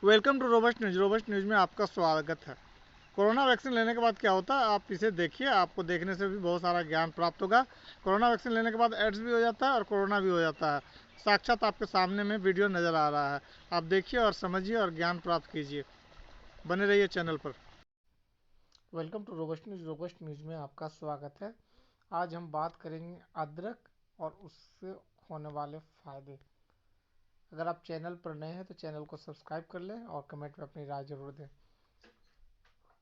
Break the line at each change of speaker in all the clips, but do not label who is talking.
Welcome to robust News. Robust news में आपका स्वागत है। कोरोना वैक्सीन लेने के बाद क्या होता है, आप इसे देखिए, आपको देखने से भी बहुत सारा ज्ञान प्राप्त होगा। कोरोना वैक्सीन लेने के बाद एड्स भी हो जाता है और कोरोना भी हो जाता है। साक्षात आपके सामने में वीडियो नज़र आ रहा है। आप देखिए और समझिए और ज्ञान प्राप्त कीजिए। बने रहिए चैनल पर। Welcome to robust News. Robust news में आपका स्वागत है। आज हम बात करेंगे अदरक और उससे होने वाले फ़ायदे। अगर आप चैनल पर नए हैं तो चैनल को सब्सक्राइब कर लें और कमेंट में अपनी राय जरूर दें।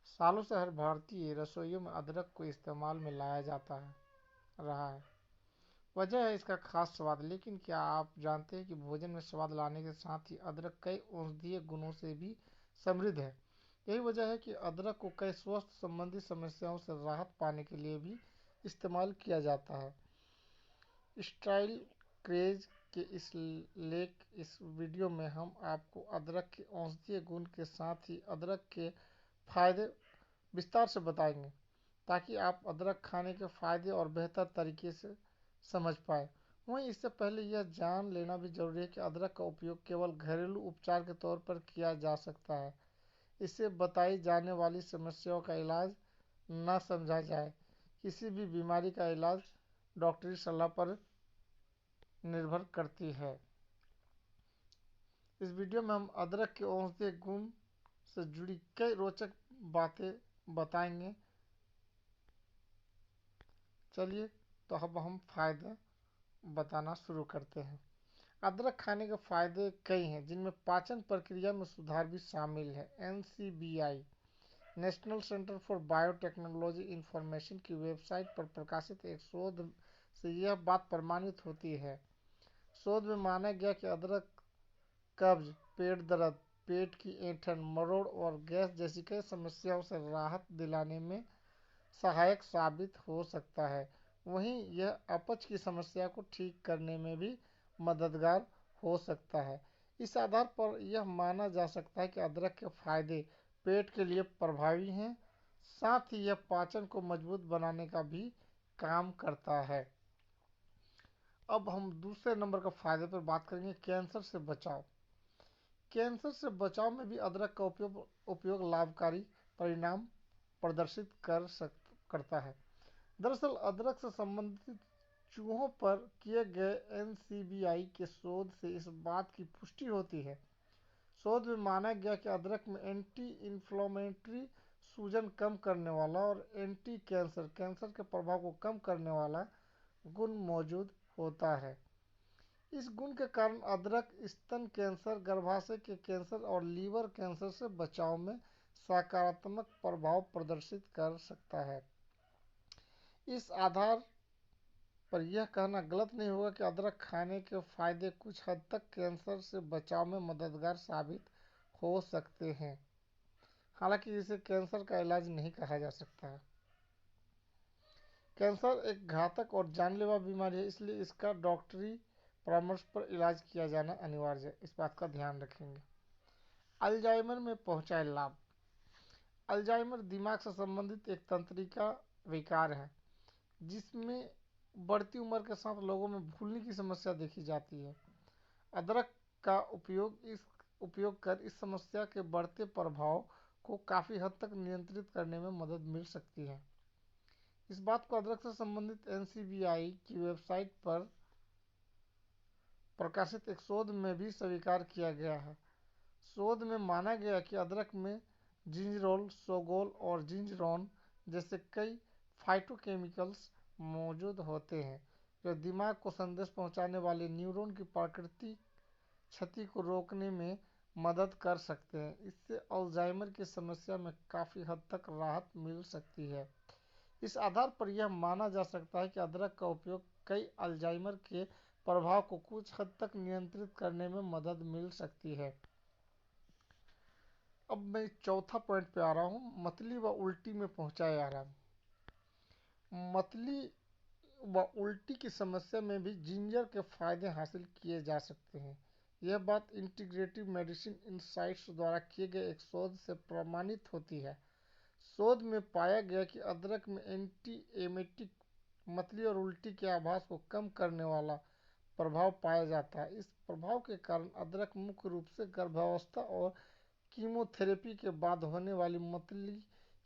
सालों से हर भारतीय रसोइयों में अदरक को इस्तेमाल में लाया जाता है रहा है। वजह है इसका खास स्वाद। लेकिन क्या आप जानते हैं कि भोजन में स्वाद लाने के साथ ही अदरक कई औषधीय गुणों से भी समृद्ध है। यही वजह है कि अदरक को कई स्वास्थ्य संबंधी समस्याओं से राहत पाने के लिए भी इस्तेमाल किया जाता है। स्टाइल क्रेज के इस वीडियो में हम आपको अदरक के औषधीय गुण के साथ ही अदरक के फायदे विस्तार से बताएंगे, ताकि आप अदरक खाने के फायदे और बेहतर तरीके से समझ पाए। वहीं इससे पहले यह जान लेना भी जरूरी है कि अदरक का उपयोग केवल घरेलू उपचार के तौर पर किया जा सकता है। इससे बताई जाने वाली समस्याओं का इलाज न समझा जाए। किसी भी बीमारी का इलाज डॉक्टरी सलाह पर निर्भर करती है। इस वीडियो में हम अदरक के औषधीय गुण से जुड़ी कई रोचक बातें बताएंगे। चलिए तो अब हम फायदे बताना शुरू करते हैं। अदरक खाने के फायदे कई हैं, जिनमें पाचन प्रक्रिया में सुधार भी शामिल है। NCBI national centre for biotechnology information की वेबसाइट पर प्रकाशित एक शोध से यह बात प्रमाणित होती है। शोध में माना गया कि अदरक कब्ज, पेट दर्द, पेट की ऐंठन, मरोड़ और गैस जैसी कई समस्याओं से राहत दिलाने में सहायक साबित हो सकता है। वहीं यह अपच की समस्या को ठीक करने में भी मददगार हो सकता है। इस आधार पर यह माना जा सकता है कि अदरक के फायदे पेट के लिए प्रभावी हैं। साथ ही यह पाचन को मजबूत बनाने का भी काम करता है। अब हम दूसरे नंबर का फायदे पर बात करेंगे, कैंसर से बचाव। कैंसर से बचाव में भी अदरक का उपयोग लाभकारी परिणाम प्रदर्शित करता है। दरअसल अदरक से संबंधित चूहों पर किए गए NCBI के शोध से इस बात की पुष्टि होती है। शोध में माना गया कि अदरक में एंटी इन्फ्लेमेटरी, सूजन कम करने वाला और एंटी कैंसर के प्रभाव को कम करने वाला गुण मौजूद होता है। इस गुण के कारण अदरक स्तन कैंसर, गर्भाशय के कैंसर और लीवर कैंसर से बचाव में सकारात्मक प्रभाव प्रदर्शित कर सकता है। इस आधार पर यह कहना गलत नहीं होगा कि अदरक खाने के फायदे कुछ हद तक कैंसर से बचाव में मददगार साबित हो सकते हैं। हालांकि इसे कैंसर का इलाज नहीं कहा जा सकता है। कैंसर एक घातक और जानलेवा बीमारी है, इसलिए इसका डॉक्टरी परामर्श पर इलाज किया जाना अनिवार्य है। इस बात का ध्यान रखेंगे। अल्जाइमर में पहुंचाए लाभ। अल्जाइमर दिमाग से संबंधित एक तंत्रिका विकार है, जिसमें बढ़ती उम्र के साथ लोगों में भूलने की समस्या देखी जाती है। अदरक का उपयोग कर इस समस्या के बढ़ते प्रभाव को काफी हद तक नियंत्रित करने में मदद मिल सकती है। इस बात को अदरक से संबंधित NCBI की वेबसाइट पर प्रकाशित एक शोध में भी स्वीकार किया गया है। शोध में माना गया कि अदरक में जिंजरोल, सोगोल और जिंजरोन जैसे कई फाइटोकेमिकल्स मौजूद होते हैं, जो दिमाग को संदेश पहुंचाने वाले न्यूरॉन की प्राकृतिक क्षति को रोकने में मदद कर सकते हैं। इससे अल्जाइमर की समस्या में काफ़ी हद तक राहत मिल सकती है। इस आधार पर यह माना जा सकता है कि अदरक का उपयोग कई अल्जाइमर के प्रभाव को कुछ हद तक नियंत्रित करने में मदद मिल सकती है। अब मैं चौथा पॉइंट पे आ रहा हूँ, मतली व उल्टी में पहुंचाए आराम। मतली व उल्टी की समस्या में भी जिंजर के फायदे हासिल किए जा सकते हैं। यह बात इंटीग्रेटिव मेडिसिन इनसाइट्स द्वारा किए गए एक शोध से प्रमाणित होती है। शोध में पाया गया कि अदरक में एंटी एमेटिक मतली और उल्टी के आभास को कम करने वाला प्रभाव पाया जाता है। इस प्रभाव के कारण अदरक मुख्य रूप से गर्भावस्था और कीमोथेरेपी के बाद होने वाली मतली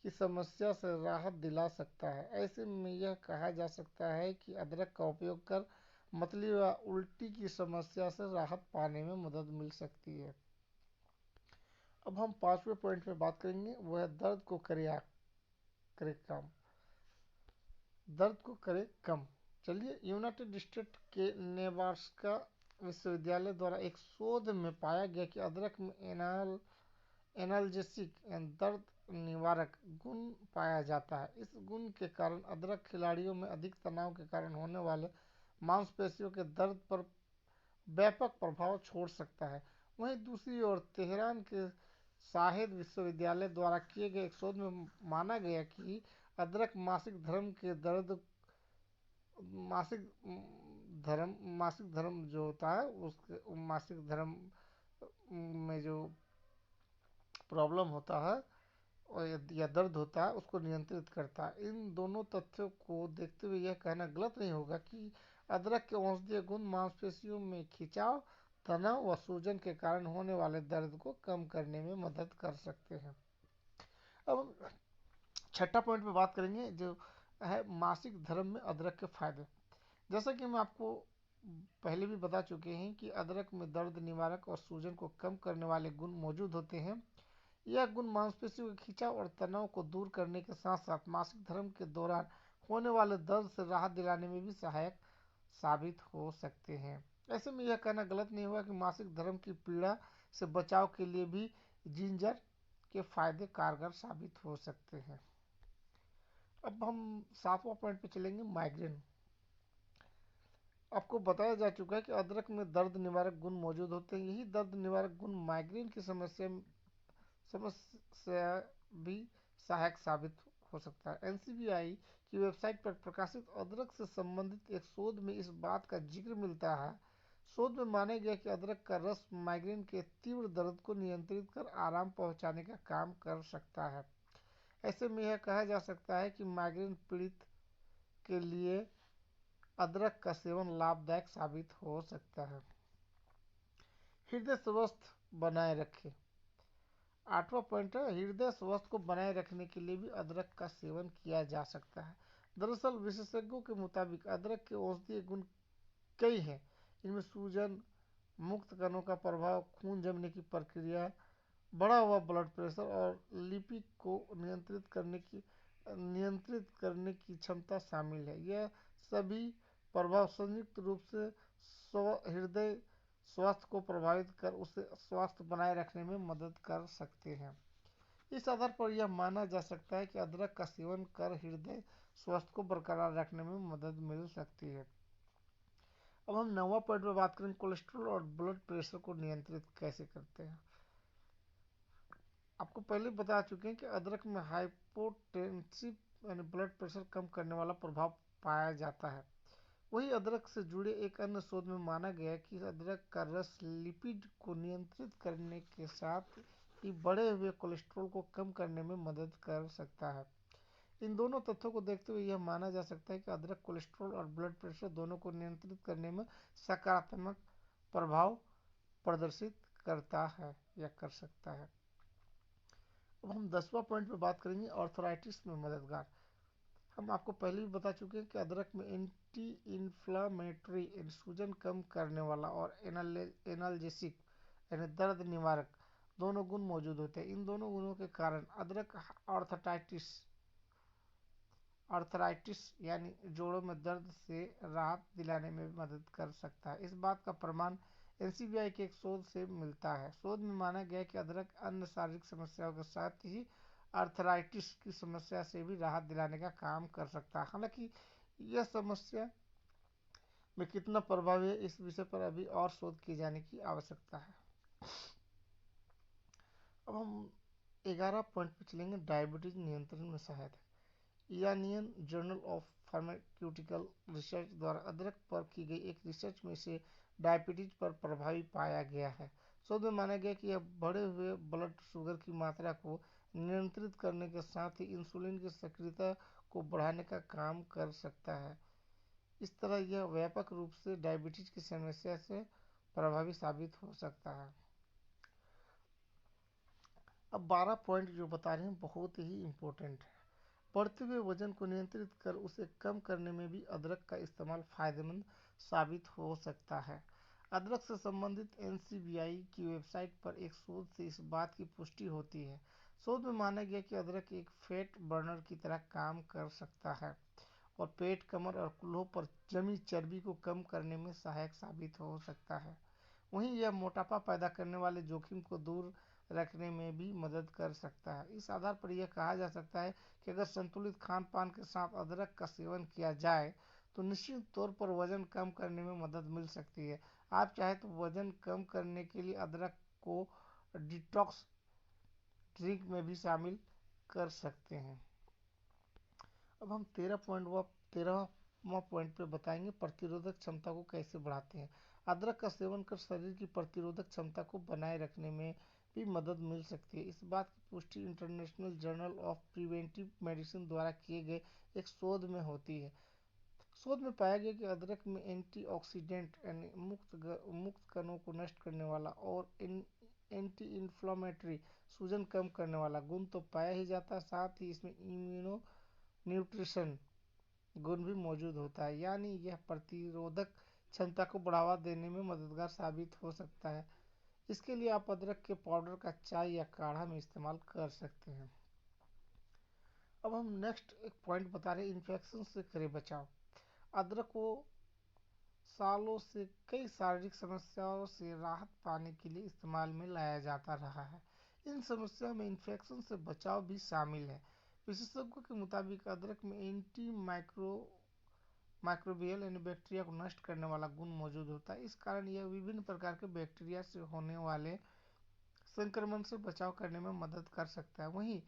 की समस्या से राहत दिला सकता है। ऐसे में यह कहा जा सकता है कि अदरक का उपयोग कर मतली व उल्टी की समस्या से राहत पाने में मदद मिल सकती है। अब हम पांचवें पॉइंट पे बात करेंगे, वह दर्द को करे कम। दर्द को करे कम। चलिए, यूनाइटेड स्टेट के नेब्रास्का विश्वविद्यालय द्वारा एक शोध में पाया गया कि अदरक में एनाल्जेसिक दर्द निवारक गुण पाया जाता है। इस गुण के कारण अदरक खिलाड़ियों में अधिक तनाव के कारण होने वाले मांसपेशियों के दर्द पर व्यापक प्रभाव छोड़ सकता है। वहीं दूसरी ओर तेहरान के शाहिद विश्वविद्यालय द्वारा किए गए एक शोध में माना गया कि अदरक मासिक धर्म जो होता है उसके मासिक धर्म में जो प्रॉब्लम होता है और या दर्द होता है उसको नियंत्रित करता है। इन दोनों तथ्यों को देखते हुए यह कहना गलत नहीं होगा कि अदरक के औषधीय गुण मांसपेशियों में खिंचाव, तनाव व सूजन के कारण होने वाले दर्द को कम करने में मदद कर सकते हैं। अब छठा पॉइंट पे बात करेंगे जो है मासिक धर्म में अदरक के फायदे। जैसा कि हम आपको पहले भी बता चुके हैं कि अदरक में दर्द निवारक और सूजन को कम करने वाले गुण मौजूद होते हैं। यह गुण मांसपेशियों के खिंचाव और तनाव को दूर करने के साथ साथ मासिक धर्म के दौरान होने वाले दर्द से राहत दिलाने में भी सहायक साबित हो सकते हैं। ऐसे में यह कहना गलत नहीं होगा कि मासिक धर्म की पीड़ा से बचाव के लिए भी जिंजर के फायदे कारगर साबित हो सकते हैं। अब हम सातवां पॉइंट पे चलेंगे, माइग्रेन। आपको बताया जा चुका है कि अदरक में दर्द निवारक गुण मौजूद होते हैं। यही दर्द निवारक गुण माइग्रेन की समस्या भी सहायक साबित हो सकता है। एनसीबीआई की वेबसाइट पर प्रकाशित अदरक से संबंधित एक शोध में इस बात का जिक्र मिलता है। शोध में माना गया कि अदरक का रस माइग्रेन के तीव्र दर्द को नियंत्रित कर आराम पहुंचाने का काम कर सकता है। ऐसे में यह कहा जा सकता है कि माइग्रेन पीड़ित के लिए अदरक का सेवन लाभदायक साबित हो सकता है। हृदय स्वस्थ बनाए रखें। आठवां पॉइंट है, हृदय स्वस्थ को बनाए रखने के लिए भी अदरक का सेवन किया जा सकता है। दरअसल विशेषज्ञों के मुताबिक अदरक के औषधीय गुण कई हैं। इनमें सूजन मुक्त कणों का प्रभाव, खून जमने की प्रक्रिया, बढ़ा हुआ ब्लड प्रेशर और लिपिड को नियंत्रित करने की क्षमता शामिल है। यह सभी प्रभाव संयुक्त रूप से हृदय स्वास्थ्य को प्रभावित कर उसे स्वास्थ्य बनाए रखने में मदद कर सकते हैं। इस आधार पर यह माना जा सकता है कि अदरक का सेवन कर हृदय स्वास्थ्य को बरकरार रखने में मदद मिल सकती है। अब हम नौवां पॉइंट पर बात करें, कोलेस्ट्रॉल और ब्लड प्रेशर को नियंत्रित कैसे करते हैं। आपको पहले बता चुके हैं कि अदरक में हाइपोटेंसिव यानी ब्लड प्रेशर कम करने वाला प्रभाव पाया जाता है। वही अदरक से जुड़े एक अन्य शोध में माना गया कि अदरक का रस लिपिड को नियंत्रित करने के साथ ही बढ़े हुए कोलेस्ट्रॉल को कम करने में मदद कर सकता है। इन दोनों तथ्यों को देखते हुए यह माना जा सकता है कि अदरक कोलेस्ट्रॉल और ब्लड प्रेशर दोनों को नियंत्रित करने में सकारात्मक प्रभाव प्रदर्शित करता है या कर सकता है। अब हम 10वां पॉइंट पे बात करेंगे, आर्थराइटिस में मददगार। हम आपको पहले भी बता चुके हैं कि अदरक में एंटी इन्फ्लामेटरी सूजन कम करने वाला और एनाल्जेसिक यानी दर्द निवारक दोनों गुण मौजूद होते हैं। इन दोनों गुणों के कारण अदरक आर्थराइटिस यानी जोड़ों में दर्द से राहत दिलाने में भी मदद कर सकता है। इस बात का प्रमाण एनसीबीआई के एक शोध से मिलता है। शोध में माना गया कि अदरक अन्य शारीरिक समस्याओं के साथ ही आर्थराइटिस की समस्या से भी राहत दिलाने का काम कर सकता है। हालांकि यह समस्या में कितना प्रभावी है इस विषय पर अभी और शोध किए जाने की आवश्यकता है। अब हम 11 पॉइंट पर चलेंगे, डायबिटीज नियंत्रण में सहायता। Iranian journal of pharmaceutical research द्वारा अदरक पर की गई एक रिसर्च में इसे डायबिटीज पर प्रभावी पाया गया है। शोध में माना गया कि यह बढ़े हुए ब्लड शुगर की मात्रा को नियंत्रित करने के साथ ही इंसुलिन की सक्रियता को बढ़ाने का काम कर सकता है। इस तरह यह व्यापक रूप से डायबिटीज की समस्या से प्रभावी साबित हो सकता है। अब 12 पॉइंट जो बता रहे हैं बहुत ही इम्पोर्टेंट है। बढ़ते हुए वजन को नियंत्रित कर उसे कम करने में भी अदरक का इस्तेमाल फायदेमंद साबित हो सकता है। अदरक से संबंधित एनसीबीआई की वेबसाइट पर एक शोध से इस बात की पुष्टि होती है। शोध में माना गया कि अदरक एक फैट बर्नर की तरह काम कर सकता है और पेट, कमर और कूल्हों पर जमी चर्बी को कम करने में सहायक साबित हो सकता है। वहीं यह मोटापा पैदा करने वाले जोखिम को दूर रखने में भी मदद कर सकता है। इस आधार पर यह कहा जा सकता है कि अगर संतुलित खान पान के साथ अदरक का सेवन किया जाए तो निश्चित तौर पर वजन कम करने में मदद मिल सकती है। आप चाहे तो वजन कम करने के लिए अदरक को डिटॉक्स ड्रिंक में भी शामिल कर सकते हैं। अब हम 13वां पॉइंट पे बताएंगे प्रतिरोधक क्षमता को कैसे बढ़ाते हैं। अदरक का सेवन कर शरीर की प्रतिरोधक क्षमता को बनाए रखने में भी मदद मिल सकती है। इस बात की पुष्टि international journal of preventive medicine द्वारा किए गए एक शोध में होती है। शोध में पाया गया कि अदरक में एंटीऑक्सीडेंट यानी मुक्त कणों को नष्ट करने वाला और एंटी इन्फ्लामेटरी सूजन कम करने वाला गुण तो पाया ही जाता है, साथ ही इसमें इम्यूनो न्यूट्रिशन गुण भी मौजूद होता है, यानी यह प्रतिरोधक क्षमता को बढ़ावा देने में मददगार साबित हो सकता है। इसके लिए आप अदरक के पाउडर का चाय या काढ़ा में इस्तेमाल कर सकते हैं। अब हम नेक्स्ट एक पॉइंट बता रहे हैं, इन्फेक्शन से करें बचाव। अदरक को सालों से कई शारीरिक समस्याओं से राहत पाने के लिए इस्तेमाल में लाया जाता रहा है। इन समस्याओं में इन्फेक्शन से बचाव भी शामिल है। विशेषज्ञों के मुताबिक अदरक में एंटी माइक्रोबियल यानी बैक्टीरिया को नष्ट करने वाला गुण मौजूद होता है। इस कारण यह विभिन्न प्रकार के बैक्टीरिया से होने वाले संक्रमण से बचाव करने में मदद कर सकता है। वहीं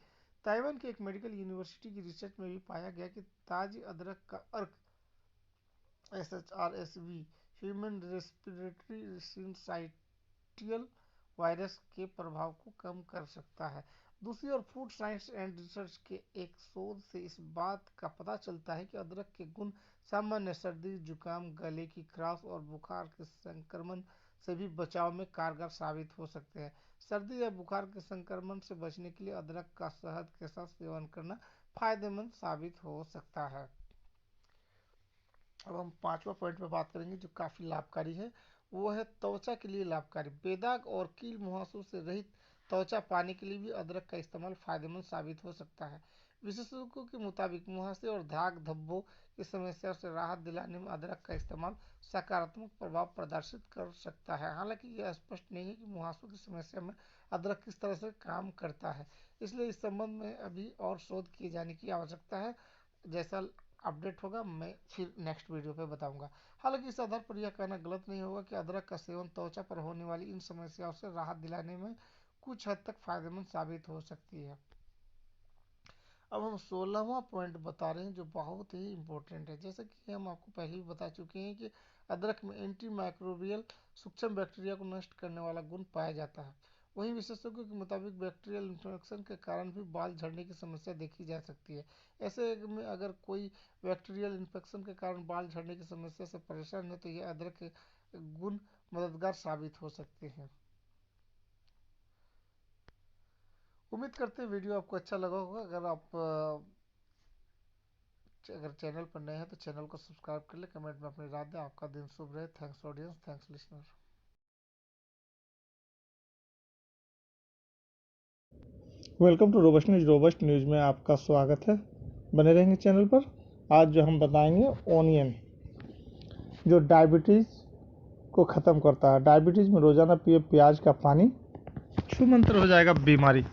ताइवान की एक मेडिकल यूनिवर्सिटी की रिसर्च में भी पाया गया कि ताजी अदरक का अर्क SHRSV human respiratory syncytial virus के प्रभाव को कम कर सकता है। दूसरी ओर फूड साइंस एंड रिसर्च के एक शोध से इस बात का पता चलता है कि अदरक के गुण सामान्य सर्दी, जुकाम, गले की खराश और बुखार के संक्रमण से भी बचाव में कारगर साबित हो सकते हैं। सर्दी या बुखार के संक्रमण से बचने के लिए अदरक का शहद के साथ सेवन करना फायदेमंद साबित हो सकता है। अब हम 5वां पॉइंट पे बात करेंगे जो काफ़ी लाभकारी है, वो है त्वचा के लिए लाभकारी। बेदाग और कील मुहासों से रहित त्वचा पाने के लिए भी अदरक का इस्तेमाल फायदेमंद साबित हो सकता है। विशेषज्ञों के मुताबिक मुहासे और दाग धब्बों की समस्या से राहत दिलाने में अदरक का इस्तेमाल सकारात्मक प्रभाव प्रदर्शित कर सकता है। हालांकि यह स्पष्ट नहीं है कि मुहासों की समस्या में अदरक किस तरह से काम करता है, इसलिए इस संबंध में अभी और शोध किए जाने की आवश्यकता है। जैसा अपडेट होगा मैं फिर नेक्स्ट वीडियो पे बताऊंगा। हालांकि इस आधार पर यह कहना गलत नहीं होगा कि अदरक का सेवन त्वचा पर होने वाली इन समस्याओं से राहत दिलाने में कुछ हद तक फायदेमंद साबित हो सकती है। अब हम 16वां पॉइंट बता रहे हैं जो बहुत ही इम्पोर्टेंट है। जैसे कि हम आपको पहले भी बता चुके हैं कि अदरक में एंटी माइक्रोबियल सूक्ष्म बैक्टीरिया को नष्ट करने वाला गुण पाया जाता है। वहीं विशेषज्ञों के मुताबिक बैक्टीरियल इन्फेक्शन के कारण भी बाल झड़ने की समस्या देखी जा सकती है। ऐसे में अगर कोई बैक्टीरियल इन्फेक्शन के कारण बाल झड़ने की समस्या से परेशान है तो यह अदरक के गुण मददगार साबित हो सकते हैं। उम्मीद करते हैं वीडियो आपको अच्छा लगा होगा। अगर चैनल पर नए हैं तो चैनल को सब्सक्राइब कर ले, कमेंट में अपनी राय दें। आपका दिन शुभ रहे। Thanks audience, thanks listener.
Welcome to robust news में आपका स्वागत है। बने रहेंगे चैनल पर। आज जो हम बताएंगे ओनियन जो डायबिटीज़ को ख़त्म करता है। डायबिटीज़ में रोज़ाना पिए प्याज का पानी, छूमंतर हो जाएगा बीमारी।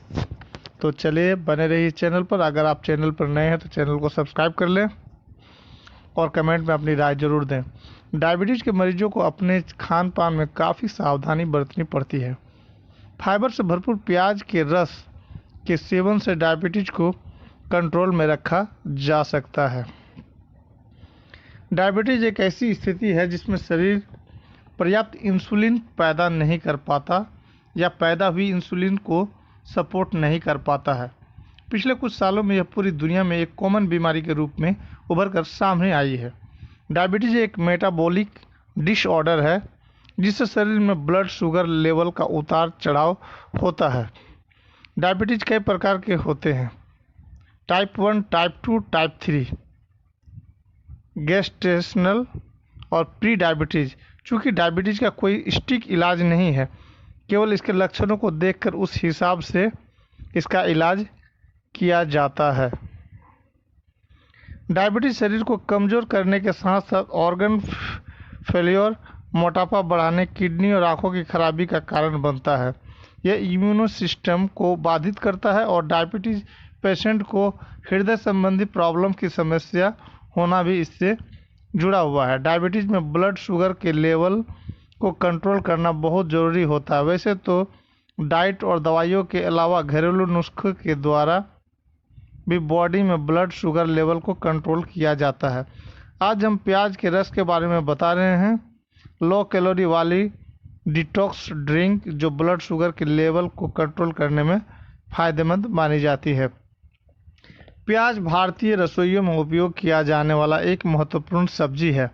तो चलिए बने रहिए चैनल पर। अगर आप चैनल पर नए हैं तो चैनल को सब्सक्राइब कर लें और कमेंट में अपनी राय ज़रूर दें। डायबिटीज़ के मरीजों को अपने खान पान में काफ़ी सावधानी बरतनी पड़ती है। फाइबर से भरपूर प्याज के रस के सेवन से डायबिटीज को कंट्रोल में रखा जा सकता है। डायबिटीज एक ऐसी स्थिति है जिसमें शरीर पर्याप्त इंसुलिन पैदा नहीं कर पाता या पैदा हुई इंसुलिन को सपोर्ट नहीं कर पाता है। पिछले कुछ सालों में यह पूरी दुनिया में एक कॉमन बीमारी के रूप में उभर कर सामने आई है। डायबिटीज एक मेटाबॉलिक डिसऑर्डर है जिससे शरीर में ब्लड शुगर लेवल का उतार चढ़ाव होता है। डायबिटीज कई प्रकार के होते हैं, टाइप 1, टाइप 2, टाइप 3, गेस्टेशनल और प्री डायबिटीज। चूंकि डायबिटीज का कोई स्टिक इलाज नहीं है, केवल इसके लक्षणों को देखकर उस हिसाब से इसका इलाज किया जाता है। डायबिटीज शरीर को कमजोर करने के साथ साथ ऑर्गन फेलियर, मोटापा बढ़ाने, किडनी और आंखों की खराबी का कारण बनता है। यह इम्यूनो सिस्टम को बाधित करता है और डायबिटीज पेशेंट को हृदय संबंधी प्रॉब्लम की समस्या होना भी इससे जुड़ा हुआ है। डायबिटीज में ब्लड शुगर के लेवल को कंट्रोल करना बहुत ज़रूरी होता है। वैसे तो डाइट और दवाइयों के अलावा घरेलू नुस्खे के द्वारा भी बॉडी में ब्लड शुगर लेवल को कंट्रोल किया जाता है। आज हम प्याज के रस के बारे में बता रहे हैं। लो कैलोरी वाली डिटॉक्स ड्रिंक जो ब्लड शुगर के लेवल को कंट्रोल करने में फ़ायदेमंद मानी जाती है। प्याज भारतीय रसोइयों में उपयोग किया जाने वाला एक महत्वपूर्ण सब्जी है।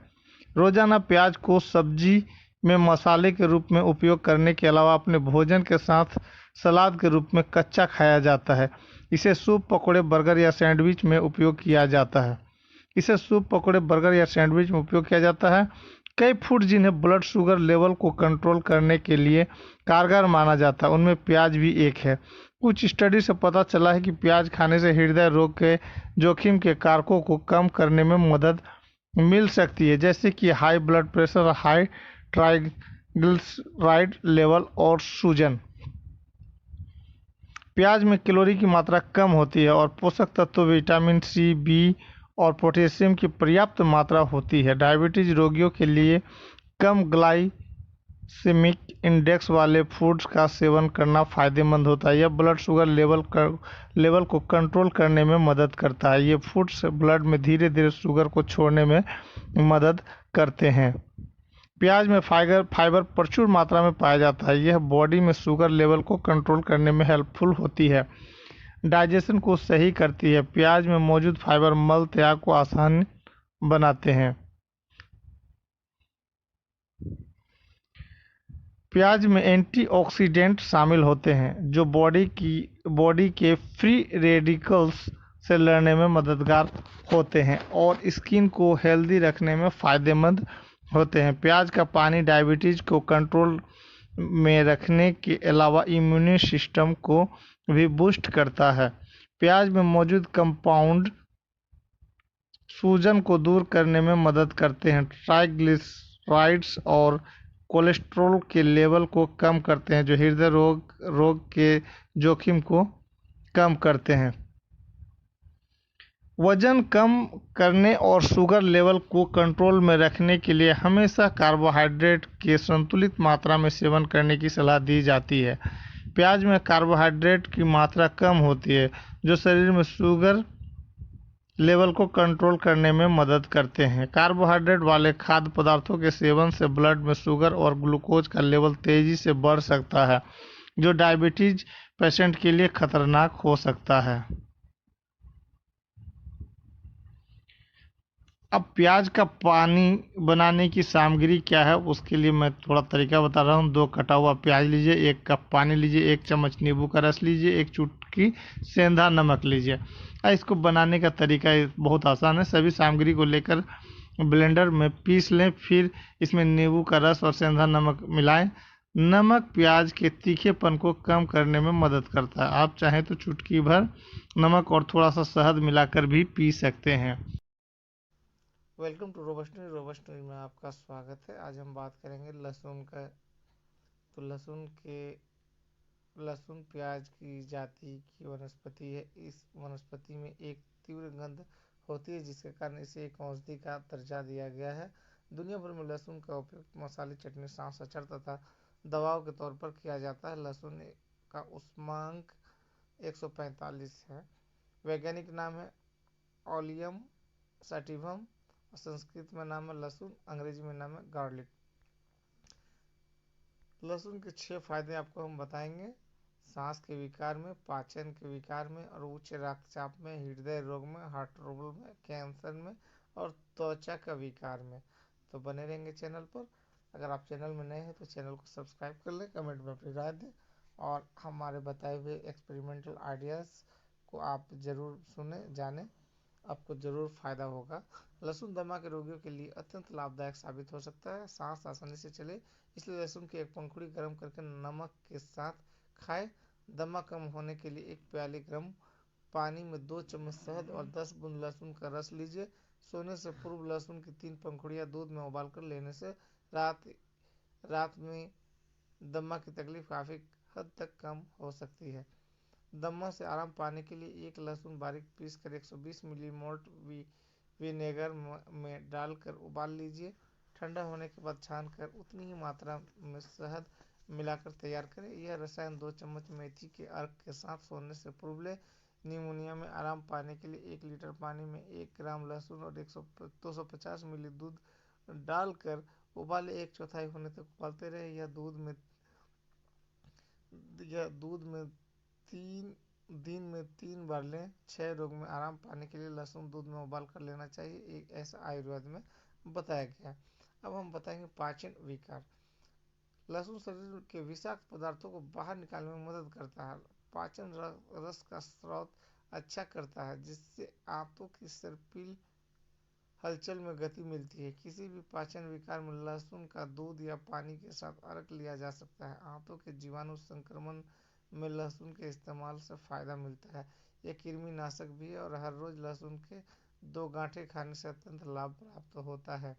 रोजाना प्याज को सब्जी में मसाले के रूप में उपयोग करने के अलावा अपने भोजन के साथ सलाद के रूप में कच्चा खाया जाता है। इसे सूप, पकौड़े, बर्गर या सैंडविच में उपयोग किया जाता है। कई फूड जिन्हें ब्लड शुगर लेवल को कंट्रोल करने के लिए कारगर माना जाता है, उनमें प्याज भी एक है। कुछ स्टडी से पता चला है कि प्याज खाने से हृदय रोग के जोखिम के कारकों को कम करने में मदद मिल सकती है, जैसे कि high blood pressure, high triglyceride level और सूजन। प्याज में कैलोरी की मात्रा कम होती है और पोषक तत्वों विटामिन सी, बी और पोटेशियम की पर्याप्त मात्रा होती है। डायबिटीज रोगियों के लिए कम ग्लाइसेमिक इंडेक्स वाले फूड्स का सेवन करना फायदेमंद होता है। यह ब्लड शुगर लेवल को कंट्रोल करने में मदद करता है। ये फूड्स ब्लड में धीरे धीरे शुगर को छोड़ने में मदद करते हैं। प्याज में फाइबर प्रचुर मात्रा में पाया जाता है। यह बॉडी में शुगर लेवल को कंट्रोल करने में हेल्पफुल होती है, डाइजेशन को सही करती है। प्याज में मौजूद फाइबर मल त्याग को आसान बनाते हैं। प्याज में एंटीऑक्सीडेंट शामिल होते हैं जो बॉडी के फ्री रेडिकल्स से लड़ने में मददगार होते हैं और स्किन को हेल्दी रखने में फायदेमंद होते हैं। प्याज का पानी डायबिटीज को कंट्रोल में रखने के अलावा इम्यून सिस्टम को भी बूस्ट करता है। प्याज में मौजूद कंपाउंड सूजन को दूर करने में मदद करते हैं। ट्राइग्लिसराइड्स और कोलेस्ट्रॉल के लेवल को कम करते हैं जो हृदय रोग के जोखिम को कम करते हैं। वजन कम करने और शुगर लेवल को कंट्रोल में रखने के लिए हमेशा कार्बोहाइड्रेट के संतुलित मात्रा में सेवन करने की सलाह दी जाती है। प्याज में कार्बोहाइड्रेट की मात्रा कम होती है जो शरीर में शुगर लेवल को कंट्रोल करने में मदद करते हैं। कार्बोहाइड्रेट वाले खाद्य पदार्थों के सेवन से ब्लड में शुगर और ग्लूकोज का लेवल तेजी से बढ़ सकता है जो डायबिटीज पेशेंट के लिए खतरनाक हो सकता है। अब प्याज का पानी बनाने की सामग्री क्या है उसके लिए मैं थोड़ा तरीका बता रहा हूँ। 2 कटा हुआ प्याज लीजिए, 1 कप पानी लीजिए, 1 चम्मच नींबू का रस लीजिए, 1 चुटकी सेंधा नमक लीजिए। इसको बनाने का तरीका बहुत आसान है। सभी सामग्री को लेकर ब्लेंडर में पीस लें, फिर इसमें नींबू का रस और सेंधा नमक मिलाएं। नमक प्याज के तीखेपन को कम करने में मदद करता है। आप चाहें तो चुटकी भर नमक और थोड़ा सा शहद मिलाकर भी पी सकते हैं।
वेलकम टू रोबस्ट न्यूज में आपका स्वागत है। आज हम बात करेंगे लहसुन का। तो लहसुन प्याज की जाति की वनस्पति है। इस वनस्पति में एक तीव्र गंध होती है जिसके कारण इसे एक औषधि का दर्जा दिया गया है। दुनिया भर में लहसुन का उपयोग मसाले, चटनी, सांस, अचार तथा दवाओं के तौर पर किया जाता है। लहसुन का उष्मांक 145 है। वैज्ञानिक नाम है ओलियम सैटिवम, संस्कृत में नाम है लहसुन, अंग्रेजी में नाम है गार्लिक। लहसुन के 6 फायदे आपको हम बताएंगे। सांस के विकार में, पाचन के विकार में और उच्च रक्तचाप में, हृदय रोग में, हार्ट ट्रबल में, कैंसर में और त्वचा का विकार में। तो बने रहेंगे चैनल पर। अगर आप चैनल में नए हैं तो चैनल को सब्सक्राइब कर लें, कमेंट में अपनी राय दें और हमारे बताए हुए एक्सपेरिमेंटल आइडियाज़ को आप ज़रूर सुने जाने, आपको ज़रूर फ़ायदा होगा। लहसुन दमा के रोगियों के लिए अत्यंत लाभदायक साबित हो सकता है। सांस आसानी से चले, इसलिए लहसुन की एक पंखुड़ी गर्म करके नमक के साथ खाएं। दमा कम होने के लिए एक प्याली गर्म पानी में 2 चम्मच शहद और 10 बूंद लहसुन का रस लीजिए। सोने से पूर्व लहसुन की 3 पंखुड़ियां दूध में उबालकर लेने से रात रात में दमा की तकलीफ काफ़ी हद तक कम हो सकती है। दमा से आराम पाने के लिए एक लहसुन बारीक पीस कर 120 मिली मोल्ट विनेगर में डालकर उबाल लीजिए। ठंडा होने के बाद छानकर उतनी ही मात्रा में शहद मिलाकर तैयार करें। यह रसायन 2 चम्मच मेथी के अर्क के साथ सोने से पूर्व लें। निमोनिया में आराम पाने के लिए 1 लीटर पानी में 1 ग्राम लहसुन और 250 मिली दूध डालकर उबाले 1/4 होने तक उबालते रहे। यह दूध में 3 बार लें। 6 रोग में आराम पाने के लिए लहसुन दूध में उबाल कर लेना चाहिए, एक ऐसा आयुर्वेद में बताया गया। अब हम बताएंगे पाचन विकार। लहसुन शरीर के विषाक्त पदार्थों को बाहर निकालने में मदद करता है। पाचन रस का स्राव अच्छा करता है, जिससे आंतों की सर्पिल हलचल में गति मिलती है। किसी भी पाचन विकार में लहसुन का दूध या पानी के साथ अर्क लिया जा सकता है। आंतों के जीवाणु संक्रमण में लहसुन के इस्तेमाल से फायदा मिलता है। यह कृमि नाशक भी है और हर रोज लहसुन के 2 गांठें खाने से अत्यंत लाभ प्राप्त होता है।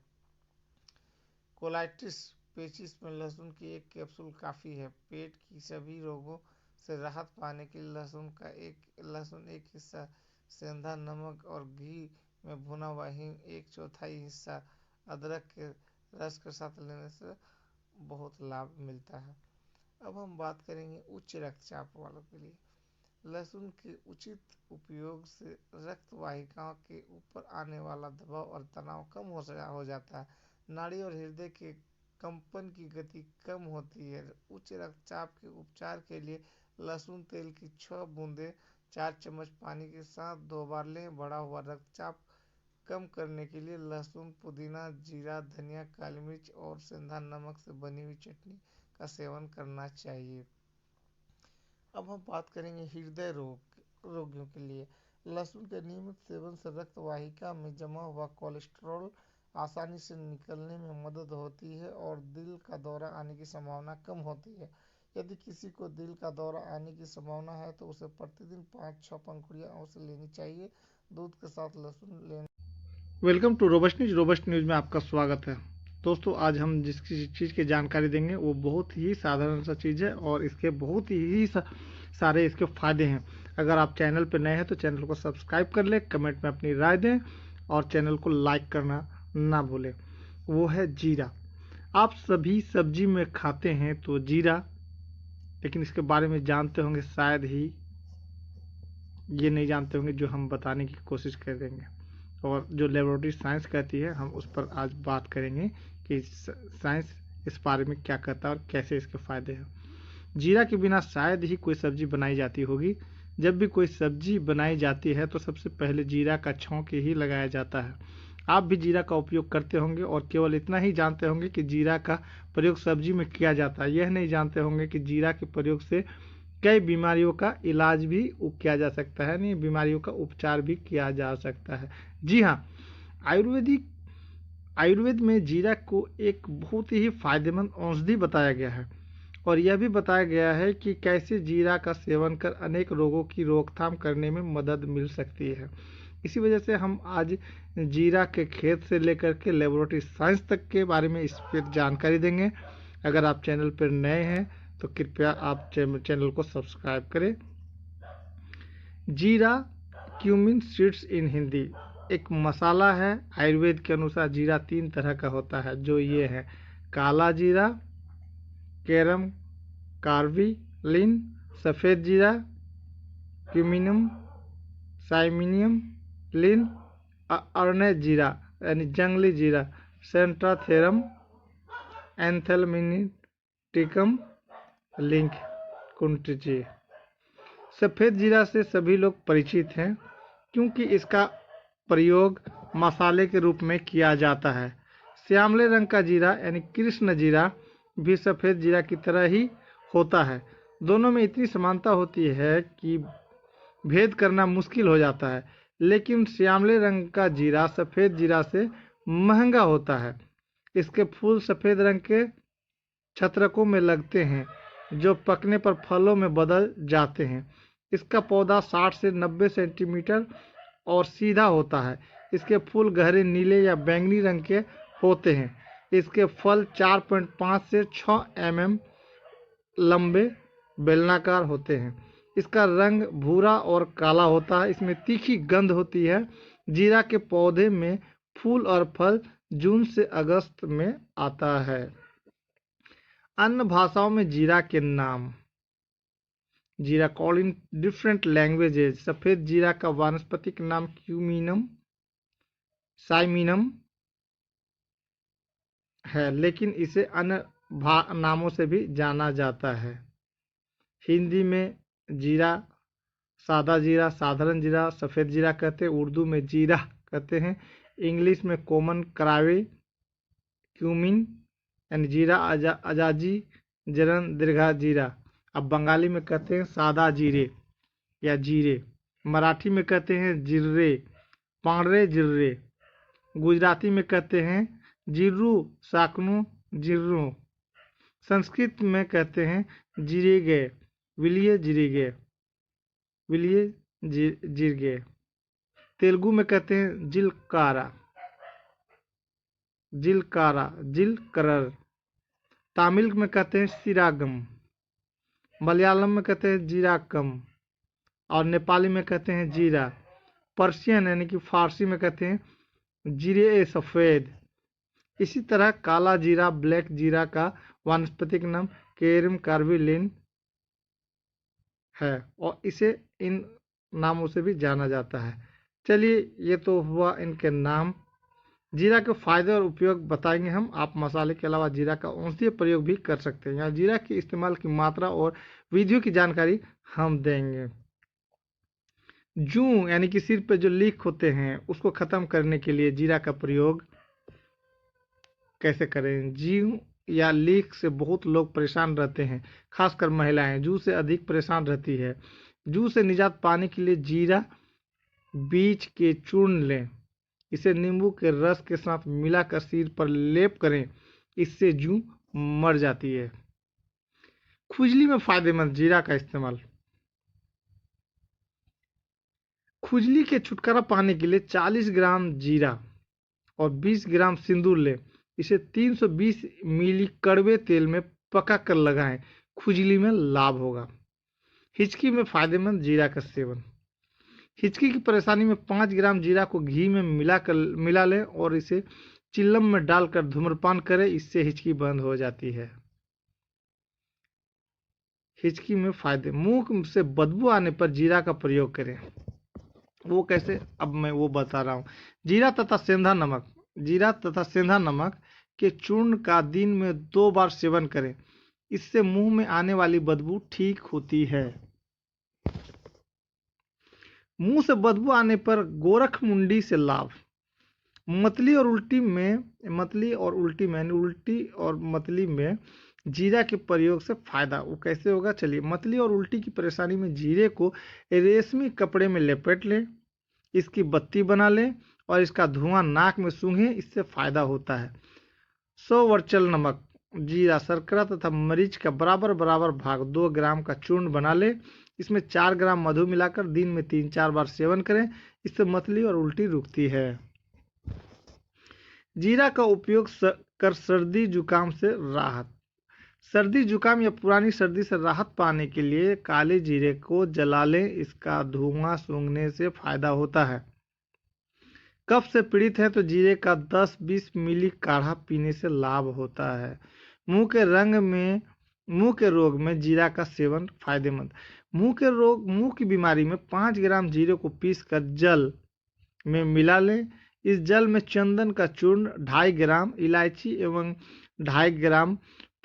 कोलाइटिस पेचिस में लहसुन की 1 कैप्सूल काफ़ी है। पेट की सभी रोगों से राहत पाने के लिए लहसुन एक हिस्सा सेंधा नमक और घी में भुना हुआ हींग 1/4 हिस्सा अदरक के रस के साथ लेने से बहुत लाभ मिलता है। अब हम बात करेंगे उच्च रक्तचाप वालों के लिए। लहसुन के उचित उपयोग से रक्त वाहिकाओं के ऊपर आने वाला दबाव और तनाव कम हो जाता है। नाड़ी और हृदय के कंपन की गति कम होती है। उच्च रक्तचाप के उपचार के लिए लहसुन तेल की 6 बूंदें 4 चम्मच पानी के साथ 2 बार लें। बढ़ा हुआ रक्तचाप कम करने के लिए लहसुन, पुदीना, जीरा, धनिया, काली मिर्च और सेंधा नमक से बनी हुई चटनी का सेवन करना चाहिए। अब हम बात करेंगे हृदय रोगियों के लिए। लहसुन के नियमित सेवन से रक्त वाहिका में जमा हुआ कोलेस्ट्रॉल आसानी से निकलने में मदद होती है और दिल का दौरा आने की संभावना कम होती है। यदि किसी को दिल का दौरा आने की संभावना है तो उसे प्रतिदिन 5-6 पंखुड़ियां अवश्य लेनी चाहिए। दूध के साथ लहसुन लेने।
वेलकम टू रोबस्ट न्यूज़ में आपका स्वागत है। दोस्तों, आज हम जिस चीज़ की जानकारी देंगे वो बहुत ही साधारण सा चीज़ है और इसके बहुत ही सारे इसके फ़ायदे हैं। अगर आप चैनल पर नए हैं तो चैनल को सब्सक्राइब कर लें, कमेंट में अपनी राय दें और चैनल को लाइक करना ना भूलें। वो है जीरा। आप सभी सब्जी में खाते हैं तो जीरा, लेकिन इसके बारे में जानते होंगे शायद ही ये नहीं जानते होंगे जो हम बताने की कोशिश करेंगे और जो लेबोरेटरी साइंस कहती है हम उस पर आज बात करेंगे कि साइंस इस बारे में क्या कहता है और कैसे इसके फ़ायदे हैं। जीरा के बिना शायद ही कोई सब्जी बनाई जाती होगी। जब भी कोई सब्जी बनाई जाती है तो सबसे पहले जीरा का छौंक ही लगाया जाता है। आप भी जीरा का उपयोग करते होंगे और केवल इतना ही जानते होंगे कि जीरा का प्रयोग सब्जी में किया जाता है। यह नहीं जानते होंगे कि जीरा के प्रयोग से कई बीमारियों का इलाज भी किया जा सकता है, नहीं बीमारियों का उपचार भी किया जा सकता है। जी हाँ, आयुर्वेद में जीरा को एक बहुत ही फायदेमंद औषधि बताया गया है और यह भी बताया गया है कि कैसे जीरा का सेवन कर अनेक रोगों की रोकथाम करने में मदद मिल सकती है। इसी वजह से हम आज जीरा के खेत से लेकर के लेबोरेटरी साइंस तक के बारे में इस पर जानकारी देंगे। अगर आप चैनल पर नए हैं तो कृपया आप चैनल को सब्सक्राइब करें। जीरा क्यूमिन सीड्स इन हिंदी एक मसाला है। आयुर्वेद के अनुसार जीरा 3 तरह का होता है, जो ये है काला जीरा, कैरम कार्बिलिन, सफ़ेद जीरा, क्यूमिनम, साइमिनियम लिन, अर्ने जीरा यानी जंगली जीरा, सेंट्राथेरम एंथेलमिनिटिकम लिंक कुंटजी। सफ़ेद जीरा से सभी लोग परिचित हैं क्योंकि इसका प्रयोग मसाले के रूप में किया जाता है। श्यामले रंग का जीरा यानी कृष्ण जीरा भी सफ़ेद जीरा की तरह ही होता है, दोनों में इतनी समानता होती है कि भेद करना मुश्किल हो जाता है, लेकिन श्यामले रंग का जीरा सफ़ेद जीरा से महंगा होता है। इसके फूल सफ़ेद रंग के छत्रकों में लगते हैं, जो पकने पर फलों में बदल जाते हैं। इसका पौधा 60 से 90 सेंटीमीटर और सीधा होता है। इसके फूल गहरे नीले या बैंगनी रंग के होते हैं। इसके फल 4.5 से 6 mm लंबे बेलनाकार होते हैं। इसका रंग भूरा और काला होता है। इसमें तीखी गंध होती है। जीरा के पौधे में फूल और फल जून से अगस्त में आता है। अन्य भाषाओं में जीरा के नाम। जीरा कॉल्ड इन डिफरेंट लैंग्वेजेज। सफ़ेद जीरा का वानस्पतिक नाम क्यूमिनम साइमिनम है, लेकिन इसे अन्य नामों से भी जाना जाता है। हिंदी में जीरा, सादा जीरा, साधारण जीरा, सफ़ेद जीरा कहते हैं। उर्दू में जीरा कहते हैं। इंग्लिश में कॉमन करावे, क्यूमिन यानी जीरा, अजाजी, जरन, दीर्घा जीरा। अब बंगाली में कहते हैं सादा जीरे या जीरे। मराठी में कहते हैं जिर्रे, पांडरे जिर्रे। गुजराती में कहते हैं जिर्रू, साकनू, जिर्रू। संस्कृत में कहते हैं जिरेगे, विलिये जिरेगे, विलिये जिरगे। तेलुगु में कहते हैं जिलकारा, जिलकारा, जिलकरर। तमिल में कहते हैं सिरागम। मलयालम में कहते हैं जीराकम और नेपाली में कहते हैं जीरा। पर्शियन यानी कि फारसी में कहते हैं जीरे सफ़ेद। इसी तरह काला जीरा, ब्लैक जीरा का वानस्पतिक नाम केरम कार्बिलिन है और इसे इन नामों से भी जाना जाता है। चलिए, ये तो हुआ इनके नाम। जीरा के फायदे और उपयोग बताएंगे हम। आप मसाले के अलावा जीरा का औषधीय प्रयोग भी कर सकते हैं। यहाँ जीरा के इस्तेमाल की मात्रा और विधियों की जानकारी हम देंगे। जूं यानी कि सिर पे जो लीक होते हैं उसको खत्म करने के लिए जीरा का प्रयोग कैसे करें। जूं या लीक से बहुत लोग परेशान रहते हैं, खासकर महिलाएं जूं से अधिक परेशान रहती है। जूं से निजात पाने के लिए जीरा बीज के चूर्ण लें। इसे नींबू के रस के साथ मिलाकर सिर पर लेप करें, इससे जूं मर जाती है। खुजली में फायदेमंद जीरा का इस्तेमाल। खुजली के छुटकारा पाने के लिए 40 ग्राम जीरा और 20 ग्राम सिंदूर लें। इसे 320 मिली कड़वे तेल में पका कर लगाएं, खुजली में लाभ होगा। हिचकी में फायदेमंद जीरा का सेवन। हिचकी की परेशानी में 5 ग्राम जीरा को घी में मिला लें और इसे चिल्लम में डालकर धूम्रपान करें, इससे हिचकी बंद हो जाती है। हिचकी में फायदे। मुंह से बदबू आने पर जीरा का प्रयोग करें। वो कैसे, अब मैं वो बता रहा हूँ। जीरा तथा सेंधा नमक के चूर्ण का दिन में 2 बार सेवन करें, इससे मुंह में आने वाली बदबू ठीक होती है। मुंह से बदबू आने पर गोरखमुंडी से लाभ। मतली और उल्टी में जीरा के प्रयोग से फायदा। वो कैसे होगा, चलिए। मतली और उल्टी की परेशानी में जीरे को रेशमी कपड़े में लपेट लें, इसकी बत्ती बना लें और इसका धुआं नाक में सूंघें, इससे फायदा होता है। 100 वर्चल नमक, जीरा, शर्करा तथा मरीच का बराबर भाग 2 ग्राम का चूर्ण बना लें। इसमें 4 ग्राम मधु मिलाकर दिन में 3-4 बार सेवन करें, इससे मतली और उल्टी रुकती है। जीरा का उपयोग कर सर्दी जुकाम से राहत। सर्दी जुकाम या पुरानी सर्दी से राहत पाने के लिए काले जीरे को जला लें, इसका धुआं सूंघने से फायदा होता है। कफ से पीड़ित है तो जीरे का 10-20 मिली काढ़ा पीने से लाभ होता है। मुंह के रोग में जीरा का सेवन फायदेमंद। मुंह की बीमारी में 5 ग्राम जीरे को पीसकर जल में मिला लें। इस जल में चंदन का चूर्ण, 2.5 ग्राम इलायची एवं 2.5 ग्राम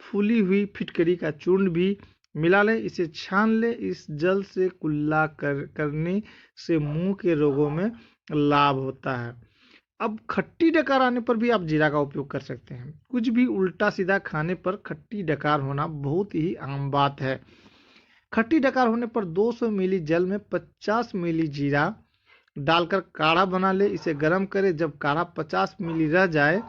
फूली हुई फिटकरी का चूर्ण भी मिला लें, इसे छान लें। इस जल से कुल्ला करने से मुंह के रोगों में लाभ होता है। अब खट्टी डकार आने पर भी आप जीरा का उपयोग कर सकते हैं। कुछ भी उल्टा सीधा खाने पर खट्टी डकार होना बहुत ही आम बात है। खट्टी डकार होने पर 200 मिली जल में 50 मिली जीरा डालकर काढ़ा बना ले, इसे गर्म करे। जब काढ़ा 50 मिली रह जाए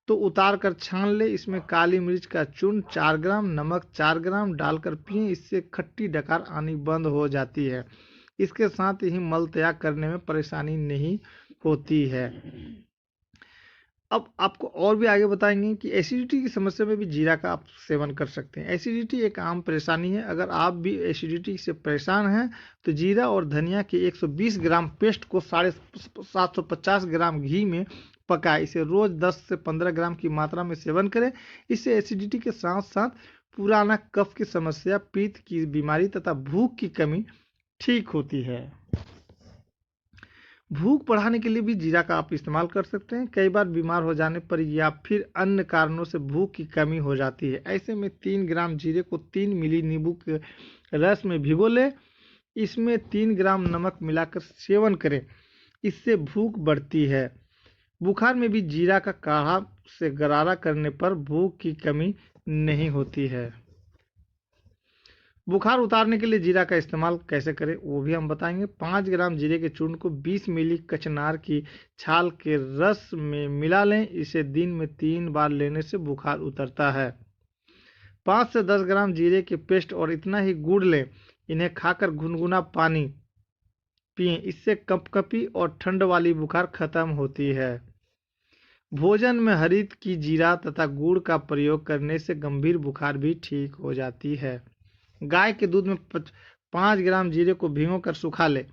तो उतार कर छान ले। इसमें काली मिर्च का चूर्ण 4 ग्राम, नमक 4 ग्राम डालकर पिएं। इससे खट्टी डकार आनी बंद हो जाती है। इसके साथ ही मल त्याग करने में परेशानी नहीं होती है। अब आपको और भी आगे बताएंगे कि एसिडिटी की समस्या में भी जीरा का आप सेवन कर सकते हैं। एसिडिटी एक आम परेशानी है। अगर आप भी एसिडिटी से परेशान हैं तो जीरा और धनिया के 120 ग्राम पेस्ट को 750 ग्राम घी में पकाएं। इसे रोज 10 से 15 ग्राम की मात्रा में सेवन करें। इससे एसिडिटी के साथ साथ पुराना कफ की समस्या, पित्त की बीमारी तथा भूख की कमी ठीक होती है। भूख बढ़ाने के लिए भी जीरा का आप इस्तेमाल कर सकते हैं। कई बार बीमार हो जाने पर या फिर अन्य कारणों से भूख की कमी हो जाती है। ऐसे में 3 ग्राम जीरे को 3 मिली नींबू के रस में भिगो ले। इसमें 3 ग्राम नमक मिलाकर सेवन करें। इससे भूख बढ़ती है। बुखार में भी जीरा का काढ़ा से गरारा करने पर भूख की कमी नहीं होती है। बुखार उतारने के लिए जीरा का इस्तेमाल कैसे करें वो भी हम बताएंगे। 5 ग्राम जीरे के चूर्ण को 20 मिली कचनार की छाल के रस में मिला लें। इसे दिन में 3 बार लेने से बुखार उतरता है। 5 से 10 ग्राम जीरे के पेस्ट और इतना ही गुड़ लें। इन्हें खाकर गुनगुना पानी पिएं। इससे कपकपी और ठंड वाली बुखार खत्म होती है। भोजन में हरित की जीरा तथा गुड़ का प्रयोग करने से गंभीर बुखार भी ठीक हो जाती है। गाय के दूध में 5 ग्राम जीरे को भिगोकर सुखा ले।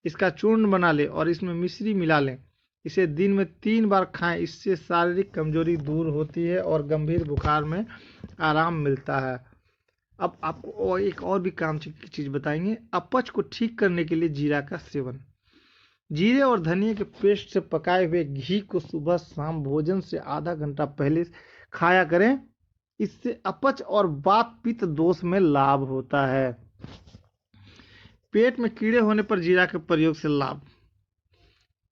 इसका चूर्ण बना ले और इसमें मिश्री मिला लें। इसे दिन में 3 बार खाएं। इससे शारीरिक कमजोरी दूर होती है और गंभीर बुखार में आराम मिलता है। अब आपको एक और भी काम की चीज़ बताएंगे। अपच को ठीक करने के लिए जीरा का सेवन। जीरे और धनिया के पेस्ट से पकाए हुए घी को सुबह शाम भोजन से आधा घंटा पहले खाया करें। इससे अपच और वात पित्त दोष में लाभ होता है। पेट में कीड़े होने पर जीरा के प्रयोग से लाभ।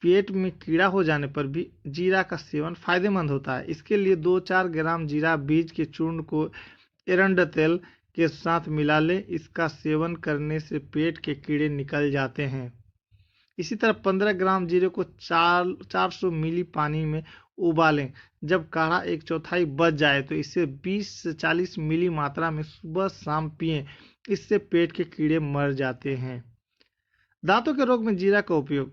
पेट में कीड़ा हो जाने पर भी जीरा का सेवन फायदेमंद होता है। इसके लिए 2-4 ग्राम जीरा बीज के चूर्ण को एरंड तेल के साथ मिला ले। इसका सेवन करने से पेट के कीड़े निकल जाते हैं। इसी तरह 15 ग्राम जीरे को 400 मिली पानी में उबालें। जब काढ़ा 1/4 बच जाए तो इसे 20 से 40 मिली मात्रा में सुबह शाम पिएं। इससे पेट के कीड़े मर जाते हैं। दांतों के रोग में जीरा का उपयोग।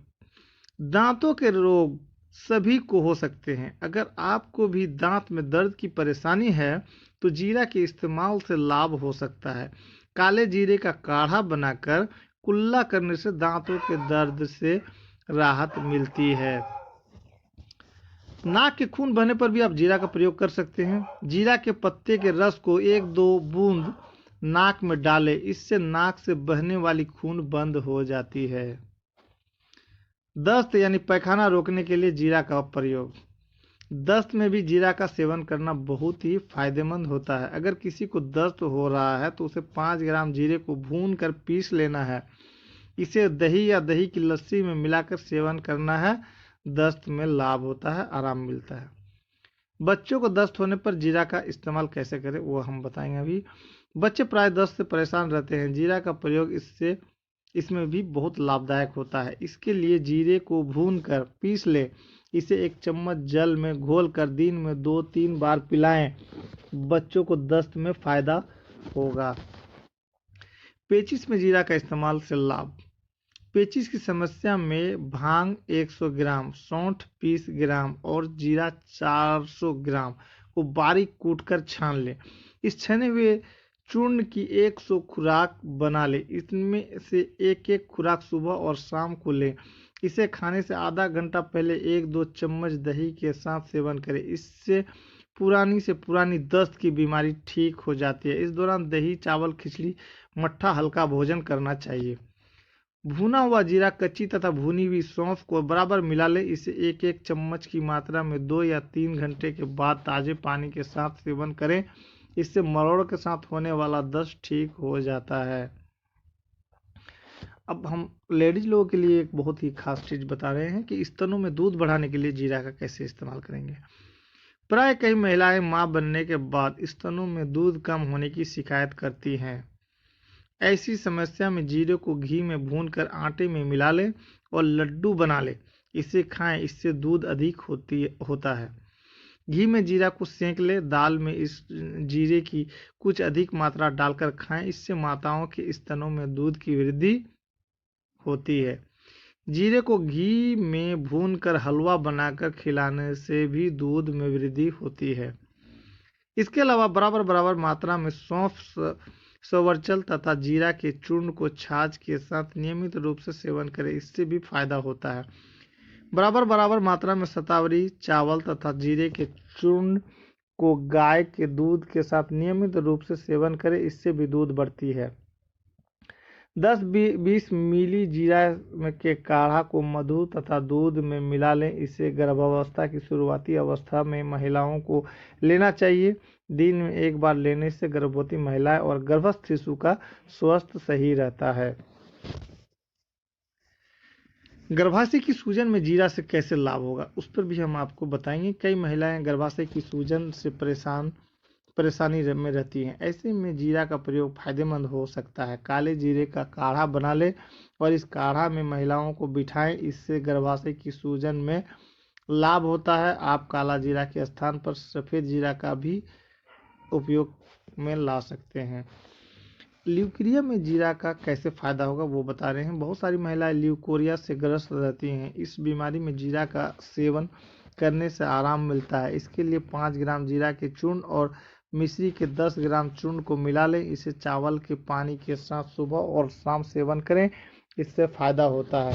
दांतों के रोग सभी को हो सकते हैं। अगर आपको भी दांत में दर्द की परेशानी है तो जीरा के इस्तेमाल से लाभ हो सकता है। काले जीरे का काढ़ा बनाकर कुल्ला करने से दांतों के दर्द से राहत मिलती है। नाक के खून बहने पर भी आप जीरा का प्रयोग कर सकते हैं। जीरा के पत्ते के रस को 1-2 बूंद नाक में डालें। इससे नाक से बहने वाली खून बंद हो जाती है। दस्त यानी पैखाना रोकने के लिए जीरा का प्रयोग। दस्त में भी जीरा का सेवन करना बहुत ही फायदेमंद होता है। अगर किसी को दस्त हो रहा है तो उसे 5 ग्राम जीरे को भून कर पीस लेना है। इसे दही या दही की लस्सी में मिलाकर सेवन करना है। दस्त में लाभ होता है, आराम मिलता है। बच्चों को दस्त होने पर जीरा का इस्तेमाल कैसे करें वो हम बताएंगे अभी। बच्चे प्राय दस्त से परेशान रहते हैं। जीरा का प्रयोग इसमें भी बहुत लाभदायक होता है। इसके लिए जीरे को भून कर पीस ले। इसे 1 चम्मच जल में घोल कर दिन में 2-3 बार पिलाएं। बच्चों को दस्त में फायदा होगा। पेचिश में जीरा का इस्तेमाल से लाभ। पेचिश की समस्या में भांग 100 ग्राम, सौंठ 20 ग्राम और जीरा 400 ग्राम को बारीक कूटकर छान लें। इस छने हुए चूर्ण की 100 खुराक बना लें। इसमें से एक खुराक सुबह और शाम को लें। इसे खाने से आधा घंटा पहले 1-2 चम्मच दही के साथ सेवन करें। इससे पुरानी से पुरानी दस्त की बीमारी ठीक हो जाती है। इस दौरान दही, चावल, खिचड़ी, मट्ठा हल्का भोजन करना चाहिए। भुना हुआ जीरा, कच्ची तथा भुनी हुई सौंफ को बराबर मिला ले। इसे 1-1 चम्मच की मात्रा में 2 या 3 घंटे के बाद ताजे पानी के साथ सेवन करें। इससे मरोड़ के साथ होने वाला दस्त ठीक हो जाता है। अब हम लेडीज लोगों के लिए एक बहुत ही खास चीज़ बता रहे हैं कि स्तनों में दूध बढ़ाने के लिए जीरा का कैसे इस्तेमाल करेंगे। प्राय कई महिलाएं मां बनने के बाद स्तनों में दूध कम होने की शिकायत करती हैं। ऐसी समस्या में जीरे को घी में भूनकर आटे में मिला लें और लड्डू बना लें। इसे खाएं, इससे दूध अधिक होता है। घी में जीरा को सेंक ले, दाल में इस जीरे की कुछ अधिक मात्रा डालकर खाएं, इससे माताओं के स्तनों में दूध की वृद्धि होती है। जीरे को घी में भूनकर हलवा बनाकर खिलाने से भी दूध में वृद्धि होती है। इसके अलावा बराबर बराबर मात्रा में सौंफ, सवर्चल तथा जीरा के चूर्ण को छाछ के साथ नियमित रूप से सेवन करें, इससे भी फायदा होता है। बराबर बराबर मात्रा में शतावरी, चावल तथा जीरे के चूर्ण को गाय के दूध के साथ नियमित रूप से सेवन करें, इससे भी दूध बढ़ती है। 10-20 मिली जीरा के काढ़ा को मधु तथा दूध में मिला लें। इसे गर्भावस्था की शुरुआती अवस्था में महिलाओं को लेना चाहिए। दिन में एक बार लेने से गर्भवती महिलाएं और गर्भस्थ शिशु का स्वास्थ्य सही रहता है। गर्भाशय की सूजन में जीरा से कैसे लाभ होगा, उस पर भी हम आपको बताएंगे। कई महिलाएं गर्भाशय की सूजन से परेशानी में रहती हैं। ऐसे में जीरा का प्रयोग फायदेमंद हो सकता है। काले जीरे का काढ़ा बना लें और इस काढ़ा में महिलाओं को बिठाएं, इससे गर्भाशय की सूजन में लाभ होता है। आप काला जीरा के स्थान पर सफ़ेद जीरा का भी उपयोग में ला सकते हैं। ल्यूकेरिया में जीरा का कैसे फायदा होगा वो बता रहे हैं। बहुत सारी महिलाएं ल्यूकोरिया से ग्रस्त रहती हैं। इस बीमारी में जीरा का सेवन करने से आराम मिलता है। इसके लिए 5 ग्राम जीरा के चूर्ण और मिश्री के 10 ग्राम चूर्ण को मिला लें। इसे चावल के पानी के साथ सुबह और शाम सेवन करें, इससे फायदा होता है।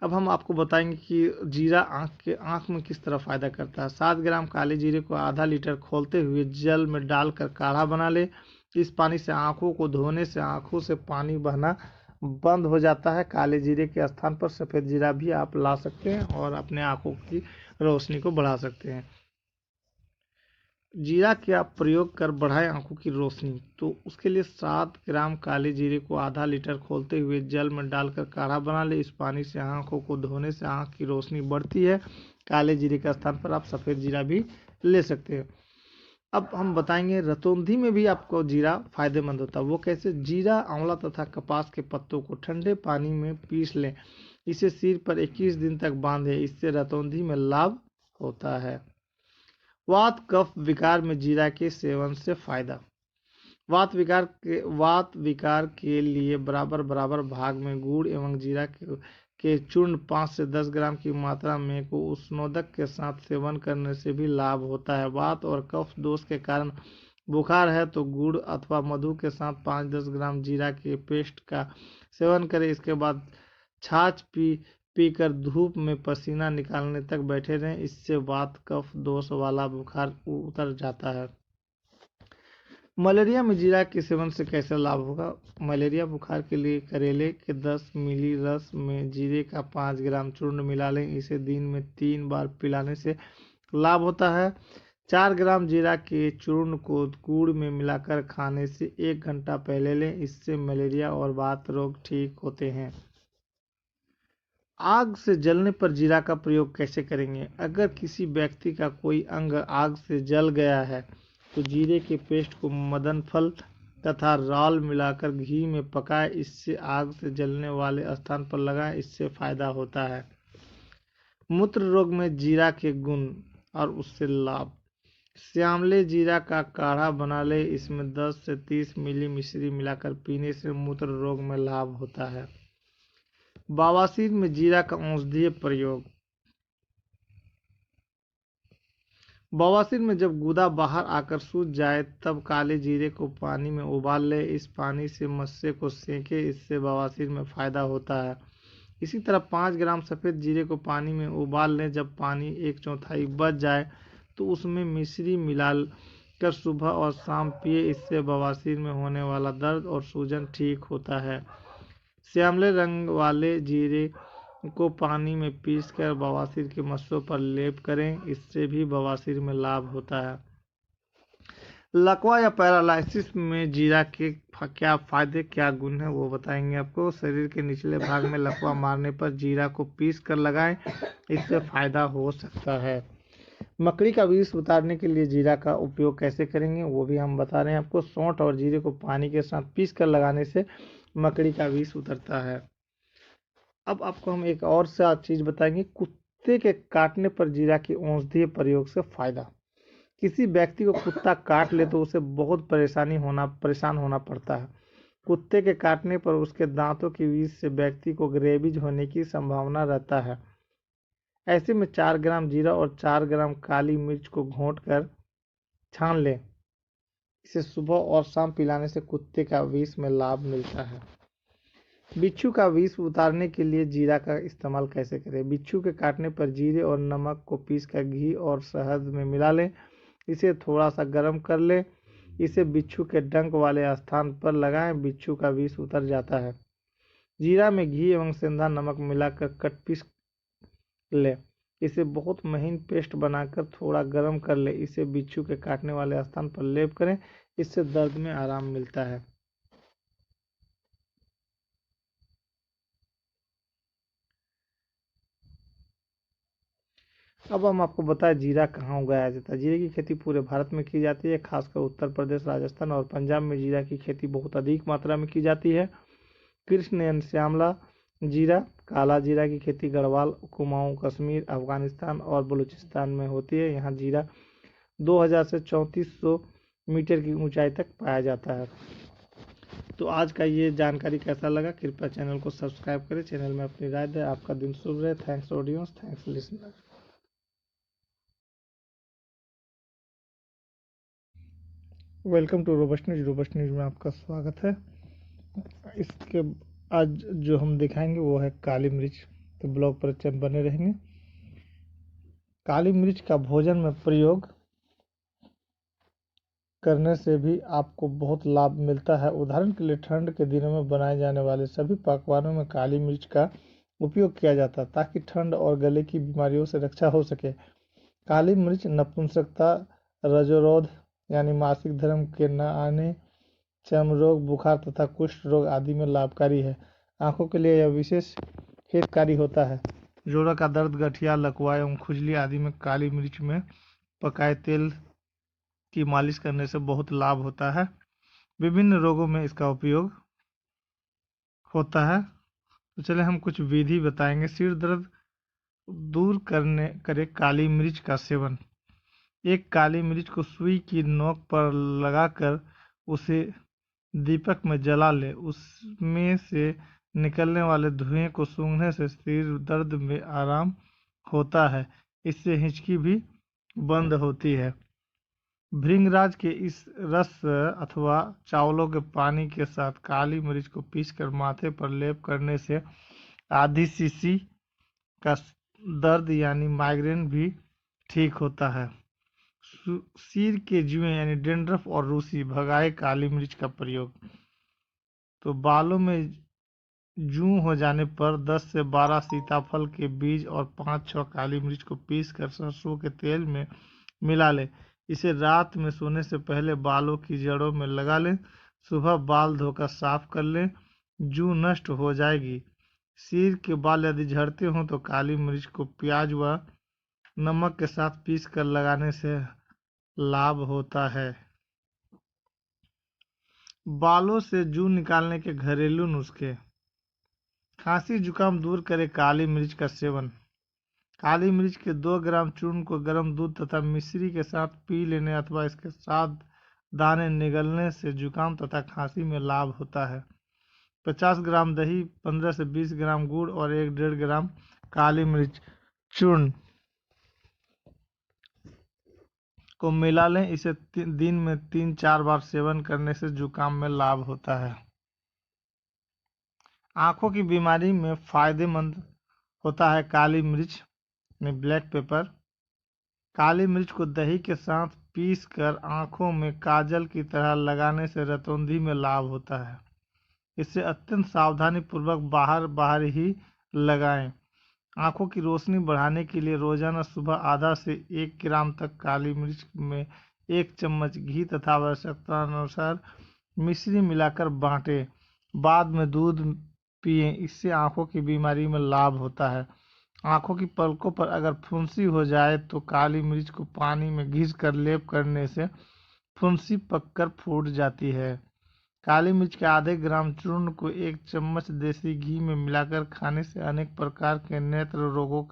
अब हम आपको बताएंगे कि जीरा आँख में किस तरह फायदा करता है। 7 ग्राम काले जीरे को आधा लीटर खौलते हुए जल में डालकर काढ़ा बना ले। इस पानी से आंखों को धोने से आंखों से पानी बहना बंद हो जाता है। काले जीरे के स्थान पर सफ़ेद जीरा भी आप ला सकते हैं और अपने आंखों की रोशनी को बढ़ा सकते हैं। जीरा के आप प्रयोग कर बढ़ाएं आंखों की रोशनी, तो उसके लिए 7 ग्राम काले जीरे को आधा लीटर खौलते हुए जल में डालकर काढ़ा बना ले। इस पानी से आंखों को धोने से आंख की रोशनी बढ़ती है। काले जीरे के स्थान पर आप सफ़ेद जीरा भी ले सकते हैं। अब हम बताएंगे रतौंधी में भी आपको जीरा फायदेमंद होता है। वो कैसे? जीरा, आंवला तथा कपास के पत्तों को ठंडे पानी में पीस लें। इसे सिर पर 21 दिन तक बांधें, इससे रतौंधी में लाभ होता है। वात कफ विकार में जीरा के सेवन से फायदा। वात विकार के लिए बराबर बराबर भाग में गुड़ एवं जीरा के चूर्ण 5 से 10 ग्राम की मात्रा में को उष्णोदक के साथ सेवन करने से भी लाभ होता है। वात और कफ दोष के कारण बुखार है तो गुड़ अथवा मधु के साथ 5-10 ग्राम जीरा के पेस्ट का सेवन करें। इसके बाद छाछ पीकर धूप में पसीना निकालने तक बैठे रहें, इससे वात कफ दोष वाला बुखार उतर जाता है। मलेरिया में जीरा के सेवन से कैसे लाभ होगा? मलेरिया बुखार के लिए करेले के 10 मिली रस में जीरे का 5 ग्राम चूर्ण मिला लें। इसे दिन में 3 बार पिलाने से लाभ होता है। 4 ग्राम जीरा के चूर्ण को गुड़ में मिलाकर खाने से 1 घंटा पहले लें, इससे मलेरिया और वात रोग ठीक होते हैं। आग से जलने पर जीरा का प्रयोग कैसे करेंगे? अगर किसी व्यक्ति का कोई अंग आग से जल गया है तो जीरे के पेस्ट को मदन फल तथा राल मिलाकर घी में पकाएं, इससे आग से जलने वाले स्थान पर लगाएं, इससे फायदा होता है। मूत्र रोग में जीरा के गुण और उससे लाभ। श्यामले जीरा का काढ़ा बना ले, इसमें 10 से 30 मिली मिश्री मिलाकर पीने से मूत्र रोग में लाभ होता है। बवासीर में जीरा का औषधीय प्रयोग। बवासीर में जब गुदा बाहर आकर सूज जाए तब काले जीरे को पानी में उबाल ले। इस पानी से मस्से को सेंके, इससे बवासीर में फायदा होता है। इसी तरह 5 ग्राम सफ़ेद जीरे को पानी में उबाल लें। जब पानी 1/4 बच जाए तो उसमें मिश्री मिला कर सुबह और शाम पिए, इससे बवासीर में होने वाला दर्द और सूजन ठीक होता है। श्यामले रंग वाले जीरे को पानी में पीसकर बवासीर के मस्सों पर लेप करें, इससे भी बवासीर में लाभ होता है। लकवा या पैरालाइसिस में जीरा के क्या फायदे क्या गुण है वो बताएंगे आपको। शरीर के निचले भाग में लकवा मारने पर जीरा को पीस कर लगाएं, इससे फायदा हो सकता है। मकड़ी का विष उतारने के लिए जीरा का उपयोग कैसे करेंगे वो भी हम बता रहे हैं आपको। सौंठ और जीरे को पानी के साथ पीस कर लगाने से मकड़ी का विष उतरता है। अब आपको हम एक और सा चीज बताएंगे, कुत्ते के काटने पर जीरा की औषधीय प्रयोग से फायदा। किसी व्यक्ति को कुत्ता काट ले तो उसे बहुत परेशान होना पड़ता है। कुत्ते के काटने पर उसके दांतों के विष से व्यक्ति को रेबीज होने की संभावना रहता है। ऐसे में 4 ग्राम जीरा और 4 ग्राम काली मिर्च को घोंट कर छान लें। इसे सुबह और शाम पिलाने से कुत्ते का विष में लाभ मिलता है। बिच्छू का विष उतारने के लिए जीरा का इस्तेमाल कैसे करें। बिच्छू के काटने पर जीरे और नमक को पीसकर घी और शहद में मिला लें। इसे थोड़ा सा गर्म कर लें। इसे बिच्छू के डंक वाले स्थान पर लगाएं, बिच्छू का विष उतर जाता है। जीरा में घी एवं सेंधा नमक मिलाकर कट पीस लें। इसे बहुत महीन पेस्ट बनाकर थोड़ा गर्म कर लें। इसे बिच्छू के काटने वाले स्थान पर लेप करें, इससे दर्द में आराम मिलता है। अब हम आपको बताएं जीरा कहाँ उगाया जाता है। जीरे की खेती पूरे भारत में की जाती है, खासकर उत्तर प्रदेश, राजस्थान और पंजाब में जीरा की खेती बहुत अधिक मात्रा में की जाती है। कृष्ण एवं श्यामला जीरा, काला जीरा की खेती गढ़वाल, कुमाऊं, कश्मीर, अफगानिस्तान और बलूचिस्तान में होती है। यहाँ जीरा 2000 से 3400 मीटर की ऊंचाई तक पाया जाता है। तो आज का ये जानकारी कैसा लगा, कृपया चैनल को सब्सक्राइब करें, चैनल में अपनी राय दें। आपका दिन शुभ रहे। Thanks audience, thanks listener. Welcome to Robust News. Robust News में आपका स्वागत है। इसके आज जो हम दिखाएंगे वो है काली मिर्च, तो ब्लॉग पर बने रहेंगे। काली मिर्च का भोजन में प्रयोग करने से भी आपको बहुत लाभ मिलता है। उदाहरण के लिए ठंड के दिनों में बनाए जाने वाले सभी पकवानों में काली मिर्च का उपयोग किया जाता है ताकि ठंड और गले की बीमारियों से रक्षा हो सके। काली मिर्च नपुंसकता, रजोरोध यानी मासिक धर्म के न आने, चर्म रोग, बुखार तथा कुष्ठ रोग आदि में लाभकारी है। आंखों के लिए यह विशेष हितकारी होता है। जोड़ों का दर्द, गठिया, लकवा एवं खुजली आदि में काली मिर्च में पकाए तेल की मालिश करने से बहुत लाभ होता है। विभिन्न रोगों में इसका उपयोग होता है। तो चले हम कुछ विधि बताएंगे। सिर दर्द दूर करे काली मिर्च का सेवन। एक काली मिर्च को सुई की नोक पर लगाकर उसे दीपक में जला ले। उसमें से निकलने वाले धुएं को सूंघने से सिर दर्द में आराम होता है। इससे हिचकी भी बंद होती है। भृंगराज के इस रस अथवा चावलों के पानी के साथ काली मिर्च को पीसकर माथे पर लेप करने से आधी शीशी का दर्द यानी माइग्रेन भी ठीक होता है। सिर के जुएं यानी डेंड्रफ और रूसी भगाए काली मिर्च का प्रयोग। तो बालों में जूं हो जाने पर 10 से 12 सीताफल के बीज और 5-6 काली मिर्च को पीस कर सरसों के तेल में मिला ले। इसे रात में सोने से पहले बालों की जड़ों में लगा लें। सुबह बाल धोकर साफ कर लें, जूं नष्ट हो जाएगी। सिर के बाल यदि झड़ते हों तो काली मिर्च को प्याज व नमक के साथ पीस कर लगाने से लाभ होता है। बालों से जूं निकालने के घरेलू नुस्खे। खांसी जुकाम दूर करे काली मिर्च का सेवन। काली मिर्च के 2 ग्राम चूर्ण को गर्म दूध तथा मिश्री के साथ पी लेने अथवा इसके साथ दाने निगलने से जुकाम तथा खांसी में लाभ होता है। 50 ग्राम दही, 15 से 20 ग्राम गुड़ और 1-1.5 ग्राम काली मिर्च चूर्ण को मिला लें। इसे दिन में 3-4 बार सेवन करने से जुकाम में लाभ होता है। आंखों की बीमारी में फायदेमंद होता है काली मिर्च में ब्लैक पेपर। काली मिर्च को दही के साथ पीस कर आंखों में काजल की तरह लगाने से रतौंधी में लाभ होता है। इसे अत्यंत सावधानी पूर्वक बाहर ही लगाएं। आंखों की रोशनी बढ़ाने के लिए रोजाना सुबह आधा से 1 ग्राम तक काली मिर्च में 1 चम्मच घी तथा आवश्यकता अनुसार मिश्री मिलाकर बांटें। बाद में दूध पिएं, इससे आंखों की बीमारी में लाभ होता है। आंखों की पलकों पर अगर फुंसी हो जाए तो काली मिर्च को पानी में घिस कर लेप करने से फुंसी पककर फूट जाती है। काली मिर्च के आधे ग्राम चूर्ण को 1 चम्मच देसी घी में मिलाकर खाने से अनेक प्रकार के नेत्र रोगों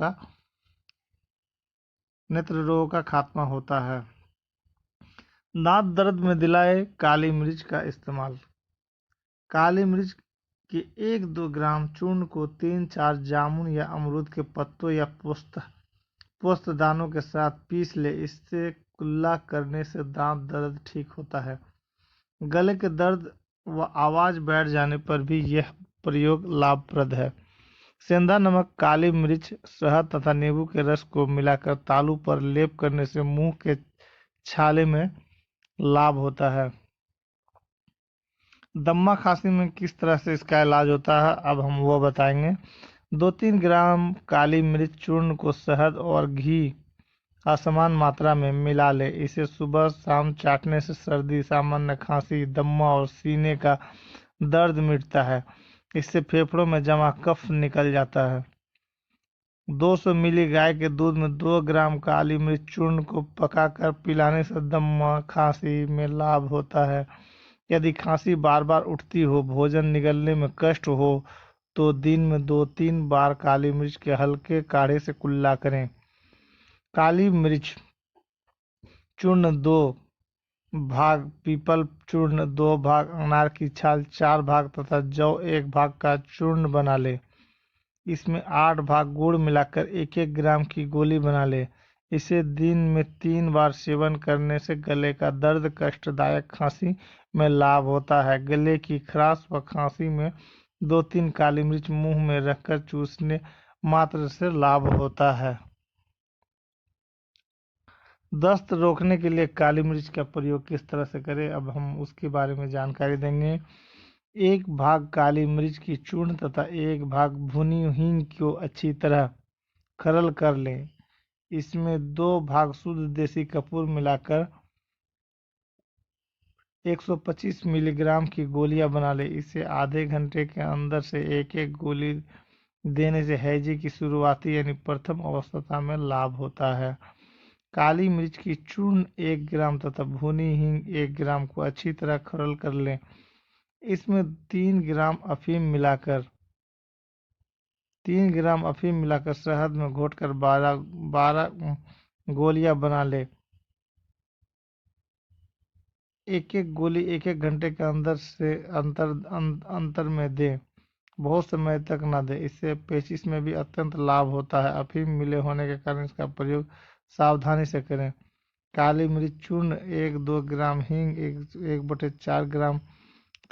का खात्मा होता है। दांत दर्द में दिलाए काली मिर्च का इस्तेमाल। काली मिर्च के 1-2 ग्राम चूर्ण को 3-4 जामुन या अमरूद के पत्तों या पोस्त दानों के साथ पीस ले। इससे कुल्ला करने से दांत दर्द ठीक होता है। गले के दर्द व आवाज बैठ जाने पर भी यह प्रयोग लाभप्रद है। सेंधा नमक, काली मिर्च, शहद तथा नींबू के रस को मिलाकर तालू पर लेप करने से मुंह के छाले में लाभ होता है। दम्मा खांसी में किस तरह से इसका इलाज होता है, अब हम वो बताएंगे। 2-3 ग्राम काली मिर्च चूर्ण को शहद और घी असमान मात्रा में मिला ले। इसे सुबह शाम चाटने से सर्दी, सामान्य खांसी, दम्मा और सीने का दर्द मिटता है। इससे फेफड़ों में जमा कफ निकल जाता है। 200 मिली गाय के दूध में 2 ग्राम काली मिर्च चूर्ण को पकाकर पिलाने से दम्मा खांसी में लाभ होता है। यदि खांसी बार बार उठती हो, भोजन निगलने में कष्ट हो तो दिन में 2-3 बार काली मिर्च के हल्के काढ़े से कुल्ला करें। काली मिर्च चूर्ण 2 भाग, पीपल चूर्ण 2 भाग, अनार की छाल 4 भाग तथा जौ 1 भाग का चूर्ण बना ले। इसमें 8 भाग गुड़ मिलाकर 1-1 ग्राम की गोली बना ले। इसे दिन में 3 बार सेवन करने से गले का दर्द, कष्टदायक खांसी में लाभ होता है। गले की खराश व खांसी में 2-3 काली मिर्च मुंह में रखकर चूसने मात्र से लाभ होता है। दस्त रोकने के लिए काली मिर्च का प्रयोग किस तरह से करें, अब हम उसके बारे में जानकारी देंगे। 1 भाग काली मिर्च की चूर्ण तथा 1 भाग भुनी हींग को अच्छी तरह खरल कर लें। इसमें 2 भाग शुद्ध देसी कपूर मिलाकर 125 मिलीग्राम की गोलियां बना ले। इसे आधे घंटे के अंदर से 1-1 गोली देने से हैजे की शुरुआती यानी प्रथम अवस्था में लाभ होता है। काली मिर्च की चूर्ण 1 ग्राम तथा भुनी हींग 1 ग्राम को अच्छी तरह खरल कर लें। इसमें 3 ग्राम अफीम मिलाकर शहद में घोटकर 12 गोलियां बना ले। एक गोली 1-1 घंटे के अंदर से अंतर में दें। बहुत समय तक ना दें, इससे पेचिश में भी अत्यंत लाभ होता है। अफीम मिले होने के कारण इसका प्रयोग सावधानी से करें। काली मिर्च चूर्ण 1-2 ग्राम, हींग 1/4 ग्राम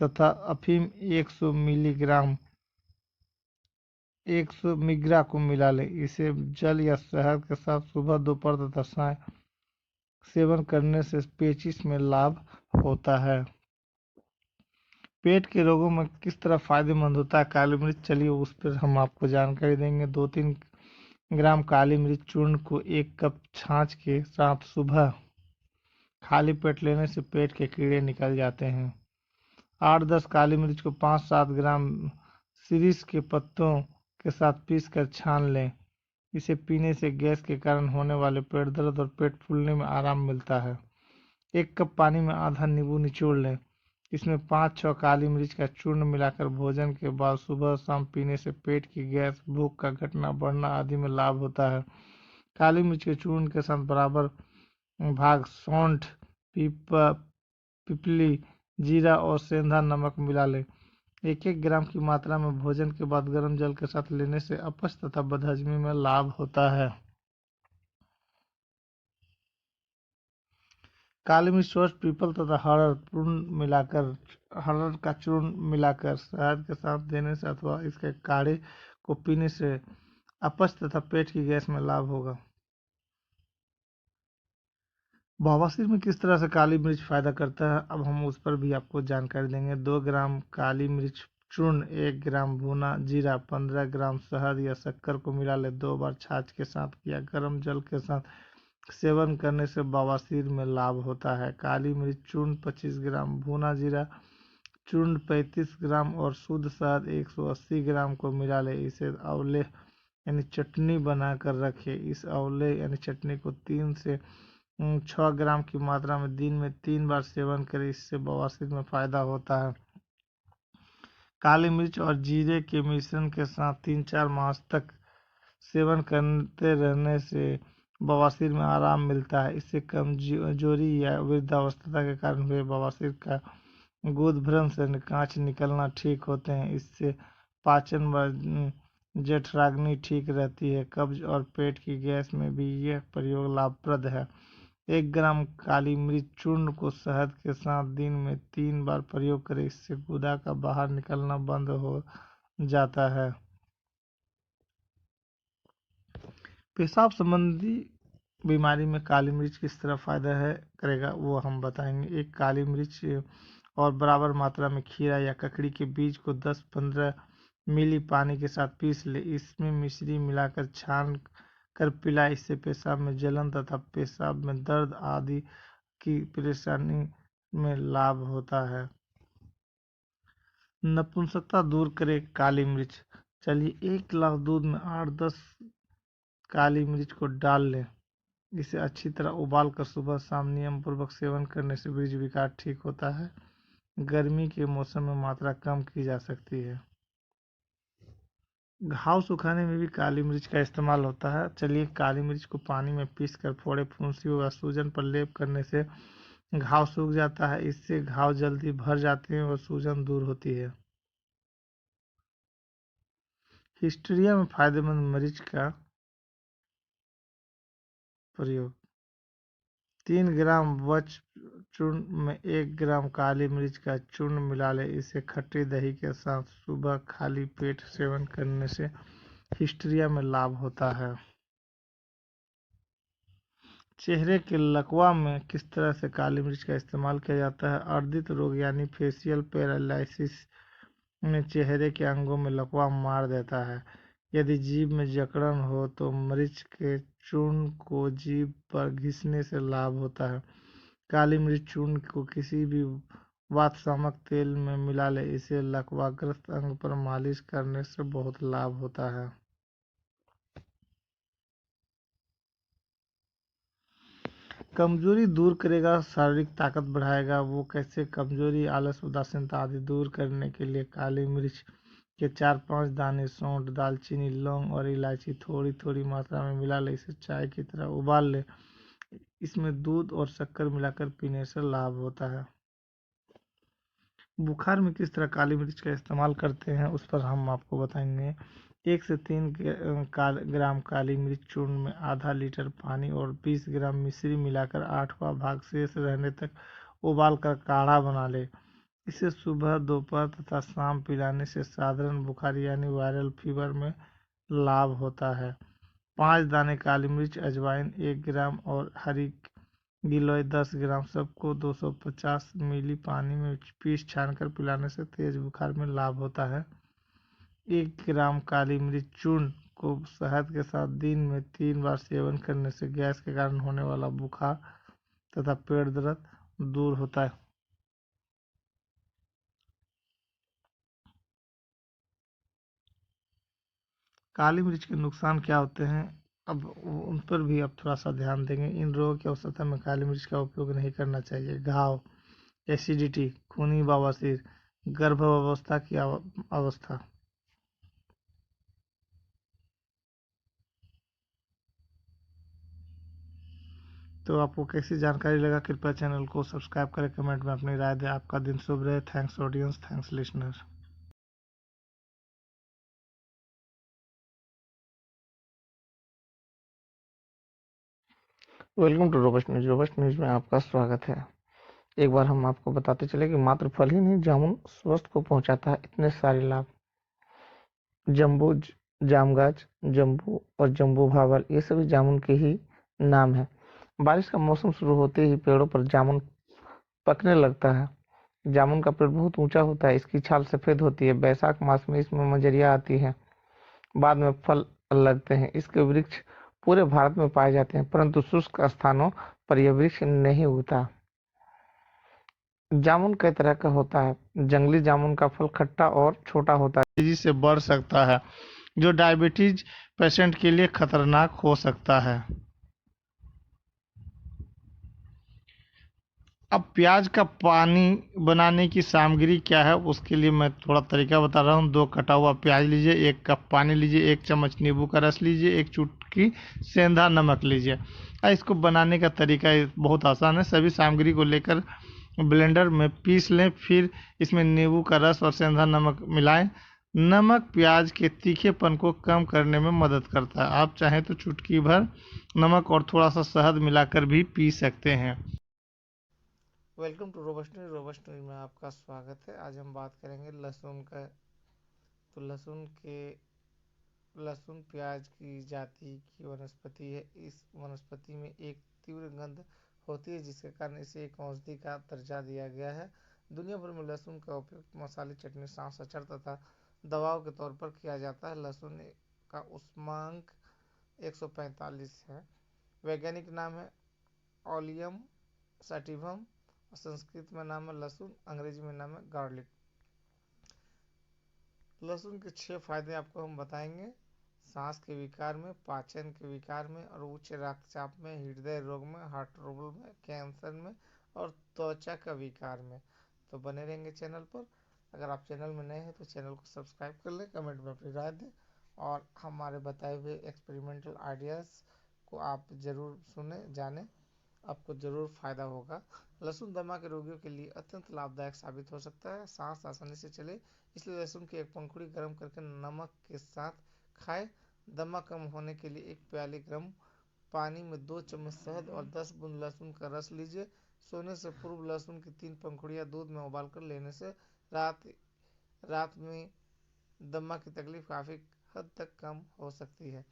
तथा अफीम 100 मिलीग्राम 100 मिग्रा को मिला ले। इसे जल या शहद के साथ सुबह, दोपहर तथा साय सेवन करने से पेचिश में लाभ होता है। पेट के रोगों में किस तरह फायदेमंद होता है काली मिर्च, चलिए उस पर हम आपको जानकारी देंगे। 2-3 ग्राम काली मिर्च चूर्ण को 1 कप छाछ के साथ सुबह खाली पेट लेने से पेट के कीड़े निकल जाते हैं। 8-10 काली मिर्च को 5-7 ग्राम शिरीष के पत्तों के साथ पीस कर छान लें। इसे पीने से गैस के कारण होने वाले पेट दर्द और पेट फूलने में आराम मिलता है। 1 कप पानी में आधा नींबू निचोड़ लें। इसमें 5-6 काली मिर्च का चूर्ण मिलाकर भोजन के बाद सुबह शाम पीने से पेट की गैस, भूख का घटना बढ़ना आदि में लाभ होता है। काली मिर्च के चूर्ण के साथ बराबर भाग सौंठ, पिपली, जीरा और सेंधा नमक मिला लें। 1-1 ग्राम की मात्रा में भोजन के बाद गर्म जल के साथ लेने से अपच तथा बदहजमी में लाभ होता है। काली मिर्च, सौंठ, पीपल तथा हरड़ का चूर्ण मिलाकर शहद के साथ देने से अथवा इसके काढ़े को पीने से अपच तथा पेट की गैस में लाभ होगा। बवासीर में किस तरह से काली मिर्च फायदा करता है, अब हम उस पर भी आपको जानकारी देंगे। 2 ग्राम काली मिर्च चूर्ण, 1 ग्राम भुना जीरा, 15 ग्राम शहद या शक्कर को मिला ले। 2 बार छाछ के साथ या गर्म जल के साथ सेवन करने से बवासीर में लाभ होता है। काली मिर्च चूर्ण 25 ग्राम, भुना जीरा चूर्ण 35 ग्राम और शुद्ध शहद 180 ग्राम को मिला ले। इसे अवलेह यानी चटनी बनाकर रखें। इस आंवले यानी चटनी को 3 से 6 ग्राम की मात्रा में दिन में 3 बार सेवन करें, इससे बवासीर में फायदा होता है। काली मिर्च और जीरे के मिश्रण के साथ 3-4 माह तक सेवन करते रहने से बवासीर में आराम मिलता है। इससे कमजोरी या वृद्धावस्था के कारण हुए बवासीर का गोदभ्रम से कांच निकलना ठीक होते हैं। इससे पाचन व जठराग्नि ठीक रहती है। कब्ज और पेट की गैस में भी यह प्रयोग लाभप्रद है। 1 ग्राम काली मिर्च चूर्ण को शहद के साथ दिन में 3 बार प्रयोग करें, इससे गुदा का बाहर निकलना बंद हो जाता है। पेशाब संबंधी बीमारी में काली मिर्च किस तरह फायदा करेगा वो हम बताएंगे। एक काली मिर्च और बराबर मात्रा में खीरा या ककड़ी के बीज को 10-15 मिली पानी के साथ पीस ले, इसमें मिश्री मिलाकर छान कर पिलाए। इससे पेशाब में जलन तथा पेशाब में दर्द आदि की परेशानी में लाभ होता है। नपुंसकता दूर करे काली मिर्च। चलिए 1 गिलास दूध में 8-10 काली मिर्च को डाल लें। इसे अच्छी तरह उबाल कर सुबह शाम नियम पूर्वक सेवन करने से बीज विकार ठीक होता है। गर्मी के मौसम में मात्रा कम की जा सकती है। घाव सुखाने में भी काली मिर्च का इस्तेमाल होता है। चलिए काली मिर्च को पानी में पीस कर फोड़े फुंसियों या सूजन पर लेप करने से घाव सूख जाता है। इससे घाव जल्दी भर जाते हैं और सूजन दूर होती है। हिस्टीरिया में फायदेमंद मरीच का प्रयोग। 3 ग्राम वच चूर्ण में 1 ग्राम काली मिर्च का चूर्ण मिला ले। इसे खट्टी दही के साथ सुबह खाली पेट सेवन करने से हिस्टीरिया में लाभ होता है। चेहरे के लकवा में किस तरह से काली मिर्च का इस्तेमाल किया जाता है। अर्दित रोग यानी फेशियल पैरालिसिस में चेहरे के अंगों में लकवा मार देता है। यदि जीभ में जकड़न हो तो मिर्च के चूर्ण को जीभ पर घिसने से लाभ होता है। काली मिर्च चूर्ण को किसी भी वातशामक तेल में मिला ले। इसे लकवाग्रस्त अंग पर मालिश करने से बहुत लाभ होता है। कमजोरी दूर करेगा, शारीरिक ताकत बढ़ाएगा। वो कैसे? कमजोरी, आलस, उदासीनता आदि दूर करने के लिए काली मिर्च के 4-5 दाने सौंठ, दालचीनी, लौंग और इलायची थोड़ी थोड़ी मात्रा में मिला ले। इसे चाय की तरह उबाल ले। इसमें दूध और शक्कर मिलाकर पीने से लाभ होता है। बुखार में किस तरह काली मिर्च का इस्तेमाल करते हैं उस पर हम आपको बताएंगे। 1 से 3 ग्राम काली मिर्च चूर्ण में आधा लीटर पानी और 20 ग्राम मिश्री मिलाकर 8वां भाग शेष रहने तक उबाल कर काढ़ा बना ले। इसे सुबह, दोपहर तथा शाम पिलाने से साधारण बुखार यानी वायरल फीवर में लाभ होता है। 5 दाने काली मिर्च, अजवाइन 1 ग्राम और हरी गिलोय 10 ग्राम सबको 250 मिली पानी में पीस छानकर पिलाने से तेज बुखार में लाभ होता है। 1 ग्राम काली मिर्च चूर्ण को शहद के साथ दिन में 3 बार सेवन करने से गैस के कारण होने वाला बुखार तथा पेट दर्द दूर होता है। काली मिर्च के नुकसान क्या होते हैं, अब उन पर भी अब थोड़ा सा ध्यान देंगे। इन रोगों की अवस्था में काली मिर्च का उपयोग नहीं करना चाहिए। घाव, एसिडिटी, खूनी बवासीर, गर्भावस्था की अवस्था। तो आपको कैसी जानकारी लगा, कृपया चैनल को सब्सक्राइब करें, कमेंट में अपनी राय दें। आपका दिन शुभ रहे। Thanks audience, thanks listener. Welcome to Robust News. Robust News में आपका स्वागत है। एक बार हम आपको बताते चले कि मात्र फल ही नहीं, जामुन स्वस्थ को पहुंचाता है इतने सारे लाभ। जम्बू जामगाछ, जम्बू और जम्बू भावल, ये सभी जामुन के ही नाम है। बारिश का मौसम शुरू होते ही पेड़ों पर जामुन पकने लगता है। जामुन का पेड़ बहुत ऊंचा होता है। इसकी छाल सफेद होती है। बैसाख मास में इसमें मंजरियां आती हैं, बाद में फल लगते हैं। इसके वृक्ष पूरे भारत में पाए जाते हैं, परंतु शुष्क स्थानों पर यह वृक्ष नहीं उगता। जामुन कई तरह का होता है। जंगली जामुन का फल खट्टा और छोटा होता है, तेजी से बढ़ सकता है। जो डायबिटीज पेशेंट के लिए खतरनाक हो सकता है। अब प्याज का पानी बनाने की सामग्री क्या है उसके लिए मैं थोड़ा तरीका बता रहा हूँ। 2 कटा हुआ प्याज लीजिए, 1 कप पानी लीजिए, 1 चम्मच नींबू का रस लीजिए, 1 चुटकी सेंधा नमक लीजिए। इसको बनाने का तरीका बहुत आसान है। सभी सामग्री को लेकर ब्लेंडर में पीस लें, फिर इसमें नींबू का रस और सेंधा नमक मिलाएं। नमक प्याज के तीखेपन को कम करने में मदद करता है। आप चाहें तो चुटकी भर नमक और थोड़ा सा शहद मिलाकर भी पी सकते हैं।
वेलकम टू रोबस्ट न्यूज में आपका स्वागत है। आज हम बात करेंगे लहसुन का। तो लहसुन प्याज की जाति की वनस्पति है। इस वनस्पति में एक तीव्र गंध होती है जिसके कारण इसे एक औषधि का दर्जा दिया गया है। दुनिया भर में लहसुन का उपयोग मसाले, चटनी, सॉस, अचार तथा दवाओं के तौर पर किया जाता है। लहसुन का उष्मांक 145 है। वैज्ञानिक नाम है ओलियम सैटिवम। संस्कृत में नाम है लहसुन, अंग्रेजी में नाम है गार्लिक। लहसुन के 6 फायदे आपको हम बताएंगे। सांस के विकार में, पाचन के विकार में और उच्च रक्तचाप में, हृदय रोग में, हार्ट ट्रबल में, कैंसर में और त्वचा का विकार में। तो बने रहेंगे चैनल पर। अगर आप चैनल में नए हैं तो चैनल को सब्सक्राइब कर लें, कमेंट में अपनी राय दें और हमारे बताए हुए एक्सपेरिमेंटल आइडियाज़ को आप ज़रूर सुने जानें, आपको ज़रूर फ़ायदा होगा। लहसुन दमा के रोगियों के लिए अत्यंत लाभदायक साबित हो सकता है। सांस आसानी से चले इसलिए लहसुन की एक पंखुड़ी गर्म करके नमक के साथ खाएं। दमा कम होने के लिए 1 प्याली गर्म पानी में 2 चम्मच शहद और 10 बूंद लहसुन का रस लीजिए। सोने से पूर्व लहसुन की 3 पंखुड़ियां दूध में उबालकर लेने से रात में दमा की तकलीफ काफ़ी हद तक कम हो सकती है।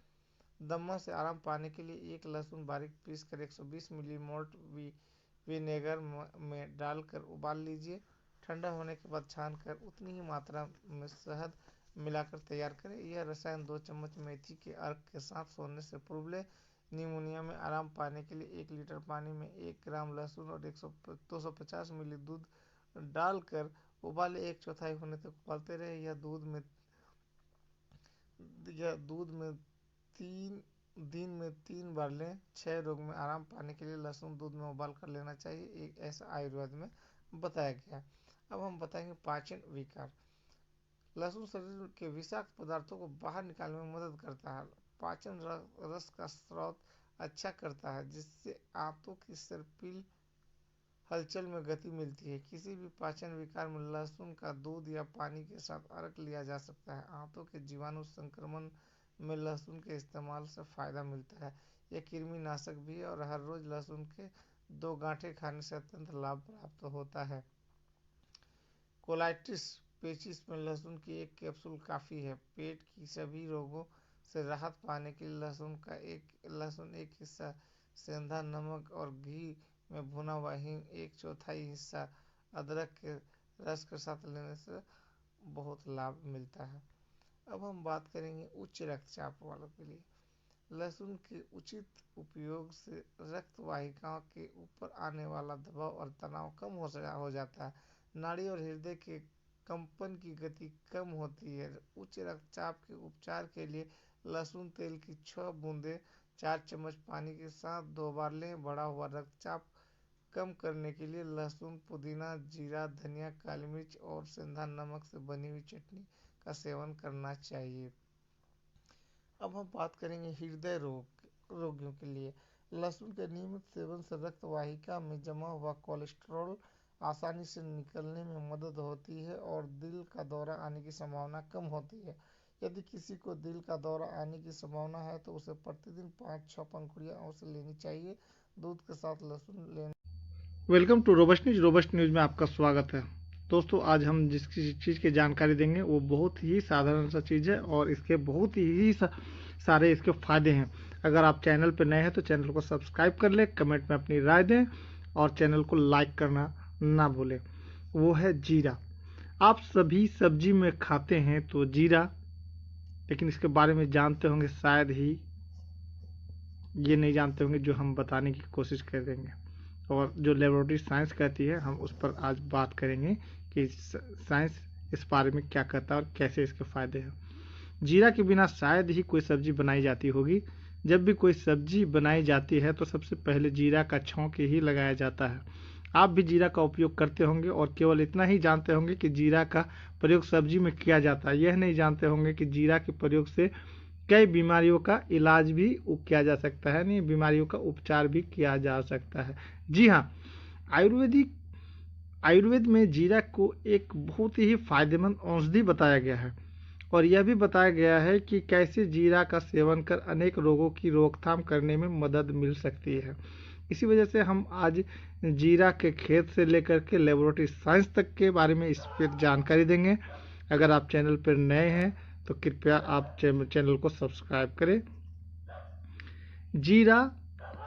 दमा से आराम पाने के लिए 1 लहसुन बारीक पीस कर 120 मिली मोल्ट विनेगर में डालकर उबाल लीजिए। ठंडा होने के बाद छानकर उतनी ही मात्रा में शहद मिलाकर तैयार करें। यह रसायन 2 चम्मच मेथी के अर्क के साथ सोने से पूर्व लें। निमोनिया में आराम पाने के लिए 1 लीटर पानी में 1 ग्राम लहसुन और 250 मिली दूध डालकर उबाले 1/4 होने तक उबालते रहे। यह दूध में 3 बार लें। 6 रोग में आराम पाने के लिए लहसुन दूध में उबाल कर लेना चाहिए, एक ऐसा आयुर्वेद में बताया गया। अब हम बताएंगे पाचन विकार। लहसुन शरीर के विषाक्त पदार्थों को बाहर निकालने में मदद करता है। पाचन रस का स्राव अच्छा करता है जिससे आंतों की सर्पिल हलचल में गति मिलती है। किसी भी पाचन विकार में लहसुन का दूध या पानी के साथ अर्क लिया जा सकता है। आंतों के जीवाणु संक्रमण में लहसुन के इस्तेमाल से फायदा मिलता है। यह कृमिनाशक भी है और हर रोज लहसुन के 2 गांठें खाने से अत्यंत लाभ प्राप्त होता है। कोलाइटिस पेचिस में लहसुन की 1 कैप्सूल काफ़ी है। पेट की सभी रोगों से राहत पाने के लिए लहसुन एक हिस्सा सेंधा नमक और घी में भुना हुआ हींग 1/4 हिस्सा अदरक के रस के साथ लेने से बहुत लाभ मिलता है। अब हम बात करेंगे उच्च रक्तचाप वालों के लिए। लहसुन के उचित उपयोग से रक्त वाहिकाओं के ऊपर आने वाला दबाव और तनाव कम हो जाता है। नाड़ी और हृदय के कंपन की गति कम होती है। उच्च रक्तचाप के उपचार के लिए लहसुन तेल की 6 बूंदें 4 चम्मच पानी के साथ 2 बार लें। बढ़ा हुआ रक्तचाप कम करने के लिए लहसुन, पुदीना, जीरा, धनिया, काली मिर्च और सेंधा नमक से बनी हुई चटनी का सेवन करना चाहिए। अब हम बात करेंगे हृदय रोगियों के लिए। लहसुन के नियमित सेवन से रक्त वाहिका में जमा हुआ कोलेस्ट्रॉल आसानी से निकलने में मदद होती है और दिल का दौरा आने की संभावना कम होती है। यदि किसी को दिल का दौरा आने की संभावना है तो उसे प्रतिदिन 5-6 पंखुड़ियां अवश्य लेनी चाहिए। दूध के साथ लहसुन लेने।
वेलकम टू रोबस्ट न्यूज में आपका स्वागत है। दोस्तों, आज हम जिस चीज़ की जानकारी देंगे वो बहुत ही साधारण सा चीज़ है और इसके बहुत ही सारे इसके फ़ायदे हैं। अगर आप चैनल पर नए हैं तो चैनल को सब्सक्राइब कर लें, कमेंट में अपनी राय दें और चैनल को लाइक करना ना भूलें। वो है जीरा। आप सभी सब्जी में खाते हैं तो जीरा, लेकिन इसके बारे में जानते होंगे शायद ही ये नहीं जानते होंगे जो हम बताने की कोशिश करेंगे और जो लेबोरेटरी साइंस कहती है हम उस पर आज बात करेंगे कि साइंस इस बारे में क्या कहता है और कैसे इसके फ़ायदे हैं। जीरा के बिना शायद ही कोई सब्जी बनाई जाती होगी। जब भी कोई सब्जी बनाई जाती है तो सबसे पहले जीरा का छौंक ही लगाया जाता है। आप भी जीरा का उपयोग करते होंगे और केवल इतना ही जानते होंगे कि जीरा का प्रयोग सब्जी में किया जाता है। यह नहीं जानते होंगे कि जीरा के प्रयोग से कई बीमारियों का इलाज भी किया जा सकता है, नहीं बीमारियों का उपचार भी किया जा सकता है। जी हाँ, आयुर्वेद में जीरा को एक बहुत ही फायदेमंद औषधि बताया गया है और यह भी बताया गया है कि कैसे जीरा का सेवन कर अनेक रोगों की रोकथाम करने में मदद मिल सकती है। इसी वजह से हम आज जीरा के खेत से लेकर के लेबोरेटरी साइंस तक के बारे में इस पर जानकारी देंगे। अगर आप चैनल पर नए हैं तो कृपया आप चैनल को सब्सक्राइब करें। जीरा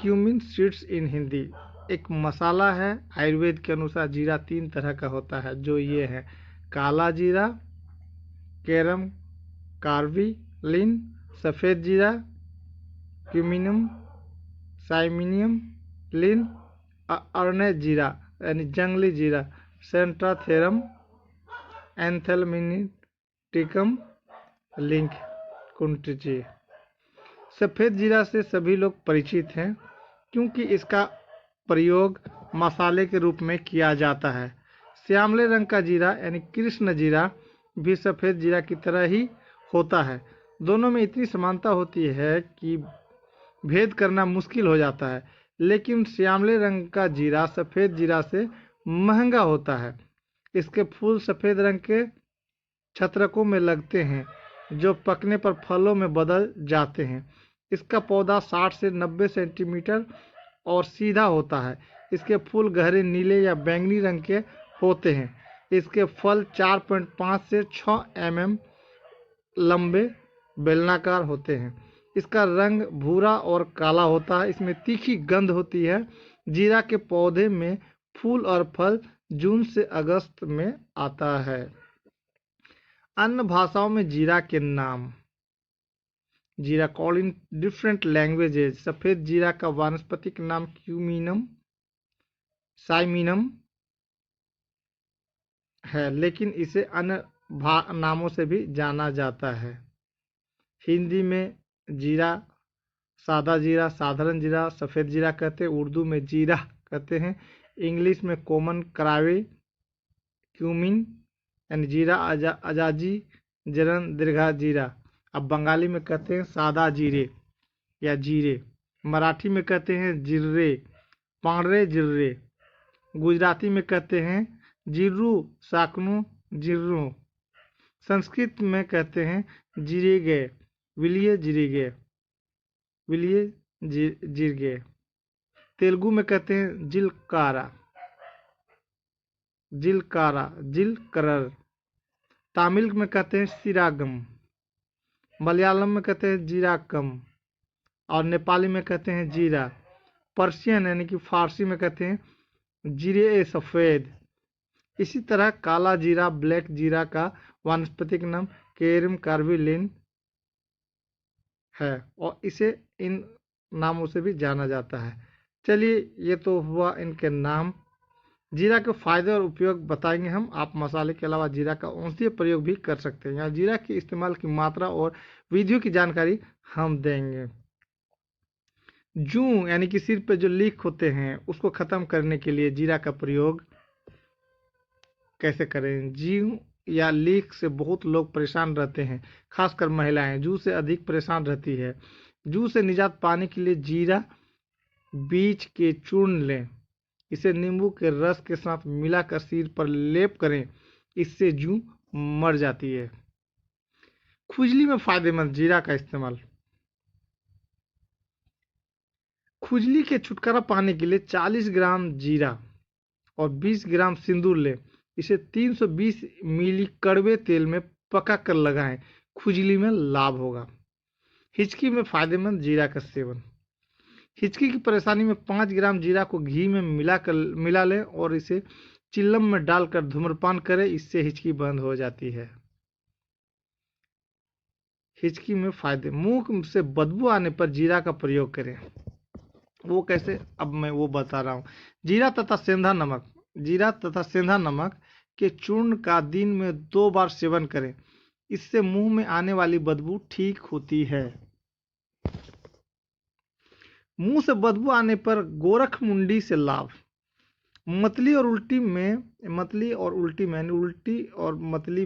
क्यूमिन सीड्स इन हिंदी एक मसाला है। आयुर्वेद के अनुसार जीरा 3 तरह का होता है, जो ये है काला जीरा, कैरम कार्बिलिन, सफ़ेद जीरा क्यूमिनम साइमिनियम लिन, अर्नेज जीरा यानी जंगली जीरा सेंट्राथेरम एंथेलमिनिटिकम लिंक कुंटिची। सफ़ेद जीरा से सभी लोग परिचित हैं क्योंकि इसका प्रयोग मसाले के रूप में किया जाता है। श्यामले रंग का जीरा यानी कृष्ण जीरा भी सफ़ेद जीरा की तरह ही होता है। दोनों में इतनी समानता होती है कि भेद करना मुश्किल हो जाता है, लेकिन श्यामले रंग का जीरा सफ़ेद जीरा से महंगा होता है। इसके फूल सफ़ेद रंग के छत्रकों में लगते हैं जो पकने पर फलों में बदल जाते हैं। इसका पौधा 60 से 90 सेंटीमीटर और सीधा होता है। इसके फूल गहरे नीले या बैंगनी रंग के होते हैं। इसके फल 4.5 से 6 mm लंबे बेलनाकार होते हैं। इसका रंग भूरा और काला होता है। इसमें तीखी गंध होती है। जीरा के पौधे में फूल और फल जून से अगस्त में आता है। अन्य भाषाओं में जीरा के नाम जीरा कॉल्ड इन डिफरेंट लैंग्वेजेज। सफ़ेद जीरा का वानस्पतिक नाम क्यूमिनम साइमिनम है, लेकिन इसे अन्य नामों से भी जाना जाता है। हिंदी में जीरा सादा जीरा, साधारण जीरा, सफ़ेद जीरा कहते हैं। उर्दू में जीरा कहते हैं। इंग्लिश में कॉमन करावे क्यूमिन यानी जीरा अजाजी जरन दीर्घा जीरा। अब बंगाली में कहते हैं सादा जीरे या जीरे। मराठी में कहते हैं जिर्रे, पांडरे जिर्रे। गुजराती में कहते हैं जिर्रू साकनू जिर्रू। संस्कृत में कहते हैं जिरेगे विलिये जिरेगे विलिये जिरगे। तेलुगु में कहते हैं जिलकारा जिलकारा जिलकरर। तमिल में कहते हैं सिरागम। मलयालम में कहते हैं जीराकम और नेपाली में कहते हैं जीरा। पर्शियन यानी कि फारसी में कहते हैं जीरे सफ़ेद। इसी तरह काला जीरा ब्लैक जीरा का वानस्पतिक नाम कैरम कार्बिलिन है और इसे इन नामों से भी जाना जाता है। चलिए, ये तो हुआ इनके नाम। जीरा के फायदे और उपयोग बताएंगे हम। आप मसाले के अलावा जीरा का औषधीय प्रयोग भी कर सकते हैं। यहाँ जीरा के इस्तेमाल की मात्रा और विधियों की जानकारी हम देंगे। जूं यानी कि सिर पे जो लीक होते हैं उसको खत्म करने के लिए जीरा का प्रयोग कैसे करें। जूं या लीक से बहुत लोग परेशान रहते हैं, खासकर महिलाएं जूं से अधिक परेशान रहती है। जूं से निजात पाने के लिए जीरा बीज के चूर्ण लें। इसे नींबू के रस के साथ मिलाकर सिर पर लेप करें, इससे जूं मर जाती है। खुजली में फायदेमंद जीरा का इस्तेमाल। खुजली के छुटकारा पाने के लिए 40 ग्राम जीरा और 20 ग्राम सिंदूर लें। इसे 320 मिली कड़वे तेल में पका कर लगाएं, खुजली में लाभ होगा। हिचकी में फायदेमंद जीरा का सेवन। हिचकी की परेशानी में 5 ग्राम जीरा को घी में मिला लें और इसे चिल्लम में डालकर धूम्रपान करें, इससे हिचकी बंद हो जाती है। हिचकी में फायदे। मुंह से बदबू आने पर जीरा का प्रयोग करें। वो कैसे, अब मैं वो बता रहा हूँ। जीरा तथा सेंधा नमक के चूर्ण का दिन में 2 बार सेवन करें। इससे मुंह में आने वाली बदबू ठीक होती है। मुंह से बदबू आने पर गोरखमुंडी से लाभ। मतली और उल्टी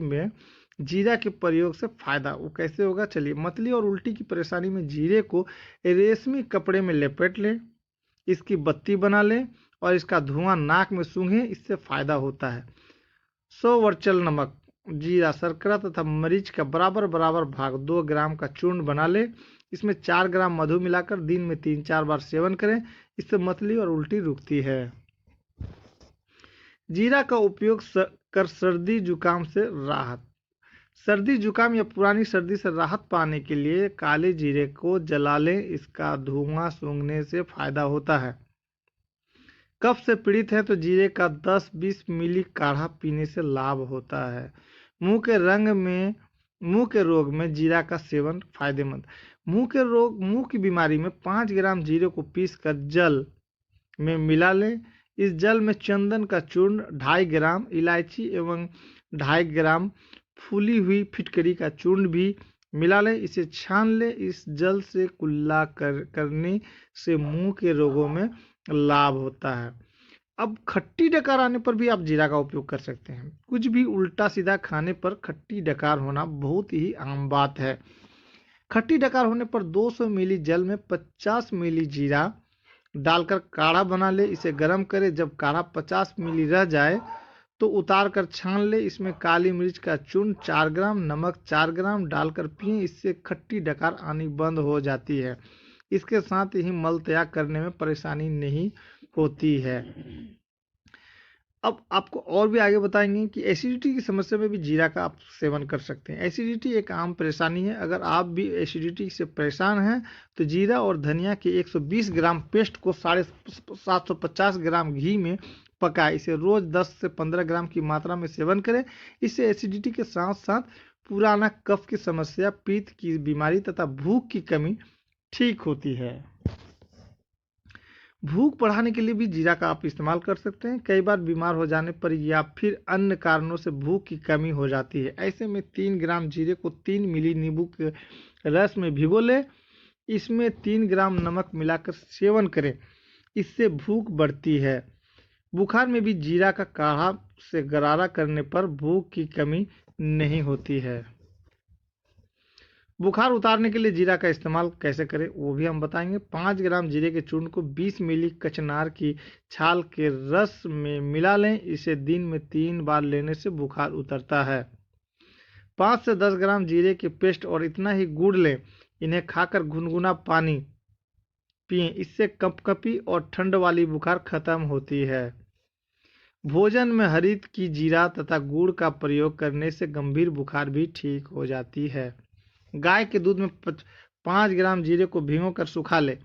में जीरा के प्रयोग से फायदा। वो कैसे होगा, चलिए। मतली और उल्टी की परेशानी में जीरे को रेशमी कपड़े में लपेट लें, इसकी बत्ती बना लें और इसका धुआं नाक में सूंघें, इससे फायदा होता है। 100 वर्चल नमक, जीरा, शर्करा तथा मरीच का बराबर बराबर भाग 2 ग्राम का चूर्ण बना ले, इसमें 4 ग्राम मधु मिलाकर दिन में 3-4 बार सेवन करें, इससे मतली और उल्टी रुकती है। जीरा का उपयोग कर सर्दी जुकाम से राहत। सर्दी जुकाम या पुरानी सर्दी से राहत पाने के लिए काले जीरे को जला लें, इसका धुआं सूंघने से फायदा होता है। कफ से पीड़ित है तो जीरे का 10-20 मिली काढ़ा पीने से लाभ होता है। मुंह के रोग में जीरा का सेवन फायदेमंद। मुंह की बीमारी में 5 ग्राम जीरे को पीसकर जल में मिला लें, इस जल में चंदन का चूर्ण, 2.5 ग्राम इलायची एवं 2.5 ग्राम फूली हुई फिटकरी का चूर्ण भी मिला लें, इसे छान लें। इस जल से कुल्ला करने से मुंह के रोगों में लाभ होता है। अब खट्टी डकार आने पर भी आप जीरा का उपयोग कर सकते हैं। कुछ भी उल्टा सीधा खाने पर खट्टी डकार होना बहुत ही आम बात है। खट्टी डकार होने पर 200 मिली जल में 50 मिली जीरा डालकर काढ़ा बना ले, इसे गर्म करें। जब काढ़ा 50 मिली रह जाए तो उतार कर छान ले, इसमें काली मिर्च का चूर्ण 4 ग्राम, नमक 4 ग्राम डालकर पिएं, इससे खट्टी डकार आनी बंद हो जाती है। इसके साथ ही मल त्याग करने में परेशानी नहीं होती है। अब आपको और भी आगे बताएंगे कि एसिडिटी की समस्या में भी जीरा का आप सेवन कर सकते हैं। एसिडिटी एक आम परेशानी है। अगर आप भी एसिडिटी से परेशान हैं तो जीरा और धनिया के 120 ग्राम पेस्ट को 750 ग्राम घी में पकाएं, इसे रोज 10 से 15 ग्राम की मात्रा में सेवन करें। इससे एसिडिटी के साथ साथ पुराना कफ की समस्या, पीत की बीमारी तथा भूख की कमी ठीक होती है। भूख बढ़ाने के लिए भी जीरा का आप इस्तेमाल कर सकते हैं। कई बार बीमार हो जाने पर या फिर अन्य कारणों से भूख की कमी हो जाती है, ऐसे में 3 ग्राम जीरे को 3 मिली नींबू के रस में भिगो ले, इसमें 3 ग्राम नमक मिलाकर सेवन करें, इससे भूख बढ़ती है। बुखार में भी जीरा का काढ़ा से गरारा करने पर भूख की कमी नहीं होती है। बुखार उतारने के लिए जीरा का इस्तेमाल कैसे करें वो भी हम बताएंगे। 5 ग्राम जीरे के चूर्ण को 20 मिली कचनार की छाल के रस में मिला लें, इसे दिन में 3 बार लेने से बुखार उतरता है। 5 से 10 ग्राम जीरे के पेस्ट और इतना ही गुड़ लें, इन्हें खाकर गुनगुना पानी पिएं, इससे कपकपी और ठंड वाली बुखार खत्म होती है। भोजन में हरित की जीरा तथा गुड़ का प्रयोग करने से गंभीर बुखार भी ठीक हो जाती है। गाय के दूध में 5 ग्राम जीरे को भिगोकर सुखा ले,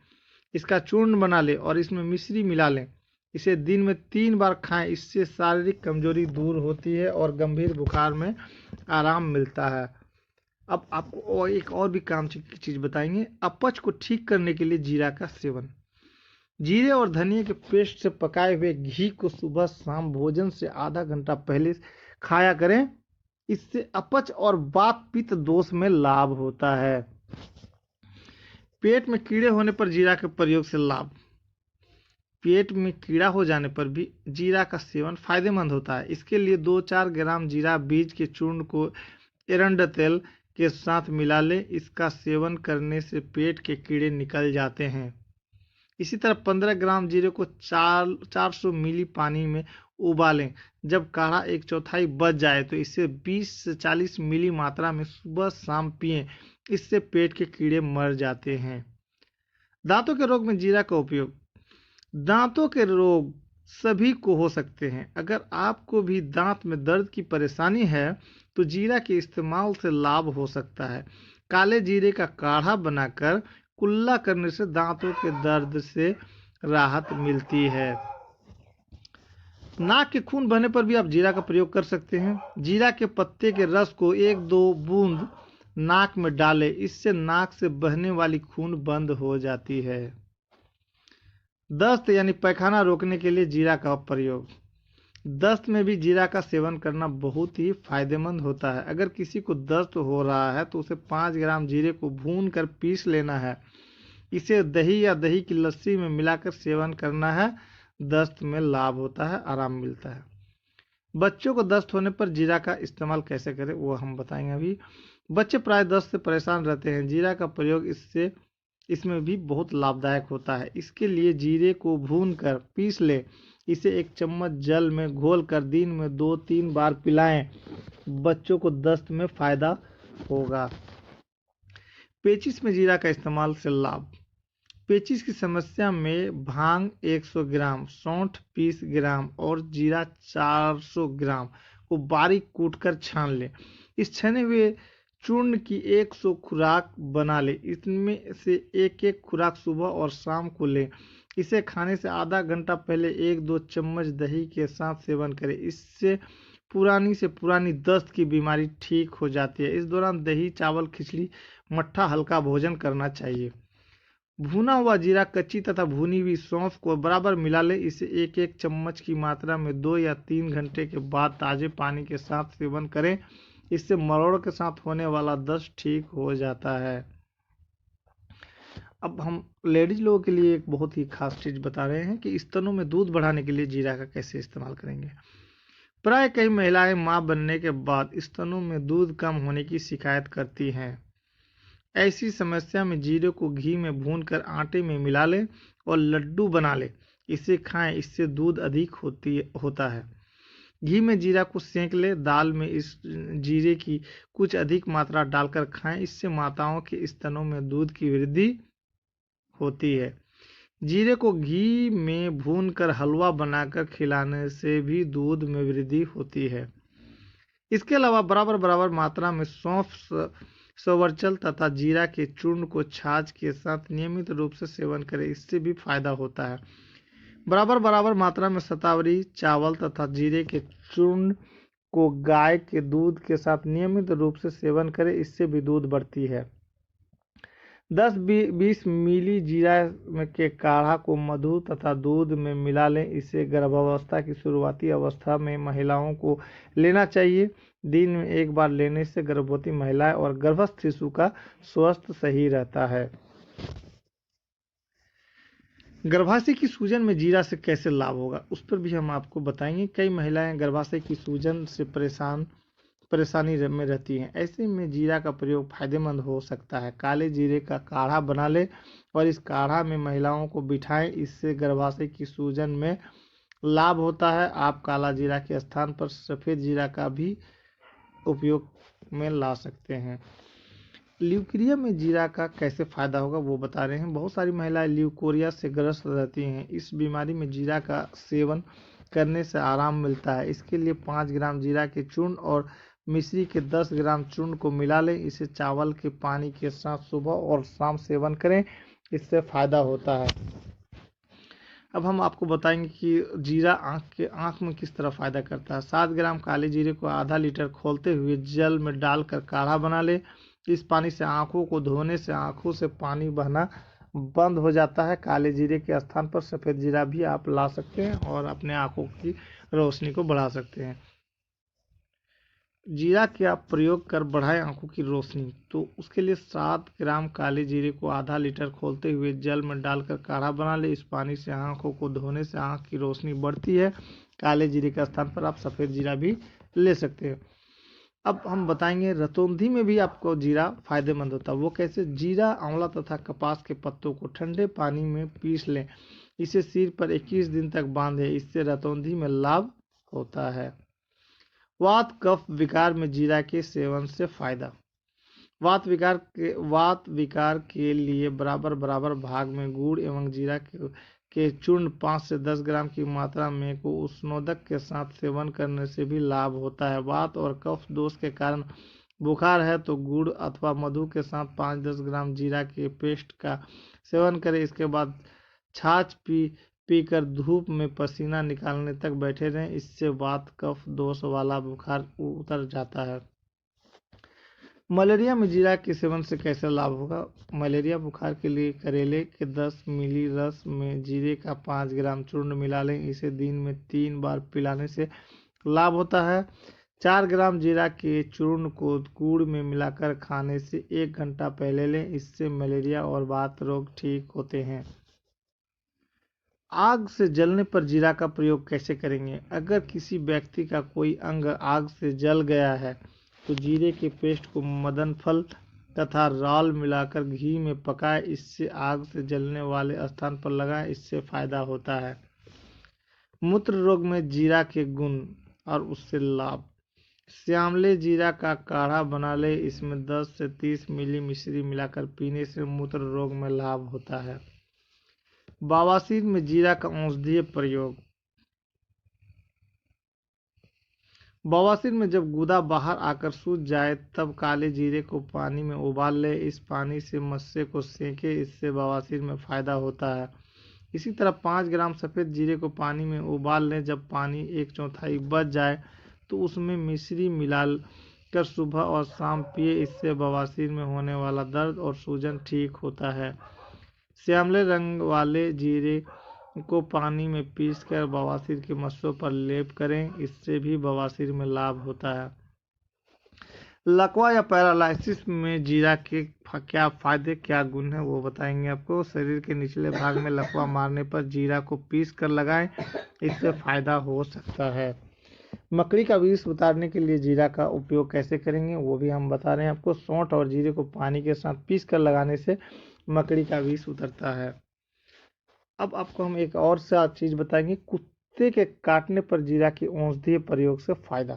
इसका चूर्ण बना ले और इसमें मिश्री मिला लें, इसे दिन में 3 बार खाएं, इससे शारीरिक कमजोरी दूर होती है और गंभीर बुखार में आराम मिलता है। अब आपको एक और भी काम की चीज़ बताएंगे। अपच को ठीक करने के लिए जीरा का सेवन। जीरे और धनिया के पेस्ट से पकाए हुए घी को सुबह शाम भोजन से आधा घंटा पहले खाया करें, इससे अपच और वात पित्त दोष में लाभ होता है। पेट में कीड़े होने पर जीरा के प्रयोग से लाभ। पेट में कीड़ा हो जाने पर भी जीरा का सेवन फायदेमंद होता है। इसके लिए 2-4 ग्राम जीरा बीज के चूर्ण को एरंड तेल के साथ मिला ले, इसका सेवन करने से पेट के कीड़े निकल जाते हैं। इसी तरह 15 ग्राम जीरे को 400 मिली पानी में उबालें, जब काढ़ा 1/4 बच जाए तो इसे 20 से 40 मिली मात्रा में सुबह शाम पिएं, इससे पेट के कीड़े मर जाते हैं। दांतों के रोग में जीरा का उपयोग। दांतों के रोग सभी को हो सकते हैं। अगर आपको भी दांत में दर्द की परेशानी है तो जीरा के इस्तेमाल से लाभ हो सकता है। काले जीरे का काढ़ा बनाकर कुल्ला करने से दांतों के दर्द से राहत मिलती है। नाक के खून बहने पर भी आप जीरा का प्रयोग कर सकते हैं। जीरा के पत्ते के रस को 1-2 बूंद नाक में डालें, इससे नाक से बहने वाली खून बंद हो जाती है। दस्त यानी पैखाना रोकने के लिए जीरा का प्रयोग। दस्त में भी जीरा का सेवन करना बहुत ही फायदेमंद होता है। अगर किसी को दस्त हो रहा है तो उसे 5 ग्राम जीरे को भून कर पीस लेना है। इसे दही या दही की लस्सी में मिलाकर सेवन करना है। दस्त में लाभ होता है, आराम मिलता है। बच्चों को दस्त होने पर जीरा का इस्तेमाल कैसे करें वो हम बताएंगे अभी। बच्चे प्राय दस्त से परेशान रहते हैं। जीरा का प्रयोग इसमें भी बहुत लाभदायक होता है। इसके लिए जीरे को भून कर पीस ले, इसे 1 चम्मच जल में घोल कर दिन में 2-3 बार पिलाएं। बच्चों को दस्त में फायदा होगा। पेचिश में जीरा का इस्तेमाल से लाभ। पेचिश की समस्या में भांग 100 ग्राम, सौंठ 20 ग्राम और जीरा 400 ग्राम को बारीक कूटकर छान लें। इस छने हुए चूर्ण की 100 खुराक बना लें। इसमें से एक एक खुराक सुबह और शाम को लें। इसे खाने से आधा घंटा पहले 1-2 चम्मच दही के साथ सेवन करें। इससे पुरानी से पुरानी दस्त की बीमारी ठीक हो जाती है। इस दौरान दही, चावल, खिचड़ी, मट्ठा हल्का भोजन करना चाहिए। भुना हुआ जीरा, कच्ची तथा भुनी हुई सौंफ को बराबर मिला लें। इसे 1-1 चम्मच की मात्रा में 2 या 3 घंटे के बाद ताजे पानी के साथ सेवन करें। इससे मरोड़ के साथ होने वाला दस्त ठीक हो जाता है। अब हम लेडीज लोगों के लिए एक बहुत ही खास चीज बता रहे हैं कि स्तनों में दूध बढ़ाने के लिए जीरा का कैसे इस्तेमाल करेंगे। प्राय कई महिलाएं मां बनने के बाद स्तनों में दूध कम होने की शिकायत करती हैं। ऐसी समस्या में जीरे को घी में भूनकर आटे में मिला लें और लड्डू बना लें। इसे खाएं, इससे दूध अधिक होता है। घी में जीरा को सेंक ले, दाल में इस जीरे की कुछ अधिक मात्रा डालकर खाएं। इससे माताओं के स्तनों में दूध की वृद्धि होती है। जीरे को घी में भूनकर हलवा बनाकर खिलाने से भी दूध में वृद्धि होती है। इसके अलावा बराबर बराबर मात्रा में सौंफ, सवर्चल तथा जीरा के चूर्ण को छाछ के साथ नियमित रूप से सेवन करें। इससे भी फायदा होता है। बराबर बराबर मात्रा में शतावरी, चावल तथा जीरे के चूर्ण को गाय के दूध के साथ नियमित रूप से सेवन करें। इससे भी दूध बढ़ती है। 10-20 मिली जीरा के काढ़ा को मधु तथा दूध में मिला लें। इसे गर्भावस्था की शुरुआती अवस्था में महिलाओं को लेना चाहिए। दिन में 1 बार लेने से गर्भवती महिलाएं और गर्भस्थ शिशु का स्वास्थ्य सही रहता है। गर्भाशय की सूजन में जीरा से कैसे लाभ होगा उस पर भी हम आपको बताएंगे। कई महिलाएं गर्भाशय की सूजन से परेशानी में रहती हैं। ऐसे में जीरा का प्रयोग फायदेमंद हो सकता है। काले जीरे का काढ़ा बना ले और इस काढ़ा में महिलाओं को बिठाएं। इससे गर्भाशय की सूजन में लाभ होता है। आप काला जीरा के स्थान पर सफ़ेद जीरा का भी उपयोग में ला सकते हैं। ल्यूकेरिया में जीरा का कैसे फायदा होगा वो बता रहे हैं। बहुत सारी महिलाएं ल्यूकोरिया से ग्रस्त रहती हैं। इस बीमारी में जीरा का सेवन करने से आराम मिलता है। इसके लिए 5 ग्राम जीरा के चूर्ण और मिश्री के 10 ग्राम चूर्ण को मिला लें। इसे चावल के पानी के साथ सुबह और शाम सेवन करें। इससे फायदा होता है। अब हम आपको बताएंगे कि जीरा आँख में किस तरह फायदा करता है। 7 ग्राम काले जीरे को आधा लीटर खौलते हुए जल में डालकर काढ़ा बना ले। इस पानी से आंखों को धोने से आंखों से पानी बहना बंद हो जाता है। काले जीरे के स्थान पर सफ़ेद जीरा भी आप ला सकते हैं और अपने आंखों की रोशनी को बढ़ा सकते हैं। जीरा का प्रयोग कर बढ़ाएं आंखों की रोशनी, तो उसके लिए 7 ग्राम काले जीरे को आधा लीटर खौलते हुए जल में डालकर काढ़ा बना ले। इस पानी से आंखों को धोने से आंख की रोशनी बढ़ती है। काले जीरे के स्थान पर आप सफ़ेद जीरा भी ले सकते हैं। अब हम बताएंगे रतौंधी में भी आपको जीरा फायदेमंद होता है। वो कैसे? जीरा, आंवला तथा कपास के पत्तों को ठंडे पानी में पीस लें। इसे सिर पर 21 दिन तक बांधें। इससे रतौंधी में लाभ होता है। वात कफ विकार में जीरा के सेवन से फायदा। वात विकार के लिए बराबर बराबर भाग में गुड़ एवं जीरा के चूर्ण 5 से 10 ग्राम की मात्रा में को उष्णोदक के साथ सेवन करने से भी लाभ होता है। वात और कफ दोष के कारण बुखार है तो गुड़ अथवा मधु के साथ 5-10 ग्राम जीरा के पेस्ट का सेवन करें। इसके बाद छाछ पीकर धूप में पसीना निकालने तक बैठे रहें। इससे वात कफ दोष वाला बुखार उतर जाता है। मलेरिया में जीरा के सेवन से कैसे लाभ होगा? मलेरिया बुखार के लिए करेले के 10 मिली रस में जीरे का 5 ग्राम चूर्ण मिला लें। इसे दिन में 3 बार पिलाने से लाभ होता है। 4 ग्राम जीरा के चूर्ण को गुड़ में मिलाकर खाने से 1 घंटा पहले लें। इससे मलेरिया और वात रोग ठीक होते हैं। आग से जलने पर जीरा का प्रयोग कैसे करेंगे? अगर किसी व्यक्ति का कोई अंग आग से जल गया है तो जीरे के पेस्ट को मदन फल तथा राल मिलाकर घी में पकाएं। इससे आग से जलने वाले स्थान पर लगाएं। इससे फायदा होता है। मूत्र रोग में जीरा के गुण और उससे लाभ। श्यामले जीरा का काढ़ा बना ले। इसमें 10 से 30 मिली मिश्री मिलाकर पीने से मूत्र रोग में लाभ होता है। बवासीर में जीरा का औषधीय प्रयोग। बवासीर में जब गुदा बाहर आकर सूज जाए तब काले जीरे को पानी में उबाल ले। इस पानी से मस्से को सेके। इससे बवासीर में फायदा होता है। इसी तरह 5 ग्राम सफ़ेद जीरे को पानी में उबाल लें। जब पानी 1/4 बच जाए तो उसमें मिश्री मिला कर सुबह और शाम पिए। इससे बवासीर में होने वाला दर्द और सूजन ठीक होता है। श्यामले रंग वाले जीरे को पानी में पीसकर बवासीर के मस्सों पर लेप करें। इससे भी बवासीर में लाभ होता है। लकवा या पैरालिसिस में जीरा के क्या फायदे क्या गुण हैं वो बताएंगे आपको। शरीर के निचले भाग में लकवा मारने पर जीरा को पीस कर लगाएं। इससे फायदा हो सकता है। मकड़ी का विष उतारने के लिए जीरा का उपयोग कैसे करेंगे वो भी हम बता रहे हैं आपको। सौंठ और जीरे को पानी के साथ पीस कर लगाने से मकड़ी का विष उतरता है। अब आपको हम एक और सा चीज बताएंगे। कुत्ते के काटने पर जीरा के औषधीय प्रयोग से फायदा।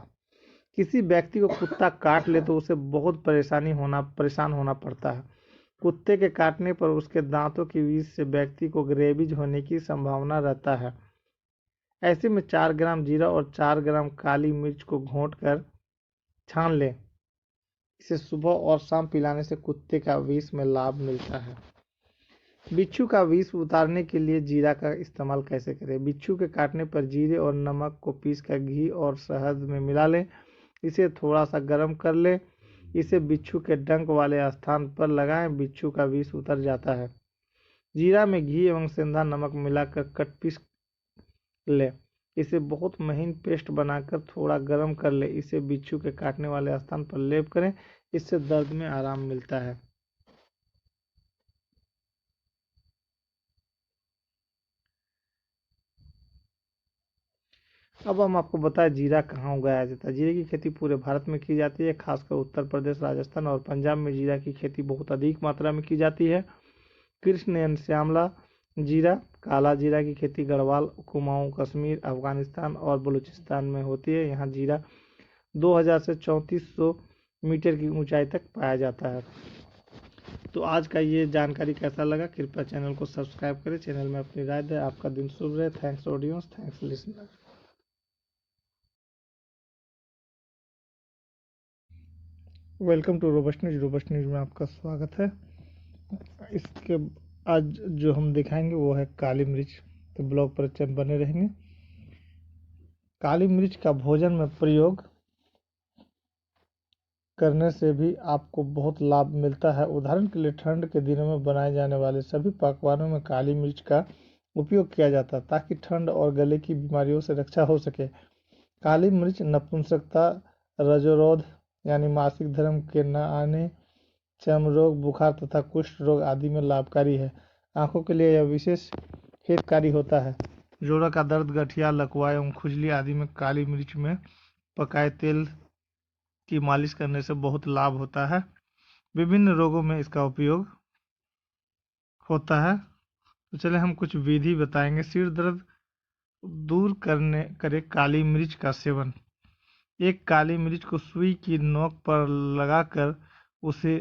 किसी व्यक्ति को कुत्ता काट ले तो उसे बहुत परेशान होना पड़ता है। कुत्ते के काटने पर उसके दांतों के विष से व्यक्ति को रेबीज होने की संभावना रहता है। ऐसे में 4 ग्राम जीरा और 4 ग्राम काली मिर्च को घोंट कर छान लें। इसे सुबह और शाम पिलाने से कुत्ते का विष में लाभ मिलता है। बिच्छू का विष उतारने के लिए जीरा का इस्तेमाल कैसे करें? बिच्छू के काटने पर जीरे और नमक को पीसकर घी और शहद में मिला लें। इसे थोड़ा सा गर्म कर लें। इसे बिच्छू के डंक वाले स्थान पर लगाएं। बिच्छू का विष उतर जाता है। जीरा में घी एवं सेंधा नमक मिलाकर कट पीस लें। इसे बहुत महीन पेस्ट बनाकर थोड़ा गर्म कर लें। इसे बिच्छू के काटने वाले स्थान पर लेप करें। इससे दर्द में आराम मिलता है। अब हम आपको बताएं जीरा कहाँ उगाया जाता है। जीरे की खेती पूरे भारत में की जाती है। खासकर उत्तर प्रदेश, राजस्थान और पंजाब में जीरा की खेती बहुत अधिक मात्रा में की जाती है। कृष्ण एंड श्यामला जीरा, काला जीरा की खेती गढ़वाल, कुमाऊं, कश्मीर, अफगानिस्तान और बलूचिस्तान में होती है। यहाँ जीरा 2000 से 3400 मीटर की ऊंचाई तक पाया जाता है। तो आज का ये जानकारी कैसा लगा? कृपया चैनल को सब्सक्राइब करें। चैनल में अपनी राय दें। आपका दिन शुभ रहे। Thanks audience, thanks listener. Welcome to Robust News. Robust News में आपका स्वागत है। इसके आज जो हम दिखाएंगे वो है काली मिर्च। तो ब्लॉग पर बने रहेंगे। काली मिर्च का भोजन में प्रयोग करने से भी आपको बहुत लाभ मिलता है। उदाहरण के लिए ठंड के दिनों में बनाए जाने वाले सभी पकवानों में काली मिर्च का उपयोग किया जाता है ताकि ठंड और गले की बीमारियों से रक्षा हो सके। काली मिर्च नपुंसकता, रजोरोध यानी मासिक धर्म के न आने, चर्म रोग, बुखार तथा कुष्ठ रोग आदि में लाभकारी है। आंखों के लिए यह विशेष हितकारी होता है। जोड़ों का दर्द, गठिया, लकवा एवं खुजली आदि में काली मिर्च में पकाए तेल की मालिश करने से बहुत लाभ होता है। विभिन्न रोगों में इसका उपयोग होता है। तो चले हम कुछ विधि बताएंगे। सिर दर्द दूर करे काली मिर्च का सेवन। एक काली मिर्च को सुई की नोक पर लगाकर उसे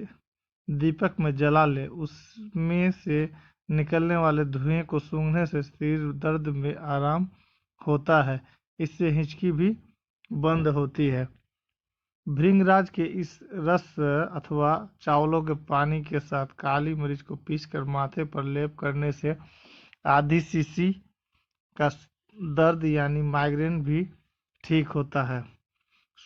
दीपक में जला ले। उसमें से निकलने वाले धुएं को सूंघने से सिर दर्द में आराम होता है। इससे हिचकी भी बंद होती है। भृंगराज के इस रस अथवा चावलों के पानी के साथ काली मिर्च को पीसकर माथे पर लेप करने से आधी शीशी का दर्द यानी माइग्रेन भी ठीक होता है।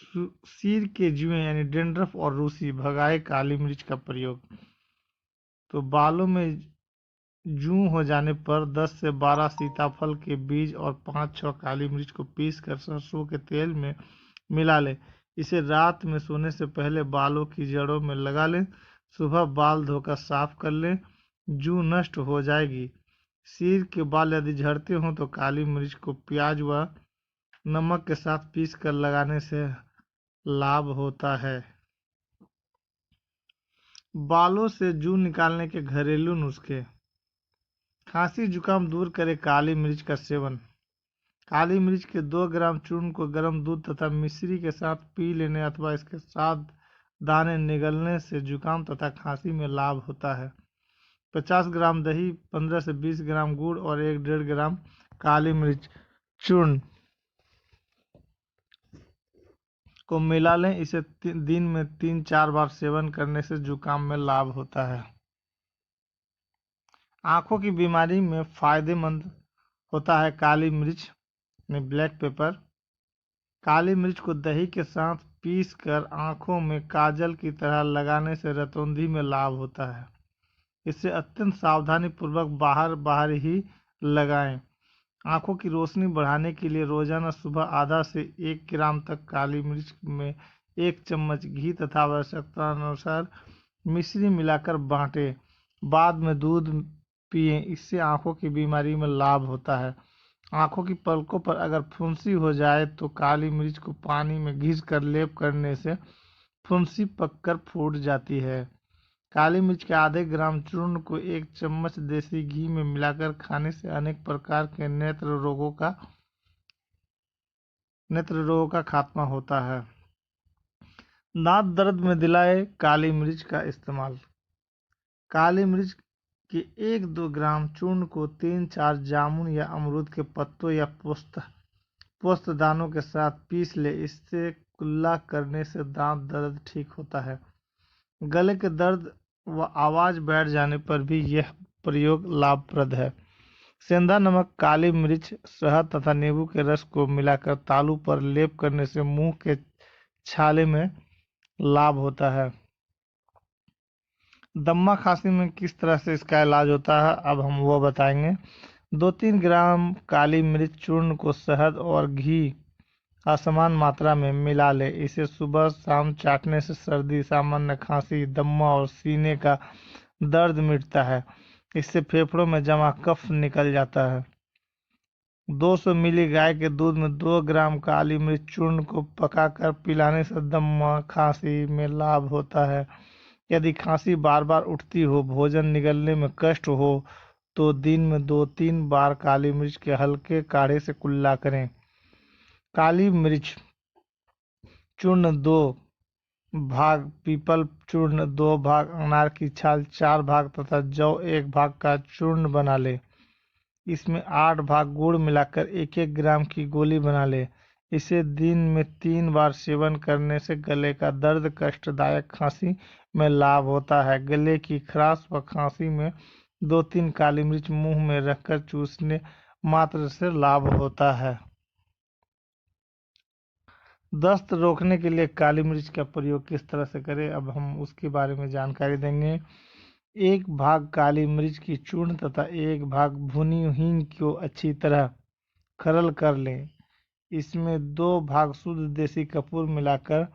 सिर के जुएं यानी डेंड्रफ और रूसी भगाए काली मिर्च का प्रयोग। तो बालों में जूं हो जाने पर 10 से 12 सीताफल के बीज और 5-6 काली मिर्च को पीस कर सरसों के तेल में मिला लें। इसे रात में सोने से पहले बालों की जड़ों में लगा लें। सुबह बाल धोकर साफ कर लें, जूं नष्ट हो जाएगी। सिर के बाल यदि झड़ते हों तो काली मिर्च को प्याज व नमक के साथ पीस कर लगाने से लाभ होता है। बालों से जूं निकालने के घरेलू नुस्खे। खांसी जुकाम दूर करे काली मिर्च का सेवन। काली मिर्च के 2 ग्राम चूर्ण को गर्म दूध तथा मिश्री के साथ पी लेने अथवा इसके साथ दाने निगलने से जुकाम तथा खांसी में लाभ होता है। 50 ग्राम दही, 15 से 20 ग्राम गुड़ और 1-1.5 ग्राम काली मिर्च चूर्ण को मिला लें। इसे दिन में 3-4 बार सेवन करने से जुकाम में लाभ होता है। आंखों की बीमारी में फायदेमंद होता है काली मिर्च यानी ब्लैक पेपर। काली मिर्च को दही के साथ पीस कर आंखों में काजल की तरह लगाने से रतौंधी में लाभ होता है। इसे अत्यंत सावधानी पूर्वक बाहर ही लगाएं। आंखों की रोशनी बढ़ाने के लिए रोजाना सुबह आधा से 1 ग्राम तक काली मिर्च में 1 चम्मच घी तथा आवश्यकतानुसार मिश्री मिलाकर बांटें। बाद में दूध पिएं, इससे आंखों की बीमारी में लाभ होता है। आंखों की पलकों पर अगर फुंसी हो जाए तो काली मिर्च को पानी में घिस कर लेप करने से फुंसी पककर फूट जाती है। काली मिर्च के आधे ग्राम चूर्ण को 1 चम्मच देसी घी में मिलाकर खाने से अनेक प्रकार के नेत्र रोगों का खात्मा होता है। दांत दर्द में दिलाए काली मिर्च का इस्तेमाल। काली मिर्च के 1-2 ग्राम चूर्ण को 3-4 जामुन या अमरूद के पत्तों या पोस्त दानों के साथ पीस ले। इससे कुल्ला करने से दांत दर्द ठीक होता है। गले के दर्द व आवाज बैठ जाने पर भी यह प्रयोग लाभप्रद है। सेंधा नमक, काली मिर्च, शहद तथा नींबू के रस को मिलाकर तालू पर लेप करने से मुंह के छाले में लाभ होता है। दम्मा खांसी में किस तरह से इसका इलाज होता है, अब हम वो बताएंगे। 2-3 ग्राम काली मिर्च चूर्ण को शहद और घी असमान मात्रा में मिला ले। इसे सुबह शाम चाटने से सर्दी, सामान्य खांसी, दम्मा और सीने का दर्द मिटता है। इससे फेफड़ों में जमा कफ निकल जाता है। 200 मिली गाय के दूध में 2 ग्राम काली मिर्च चूर्ण को पकाकर पिलाने से दम्मा खांसी में लाभ होता है। यदि खांसी बार बार उठती हो, भोजन निगलने में कष्ट हो तो दिन में 2-3 बार काली मिर्च के हल्के काढ़े से कुल्ला करें। काली मिर्च चूर्ण 2 भाग, पीपल चूर्ण 2 भाग, अनार की छाल 4 भाग तथा जौ 1 भाग का चूर्ण बना ले। इसमें 8 भाग गुड़ मिलाकर 1-1 ग्राम की गोली बना ले। इसे दिन में 3 बार सेवन करने से गले का दर्द, कष्टदायक खांसी में लाभ होता है। गले की खराश व खांसी में 2-3 काली मिर्च मुंह में रखकर चूसने मात्र से लाभ होता है। दस्त रोकने के लिए काली मिर्च का प्रयोग किस तरह से करें, अब हम उसके बारे में जानकारी देंगे। 1 भाग काली मिर्च की चूर्ण तथा 1 भाग भुनी हींग को अच्छी तरह खरल कर लें। इसमें 2 भाग शुद्ध देसी कपूर मिलाकर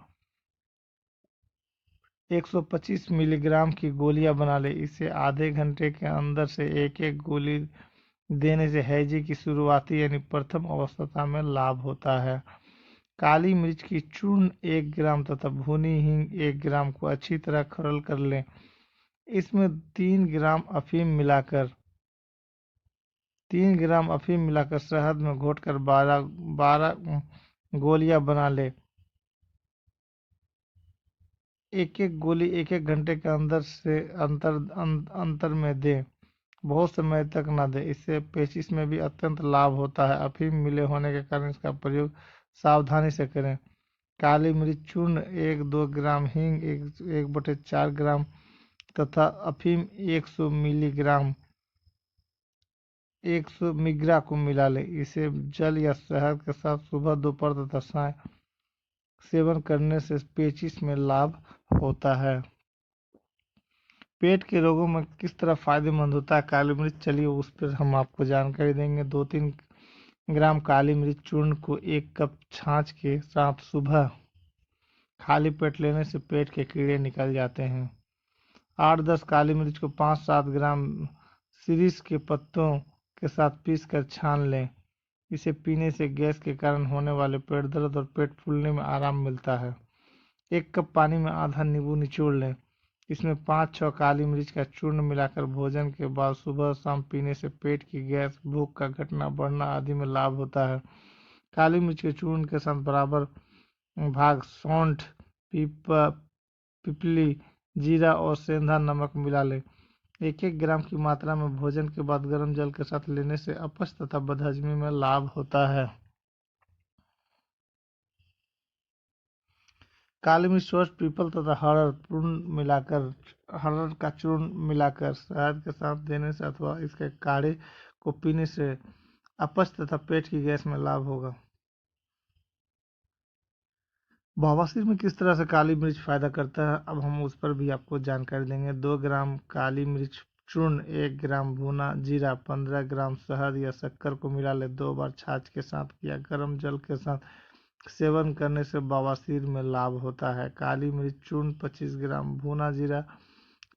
125 मिलीग्राम की गोलियां बना ले। इसे आधे घंटे के अंदर से 1-1 गोली देने से हैजे की शुरुआती यानी प्रथम अवस्था में लाभ होता है। काली मिर्च की चूर्ण 1 ग्राम तथा भुनी हींग 1 ग्राम को अच्छी तरह खरल कर लें। इसमें 3 ग्राम अफीम मिलाकर शहद में घोटकर 12 गोलियां बना ले। एक गोली 1-1 घंटे के अंदर से अंतर में दें। बहुत समय तक न दें, इससे पेचिश में भी अत्यंत लाभ होता है। अफीम मिले होने के कारण इसका प्रयोग सावधानी से करें। काली मिर्च चूर्ण 1-2 ग्राम, हींग 1/4 ग्राम तथा अफीम 100 मिग्रा को मिला ले। इसे जल या शहद के साथ सुबह, दोपहर तथा सेवन करने से पेचिश में लाभ होता है। पेट के रोगों में किस तरह फायदेमंद होता है काली मिर्च, चलिए उस पर हम आपको जानकारी देंगे। 2-3 ग्राम काली मिर्च चूर्ण को 1 कप छाछ के साथ सुबह खाली पेट लेने से पेट के कीड़े निकल जाते हैं। 8-10 काली मिर्च को 5-7 ग्राम शिरीष के पत्तों के साथ पीस कर छान लें। इसे पीने से गैस के कारण होने वाले पेट दर्द और पेट फूलने में आराम मिलता है। 1 कप पानी में आधा नींबू निचोड़ लें। इसमें 5-6 काली मिर्च का चूर्ण मिलाकर भोजन के बाद सुबह शाम पीने से पेट की गैस, भूख का घटना बढ़ना आदि में लाभ होता है। काली मिर्च के चूर्ण के साथ बराबर भाग सौंठ, पिपली, जीरा और सेंधा नमक मिला लें। 1-1 ग्राम की मात्रा में भोजन के बाद गर्म जल के साथ लेने से अपच तथा बदहजमी में लाभ होता है। काली मिर्च, सौंठ, पीपल तथा हरड़ का चूर्ण मिलाकर शहद के साथ देने से अथवा इसके काढ़े को पीने से अपच तथा पेट की गैस में लाभ होगा। बवासीर में किस तरह से काली मिर्च फायदा करता है, अब हम उस पर भी आपको जानकारी देंगे। 2 ग्राम काली मिर्च चूर्ण, 1 ग्राम भुना जीरा, 15 ग्राम शहद या शक्कर को मिला ले 2 बार छाछ के साथ या गर्म जल के साथ सेवन करने से बवासीर में लाभ होता है। काली मिर्च चूर्ण 25 ग्राम, भुना जीरा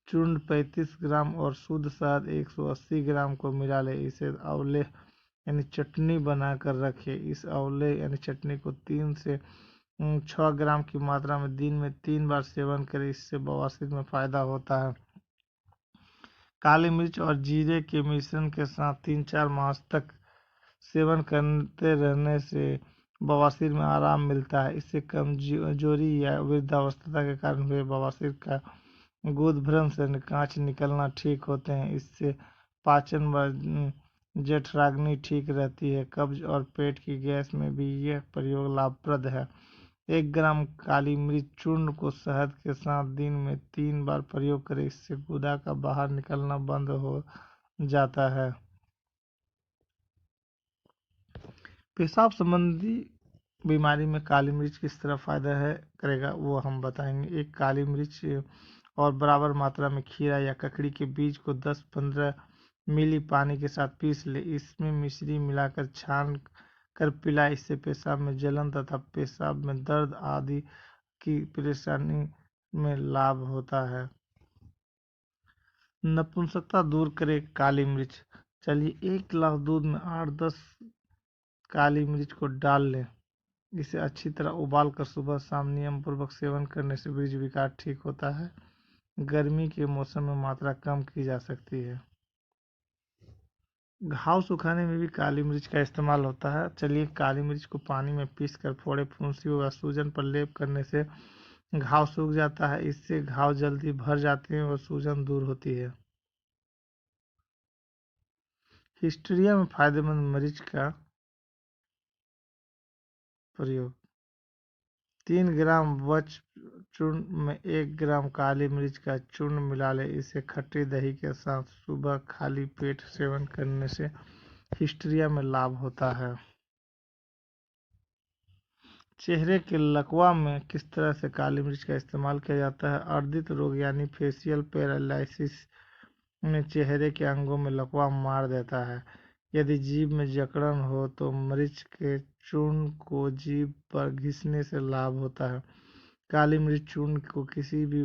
चूर्ण 35 ग्राम और शुद्ध शहद 180 ग्राम को मिला ले। इसे आंवले यानी चटनी बनाकर रखें। इस आंवले यानी चटनी को 3 से 6 ग्राम की मात्रा में दिन में 3 बार सेवन करें। इससे बवासीर में फायदा होता है। काली मिर्च और जीरे के मिश्रण के साथ 3-4 मास तक सेवन करते रहने से बवासीर में आराम मिलता है। इससे कमजोरी या वृद्धावस्था के कारण हुए बवासीर का गुदभ्रंश से कांच निकलना ठीक होते हैं। इससे पाचन व जठराग्नि ठीक रहती है। कब्ज और पेट की गैस में भी यह प्रयोग लाभप्रद है। 1 ग्राम काली मिर्च चूर्ण को शहद के साथ दिन में 3 बार प्रयोग करें। इससे गुदा का बाहर निकलना बंद हो जाता है। पेशाब संबंधी बीमारी में काली मिर्च किस तरह फायदा करेगा वो हम बताएंगे। 1 काली मिर्च और बराबर मात्रा में खीरा या ककड़ी के बीज को 10-15 मिली पानी के साथ पीस ले। इसमें मिश्री मिलाकर छान कर पिलाए। इससे पेशाब में जलन तथा पेशाब में दर्द आदि की परेशानी में लाभ होता है। नपुंसकता दूर करे काली मिर्च, चलिए 1 गिलास दूध में 8-10 काली मिर्च को डाल लें। इसे अच्छी तरह उबाल कर सुबह शाम नियम पूर्वक सेवन करने से बीज विकार ठीक होता है। गर्मी के मौसम में मात्रा कम की जा सकती है। घाव सुखाने में भी काली मिर्च का इस्तेमाल होता है। चलिए काली मिर्च को पानी में पीसकर फोड़े, फुंसियों या सूजन पर लेप करने से घाव सूख जाता है। इससे घाव जल्दी भर जाते हैं और सूजन दूर होती है। हिस्टीरिया में फायदेमंद मरीच का प्रयोग। 3 ग्राम वच चूर्ण में 1 ग्राम काली मिर्च का चूर्ण मिला ले। इसे खट्टी दही के साथ सुबह खाली पेट सेवन करने से हिस्टीरिया में लाभ होता है। चेहरे के लकवा में किस तरह से काली मिर्च का इस्तेमाल किया जाता है। अर्दित रोग यानी फेशियल पैरालिसिस में चेहरे के अंगों में लकवा मार देता है। यदि जीभ में जकड़न हो तो मिर्च के चूर्ण को जीभ पर घिसने से लाभ होता है। काली मिर्च चूर्ण को किसी भी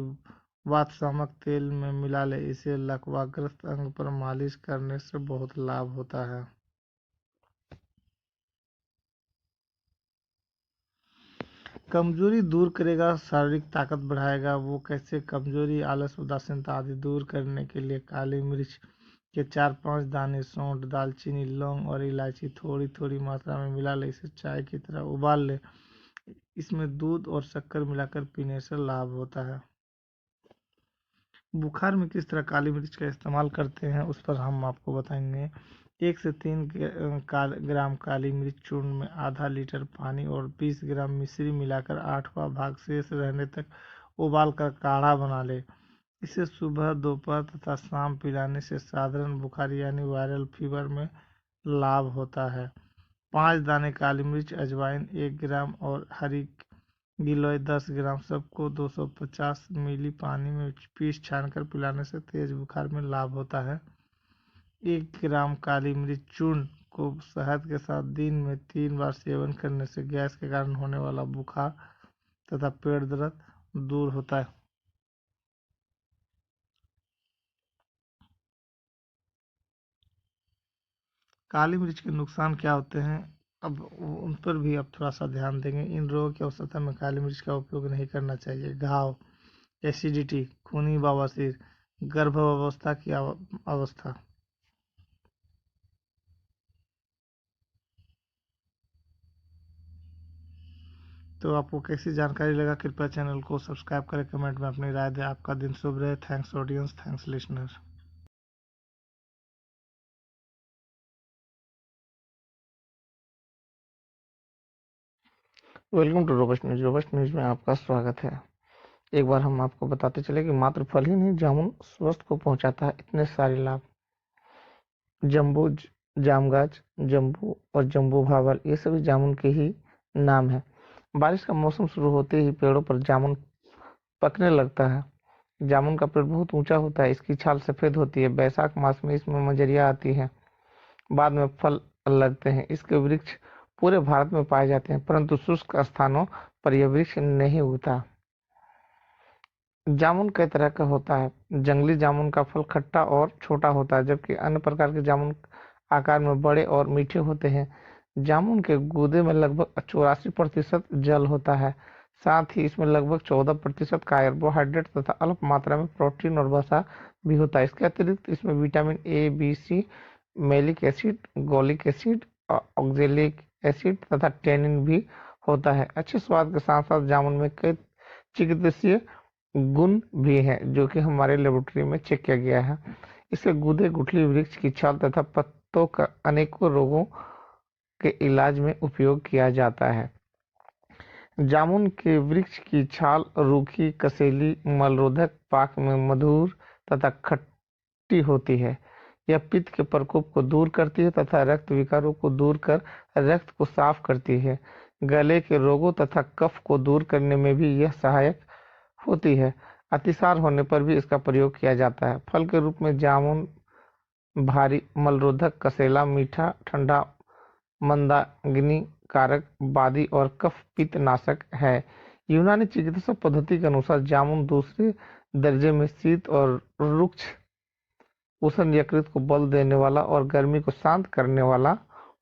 वातशामक तेल में मिला ले। इसे लकवाग्रस्त अंग पर मालिश करने से बहुत लाभ होता है। कमजोरी दूर करेगा, शारीरिक ताकत बढ़ाएगा। वो कैसे? कमजोरी, आलस, उदासीनता आदि दूर करने के लिए काली मिर्च के 4-5 दाने सौंठ, दालचीनी, लौंग और इलायची थोड़ी थोड़ी मात्रा में मिला ले। इसे चाय की तरह उबाल ले। इसमें दूध और शक्कर मिलाकर पीने से लाभ होता है। बुखार में किस तरह काली मिर्च का इस्तेमाल करते हैं उस पर हम आपको बताएंगे। 1 से 3 ग्राम काली मिर्च चूर्ण में आधा लीटर पानी और 20 ग्राम मिश्री मिलाकर 8वां भाग शेष रहने तक उबाल कर काढ़ा बना ले। इसे सुबह, दोपहर तथा शाम पिलाने से साधारण बुखार यानी वायरल फीवर में लाभ होता है। 5 दाने काली मिर्च, अजवाइन 1 ग्राम और हरी गिलोय 10 ग्राम सबको 250 मिली पानी में पीस छानकर पिलाने से तेज बुखार में लाभ होता है। 1 ग्राम काली मिर्च चूर्ण को शहद के साथ दिन में 3 बार सेवन करने से गैस के कारण होने वाला बुखार तथा पेट दर्द दूर होता है। काली मिर्च के नुकसान क्या होते हैं, अब उन पर भी अब थोड़ा सा ध्यान देंगे। इन रोगों की अवस्था में काली मिर्च का उपयोग नहीं करना चाहिए। घाव, एसिडिटी, खूनी बवासीर, गर्भावस्था की अवस्था। तो आपको कैसी जानकारी लगा, कृपया चैनल को सब्सक्राइब करें, कमेंट में अपनी राय दें। आपका दिन शुभ रहे। Thanks audience, thanks listener. Welcome to Robust News. Robust News में आपका स्वागत है। एक बार हम आपको बताते चले कि मात्र फल ही नहीं, जामुन स्वास्थ्य को पहुंचाता है इतने सारे लाभ। जम्बू जामगाछ, जम्बू और जम्बू भावल, ये सभी जामुन के ही नाम है। बारिश का मौसम शुरू होते ही पेड़ों पर जामुन पकने लगता है। जामुन का पेड़ बहुत ऊंचा होता है, इसकी छाल सफेद होती है। बैसाख मास में इसमें मंजरियां आती हैं, बाद में फल लगते हैं। इसके वृक्ष पूरे भारत में पाए जाते हैं, परंतु शुष्क स्थानों पर यह वृक्ष नहीं उगता। जामुन कई तरह का होता है। जंगली जामुन का फल खट्टा और छोटा होता है, जबकि अन्य प्रकार के जामुन आकार में बड़े और मीठे होते हैं। जामुन के गूदे में लगभग 84% जल होता है। साथ ही इसमें लगभग 14% कार्बोहाइड्रेट तथा अल्प मात्रा में प्रोटीन और वसा भी होता है। इसके अतिरिक्त इसमें vitamin A, B, C, malic acid, gallic acid, oxalic acid तथा टेनिन भी होता है। अच्छे स्वाद के साथ साथ जामुन में कई चिकित्सीय गुण भी हैं, जो कि हमारे लेबोरेटरी में चेक किया गया है। इसके गूदे, गुठली, वृक्ष की छाल तथा पत्तों का अनेकों रोगों के इलाज में उपयोग किया जाता है। जामुन के वृक्ष की छाल रूखी, कसेली, मलरोधक, पाक में मधुर तथा खट्टी होती है। यह पित्त के प्रकोप को दूर करती है तथा रक्त विकारों को दूर कर रक्त को साफ करती है। गले के रोगों तथा कफ को दूर करने में भी यह सहायक होती है। अतिसार होने पर भी इसका प्रयोग किया जाता है। फल के रूप में जामुन भारी, मलरोधक, कसेला, मीठा, ठंडा, मंदाग्नि कारक, वादी और कफ पित्त नाशक है। यूनानी चिकित्सा पद्धति के अनुसार जामुन दूसरे दर्जे में शीत और रुक्ष उष्ण यकृत को बल देने वाला और गर्मी को शांत करने वाला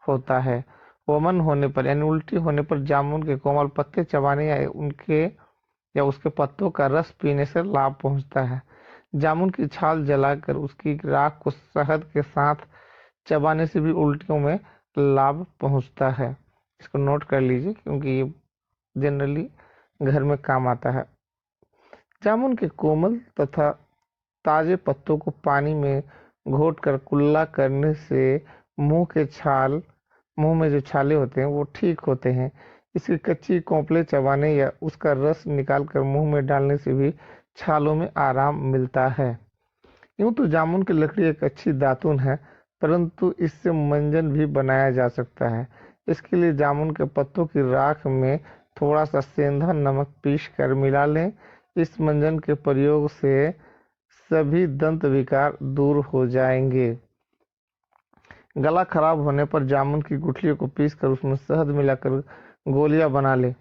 होता है। वमन होने पर यानी उल्टी होने पर जामुन के कोमल पत्ते चबाने या उसके पत्तों का रस पीने से लाभ पहुंचता है। जामुन की छाल जलाकर उसकी राख को शहद के साथ चबाने से भी उल्टियों में लाभ पहुंचता है। इसको नोट कर लीजिए, क्योंकि ये जनरली घर में काम आता है। जामुन के कोमल तथा ताजे पत्तों को पानी में घोटकर कुल्ला करने से मुंह में जो छाले होते हैं वो ठीक होते हैं। इसकी कच्ची कोंपले चबाने या उसका रस निकालकर मुंह में डालने से भी छालों में आराम मिलता है। यूं तो जामुन की लकड़ी एक अच्छी दातुन है, परंतु इससे मंजन भी बनाया जा सकता है। इसके लिए जामुन के पत्तों की राख में थोड़ा सा सेंधा नमक पीस कर मिला लें। इस मंजन के प्रयोग से सभी दंत विकार दूर हो जाएंगे। गला खराब होने पर जामुन की गुठलियों को पीसकर उसमें शहद मिलाकर गोलियां बना ले।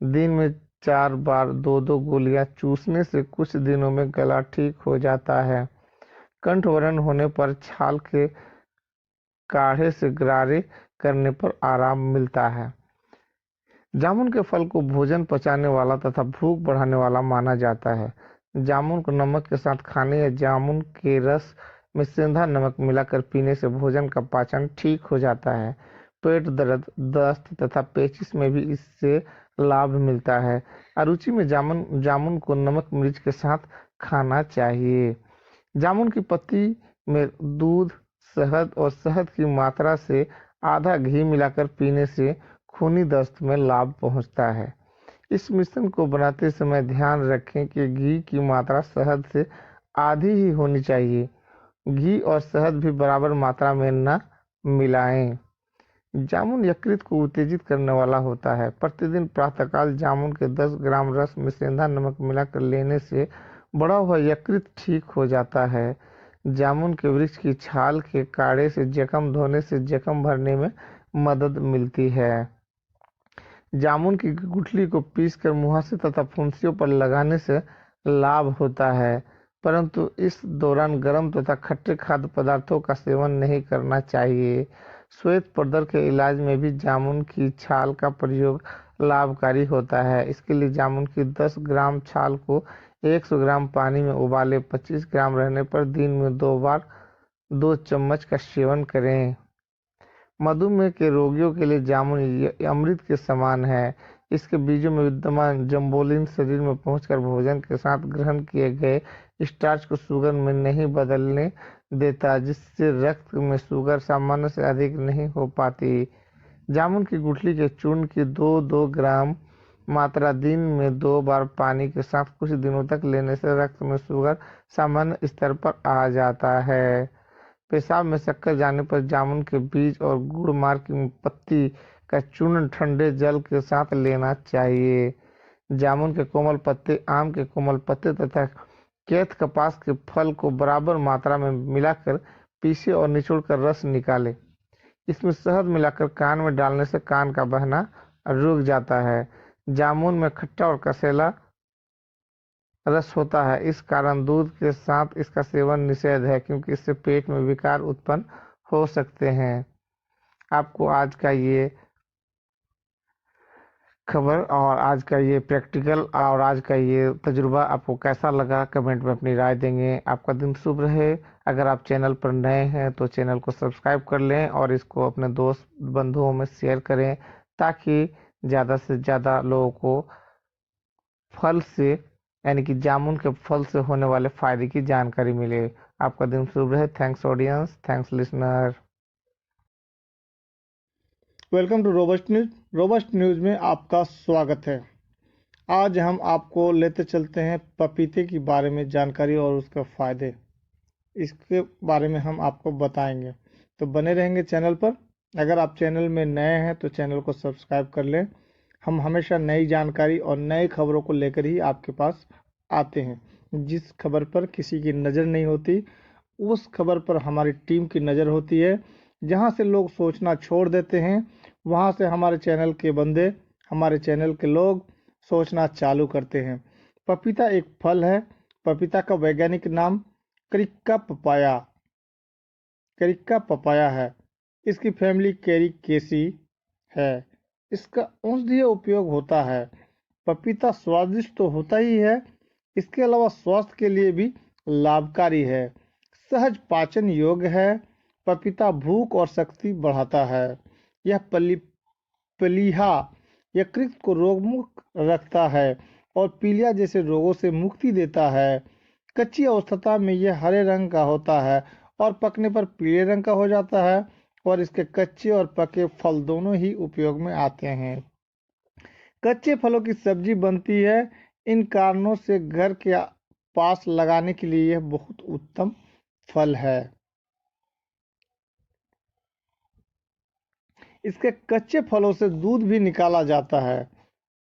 दिन में 4 बार 2-2 गोलियां चूसने से कुछ दिनों में गला ठीक हो जाता है। कंठवरण होने पर छाल के काढ़े से गरारे करने पर आराम मिलता है। जामुन के फल को भोजन पचाने वाला तथा भूख बढ़ाने वाला माना जाता है। जामुन को नमक के साथ खाने या जामुन के रस में सेंधा नमक मिलाकर पीने से भोजन का पाचन ठीक हो जाता है। पेट दर्द, दस्त तथा पेचिश में भी इससे लाभ मिलता है। अरुचि में जामुन को नमक मिर्च के साथ खाना चाहिए। जामुन की पत्ती में दूध, शहद और शहद की मात्रा से आधा घी मिलाकर पीने से खूनी दस्त में लाभ पहुंचता है। इस मिश्रण को बनाते समय ध्यान रखें कि घी की मात्रा शहद से आधी ही होनी चाहिए। घी और शहद भी बराबर मात्रा में न मिलाएं।
जामुन यकृत को उत्तेजित करने वाला होता है। प्रतिदिन प्रातःकाल जामुन के 10 ग्राम रस में सेंधा नमक मिलाकर लेने से बढ़ा हुआ यकृत ठीक हो जाता है। जामुन के वृक्ष की छाल के काढ़े से जख्म धोने से जख्म भरने में मदद मिलती है। जामुन की गुठली को पीसकर मुहासे तथा फुंसियों पर लगाने से लाभ होता है, परंतु इस दौरान गर्म तथा खट्टे खाद्य पदार्थों का सेवन नहीं करना चाहिए। श्वेत प्रदर के इलाज में भी जामुन की छाल का प्रयोग लाभकारी होता है। इसके लिए जामुन की 10 ग्राम छाल को 100 ग्राम पानी में उबालें। 25 ग्राम रहने पर दिन में 2 बार 2 चम्मच का सेवन करें। मधुमेह के रोगियों के लिए जामुन अमृत के समान है। इसके बीजों में विद्यमान जम्बोलिन शरीर में पहुंचकर भोजन के साथ ग्रहण किए गए स्टार्च को शुगर में नहीं बदलने देता, जिससे रक्त में शुगर सामान्य से अधिक नहीं हो पाती। जामुन की गुठली के चूर्ण की 2-2 ग्राम मात्रा दिन में 2 बार पानी के साथ कुछ दिनों तक लेने से रक्त में शुगर सामान्य स्तर पर आ जाता है। पेशाब में शक्कर जाने पर जामुन के बीज और गुड़ मार की पत्ती का चूर्ण ठंडे जल के साथ लेना चाहिए। जामुन के कोमल पत्ते, आम के कोमल पत्ते तथा कैथ कपास के फल को बराबर मात्रा में मिलाकर पीसें और निचोड़कर रस निकालें। इसमें शहद मिलाकर कान में डालने से कान का बहना रुक जाता है। जामुन में खट्टा और कसेला रस होता है, इस कारण दूध के साथ इसका सेवन निषेध है, क्योंकि इससे पेट में विकार उत्पन्न हो सकते हैं। आपको आज का ये खबर और आज का ये प्रैक्टिकल और आज का ये तजुर्बा आपको कैसा लगा, कमेंट में अपनी राय देंगे। आपका दिन शुभ रहे। अगर आप चैनल पर नए हैं तो चैनल को सब्सक्राइब कर लें और इसको अपने दोस्त बंधुओं में शेयर करें, ताकि ज़्यादा से ज़्यादा लोगों को फल से यानी कि जामुन के फल से होने वाले फायदे की जानकारी मिले। आपका दिन शुभ रहे। Thanks audience, thanks listener.
Welcome to Robust News. Robust News में आपका स्वागत है। आज हम आपको लेते चलते हैं पपीते के बारे में जानकारी और उसके फायदे, इसके बारे में हम आपको बताएंगे, तो बने रहेंगे चैनल पर। अगर आप चैनल में नए हैं तो चैनल को सब्सक्राइब कर लें। हम हमेशा नई जानकारी और नई खबरों को लेकर ही आपके पास आते हैं। जिस खबर पर किसी की नज़र नहीं होती, उस खबर पर हमारी टीम की नज़र होती है। जहां से लोग सोचना छोड़ देते हैं, वहां से हमारे चैनल के बंदे, हमारे चैनल के लोग सोचना चालू करते हैं। पपीता एक फल है। पपीता का वैज्ञानिक नाम करिक्का पपाया है। इसकी फैमिली कैरिकेसी है। इसका औषधीय उपयोग होता है। पपीता स्वादिष्ट तो होता ही है, इसके अलावा स्वास्थ्य के लिए भी लाभकारी है। सहज पाचन योग्य है। पपीता भूख और शक्ति बढ़ाता है। यह प्लीहा यकृत को रोगमुक्त रखता है और पीलिया जैसे रोगों से मुक्ति देता है। कच्ची अवस्था में यह हरे रंग का होता है और पकने पर पीले रंग का हो जाता है, और इसके कच्चे और पके फल दोनों ही उपयोग में आते हैं। कच्चे फलों की सब्जी बनती है। इन कारणों से घर के पास लगाने के लिए यह बहुत उत्तम फल है। इसके कच्चे फलों से दूध भी निकाला जाता है,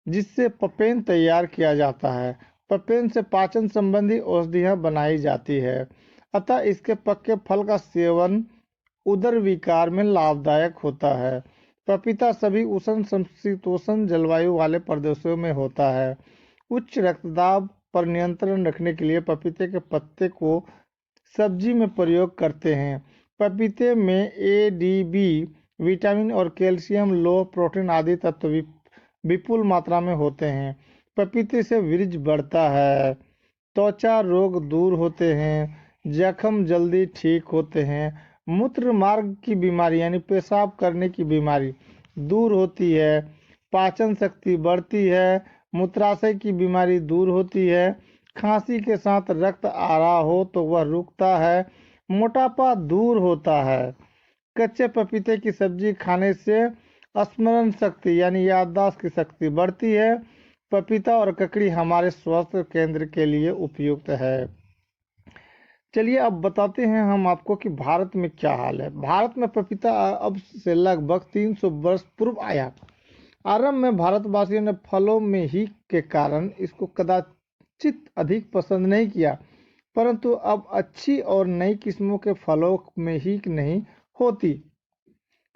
जिससे पपेन तैयार किया जाता है। पपेन से पाचन संबंधी औषधियां बनाई जाती है। अतः इसके पके फल का सेवन उदर विकार में लाभदायक होता है। पपीता सभी उष्ण समशीतोष्ण जलवायु वाले प्रदेशों में होता है। उच्च रक्तदाब पर नियंत्रण रखने के लिए पपीते के पत्ते को सब्जी में प्रयोग करते हैं। पपीते में ADB, विटामिन और कैल्शियम, लोह, प्रोटीन आदि तत्व विपुल मात्रा में होते हैं। पपीते से वीर्य बढ़ता है। त्वचा रोग दूर होते हैं। जख्म जल्दी ठीक होते हैं। मूत्र मार्ग की बीमारी यानी पेशाब करने की बीमारी दूर होती है। पाचन शक्ति बढ़ती है। मूत्राशय की बीमारी दूर होती है। खांसी के साथ रक्त आ रहा हो तो वह रुकता है। मोटापा दूर होता है। कच्चे पपीते की सब्जी खाने से स्मरण शक्ति यानी याददाश्त की शक्ति बढ़ती है। पपीता और ककड़ी हमारे स्वास्थ्य केंद्र के लिए उपयुक्त है। चलिए अब बताते हैं हम आपको कि भारत में क्या हाल है। भारत में पपीता अब से लगभग 300 वर्ष पूर्व आया। आरंभ में भारतवासियों ने फलों में ही के कारण इसको कदाचित अधिक पसंद नहीं किया, परंतु अब अच्छी और नई किस्मों के फलों में ही नहीं होती।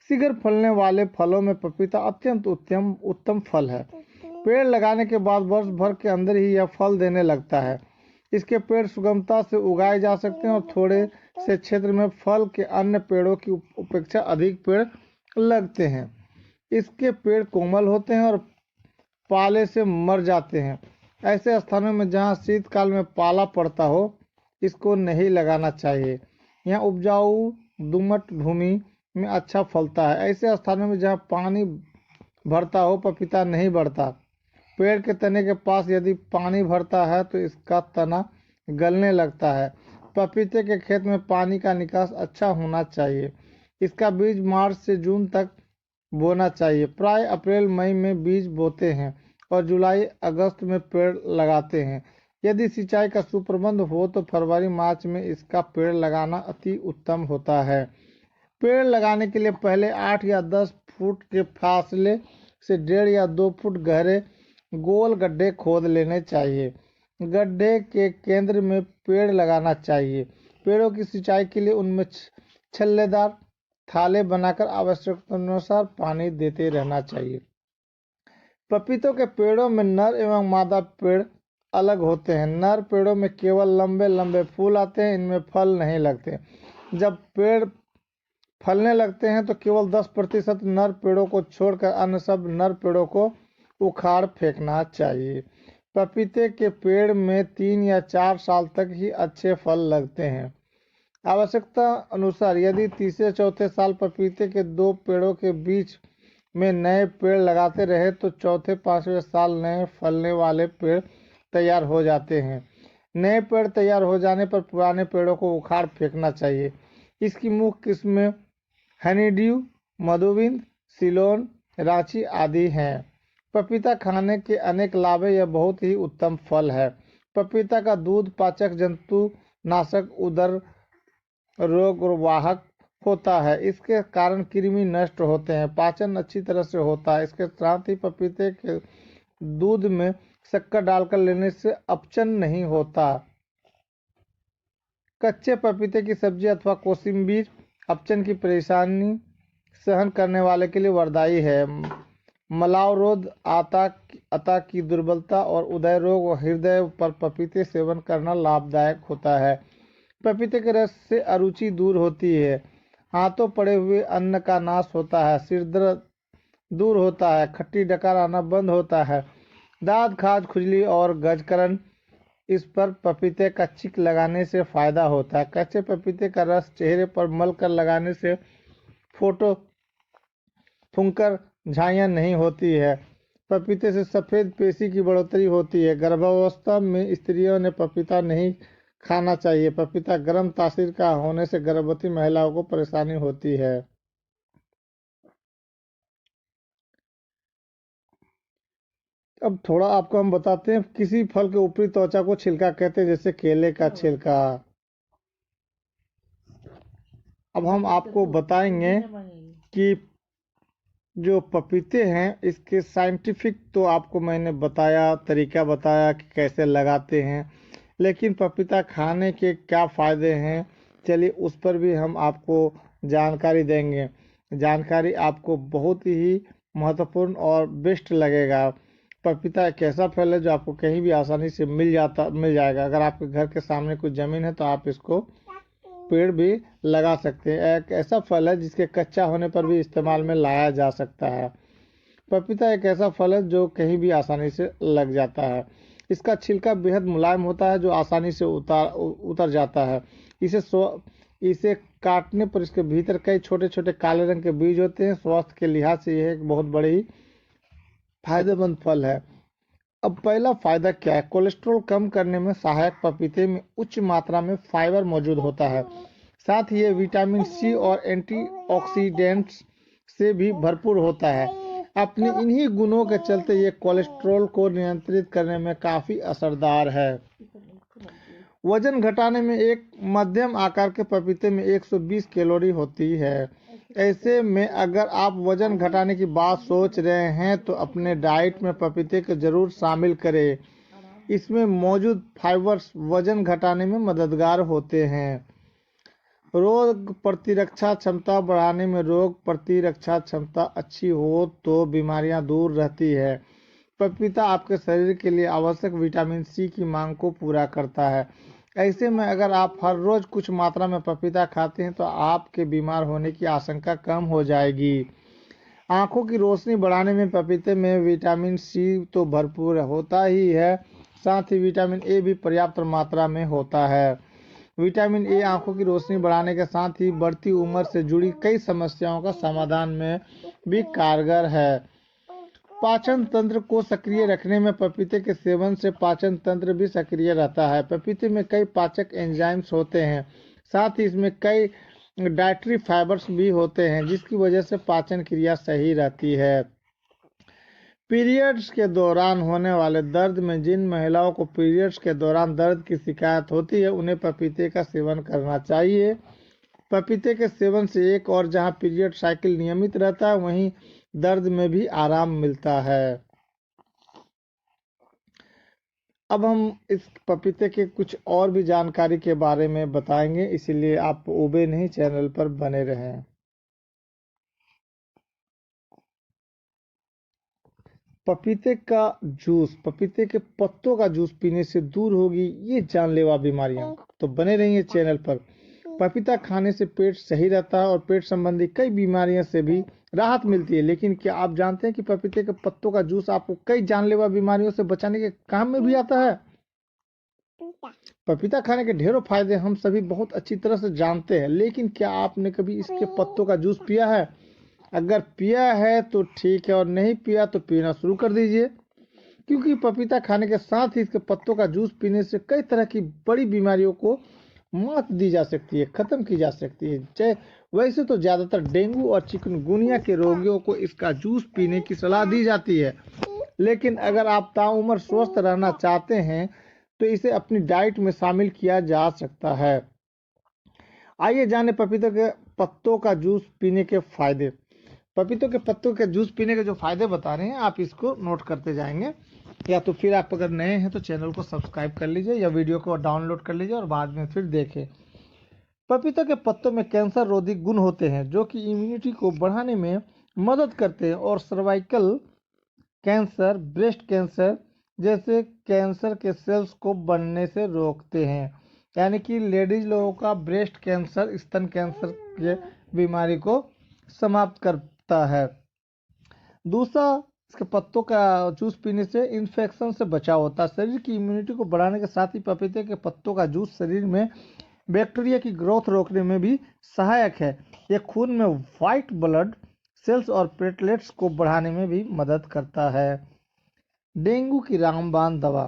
शीघ्र फलने वाले फलों में पपीता अत्यंत उत्तम फल है। पेड़ लगाने के बाद वर्ष भर के अंदर ही यह फल देने लगता है। इसके पेड़ सुगमता से उगाए जा सकते हैं और थोड़े से क्षेत्र में फल के अन्य पेड़ों की अपेक्षा अधिक पेड़ लगते हैं। इसके पेड़ कोमल होते हैं और पाले से मर जाते हैं। ऐसे स्थानों में जहां शीतकाल में पाला पड़ता हो, इसको नहीं लगाना चाहिए। यहाँ उपजाऊ दोमट भूमि में अच्छा फलता है। ऐसे स्थानों में जहाँ पानी भरता हो, पपीता नहीं बढ़ता। पेड़ के तने के पास यदि पानी भरता है तो इसका तना गलने लगता है। पपीते के खेत में पानी का निकास अच्छा होना चाहिए। इसका बीज मार्च से जून तक बोना चाहिए। प्राय अप्रैल मई में बीज बोते हैं और जुलाई अगस्त में पेड़ लगाते हैं। यदि सिंचाई का सुप्रबंध हो तो फरवरी मार्च में इसका पेड़ लगाना अति उत्तम होता है। पेड़ लगाने के लिए पहले 8 या 10 फुट के फासले से 1.5 या 2 फुट गहरे गोल गड्ढे खोद लेने चाहिए। गड्ढे के केंद्र में पेड़ लगाना चाहिए। पेड़ों की सिंचाई के लिए उनमें छल्लेदार थाले बनाकर आवश्यकतानुसार पानी देते रहना चाहिए। पपीतों के पेड़ों में नर एवं मादा पेड़ अलग होते हैं। नर पेड़ों में केवल लंबे लंबे फूल आते हैं, इनमें फल नहीं लगते। जब पेड़ फलने लगते हैं तो केवल 10% नर पेड़ों को छोड़कर अन्य सब नर पेड़ों को उखाड़ फेंकना चाहिए। पपीते के पेड़ में 3 या 4 साल तक ही अच्छे फल लगते हैं। आवश्यकता अनुसार यदि तीसरे चौथे साल पपीते के 2 पेड़ों के बीच में नए पेड़ लगाते रहे तो चौथे पांचवें साल नए फलने वाले पेड़ तैयार हो जाते हैं। नए पेड़ तैयार हो जाने पर पुराने पेड़ों को उखाड़ फेंकना चाहिए। इसकी मुख्य किस्में हनीड्यू, मधुबिंद, सिलोन, रांची आदि हैं। पपीता खाने के अनेक लाभ है। यह बहुत ही उत्तम फल है। पपीता का दूध पाचक, जंतु नाशक, उदर रोग वाहक होता है। इसके कारण कृमि नष्ट होते हैं, पाचन अच्छी तरह से होता है। इसके साथ ही पपीते के दूध में शक्कर डालकर लेने से अपचन नहीं होता। कच्चे पपीते की सब्जी अथवा कोशिम्बीर अपचन की परेशानी सहन करने वाले के लिए वरदायी है। मलावरोध, अता की दुर्बलता और उदय रोग और हृदय पर पपीते सेवन करना लाभदायक होता है। पपीते के रस से अरुचि दूर होती है। हाथों पड़े हुए अन्न का नाश होता है। सिर दर्द दूर होता है। खट्टी डकार आना बंद होता है। दांत खाज, खुजली और गजकरण, इस पर पपीते का चिक लगाने से फायदा होता है। कच्चे पपीते का रस चेहरे पर मल कर लगाने से फोटो फुंकर झाइयाँ नहीं होती है। पपीते से सफ़ेद पेशी की बढ़ोतरी होती है। गर्भावस्था में स्त्रियों ने पपीता नहीं खाना चाहिए। पपीता गर्म तासीर का होने से गर्भवती महिलाओं को परेशानी होती है। अब थोड़ा आपको हम बताते हैं, किसी फल के ऊपरी त्वचा को छिलका कहते हैं, जैसे केले का छिलका। अब हम आपको बताएंगे कि जो पपीते हैं इसके साइंटिफिक तो आपको मैंने बताया, तरीका बताया कि कैसे लगाते हैं, लेकिन पपीता खाने के क्या फ़ायदे हैं, चलिए उस पर भी हम आपको जानकारी देंगे। जानकारी आपको बहुत ही महत्वपूर्ण और बेस्ट लगेगा। पपीता एक ऐसा फल है जो आपको कहीं भी आसानी से मिल जाएगा। अगर आपके घर के सामने कुछ ज़मीन है तो आप इसको पेड़ भी लगा सकते हैं। एक ऐसा फल है जिसके कच्चा होने पर भी इस्तेमाल में लाया जा सकता है। पपीता एक ऐसा फल है जो कहीं भी आसानी से लग जाता है। इसका छिलका बेहद मुलायम होता है जो आसानी से उतर जाता है। इसे काटने पर इसके भीतर कई छोटे छोटे काले रंग के बीज होते हैं। स्वास्थ्य के लिहाज से यह एक बहुत बड़ी फायदेमंद फल है। अब पहला फायदा क्या है? कोलेस्ट्रॉल कम करने में सहायक पपीते में उच्च मात्रा में फाइबर मौजूद होता है। साथ ही ये विटामिन सी और एंटीऑक्सीडेंट्स से भी भरपूर होता है। अपने इन्हीं गुणों के चलते ये कोलेस्ट्रॉल को नियंत्रित करने में काफ़ी असरदार है। वजन घटाने में एक मध्यम आकार के पपीते में 120 कैलोरी होती है। ऐसे में अगर आप वजन घटाने की बात सोच रहे हैं तो अपने डाइट में पपीते को जरूर शामिल करें। इसमें मौजूद फाइबर्स वजन घटाने में मददगार होते हैं। रोग प्रतिरक्षा क्षमता बढ़ाने में रोग प्रतिरक्षा क्षमता अच्छी हो तो बीमारियां दूर रहती है। पपीता आपके शरीर के लिए आवश्यक विटामिन सी की मांग को पूरा करता है। ऐसे में अगर आप हर रोज कुछ मात्रा में पपीता खाते हैं तो आपके बीमार होने की आशंका कम हो जाएगी। आंखों की रोशनी बढ़ाने में पपीते में विटामिन सी तो भरपूर होता ही है, साथ ही विटामिन ए भी पर्याप्त मात्रा में होता है। विटामिन ए आंखों की रोशनी बढ़ाने के साथ ही बढ़ती उम्र से जुड़ी कई समस्याओं का समाधान में भी कारगर है। पाचन तंत्र को सक्रिय रखने में पपीते के सेवन से पाचन तंत्र भी सक्रिय रहता है। पपीते में कई पाचक एंजाइम्स होते हैं, साथ ही इसमें कई डाइटरी फाइबर्स भी होते हैं जिसकी वजह से पाचन क्रिया सही रहती है। पीरियड्स के दौरान होने वाले दर्द में जिन महिलाओं को पीरियड्स के दौरान दर्द की शिकायत होती है उन्हें पपीते का सेवन करना चाहिए। पपीते के सेवन से एक और जहां पीरियड साइकिल नियमित रहता है वहीं दर्द में भी आराम मिलता है। अब हम इस पपीते के कुछ और भी जानकारी के बारे में बताएंगे, इसीलिए आप ओबे नहीं चैनल पर बने रहें। पपीते का जूस, पपीते के पत्तों का जूस पीने से दूर होगी ये जानलेवा बीमारियां, तो बने रहिए चैनल पर। पपीता खाने से पेट सही रहता है और पेट संबंधी कई बीमारियों से भी राहत मिलती है। लेकिन क्या आप जानते हैं कि पपीते के पत्तों का जूस आपको कई जानलेवा बीमारियों से बचाने के काम में भी आता है। पपीता खाने के ढेरों फायदे हम सभी बहुत अच्छी तरह से जानते हैं, लेकिन क्या आपने कभी इसके पत्तों का जूस पिया है? अगर पिया है तो ठीक है, और नहीं पिया तो पीना शुरू कर दीजिए, क्योंकि पपीता खाने के साथ ही इसके पत्तों का जूस पीने से कई तरह की बड़ी बीमारियों को मात दी जा सकती है, खत्म की जा सकती है। वैसे तो ज्यादातर डेंगू और चिकनगुनिया के रोगियों को इसका जूस पीने की सलाह दी जाती है, लेकिन अगर आप ताउम्र स्वस्थ रहना चाहते हैं तो इसे अपनी डाइट में शामिल किया जा सकता है। आइए जाने पपीते के पत्तों का जूस पीने के फायदे। पपीतों के पत्तों के जूस पीने के जो फायदे बता रहे हैं आप इसको नोट करते जाएंगे, या तो फिर आप अगर नए हैं तो चैनल को सब्सक्राइब कर लीजिए या वीडियो को डाउनलोड कर लीजिए और बाद में फिर देखें। पपीता के पत्तों में कैंसर रोधी गुण होते हैं जो कि इम्यूनिटी को बढ़ाने में मदद करते हैं और सर्वाइकल कैंसर, ब्रेस्ट कैंसर जैसे कैंसर के सेल्स को बनने से रोकते हैं। यानी कि लेडीज लोगों का ब्रेस्ट कैंसर, स्तन कैंसर के बीमारी को समाप्त करता है। दूसरा, इसके पत्तों का जूस पीने से इन्फेक्शन से बचाव होता है। शरीर की इम्यूनिटी को बढ़ाने के साथ ही पपीते के पत्तों का जूस शरीर में बैक्टीरिया की ग्रोथ रोकने में भी सहायक है। यह खून में व्हाइट ब्लड सेल्स और प्लेटलेट्स को बढ़ाने में भी मदद करता है। डेंगू की रामबाण दवा।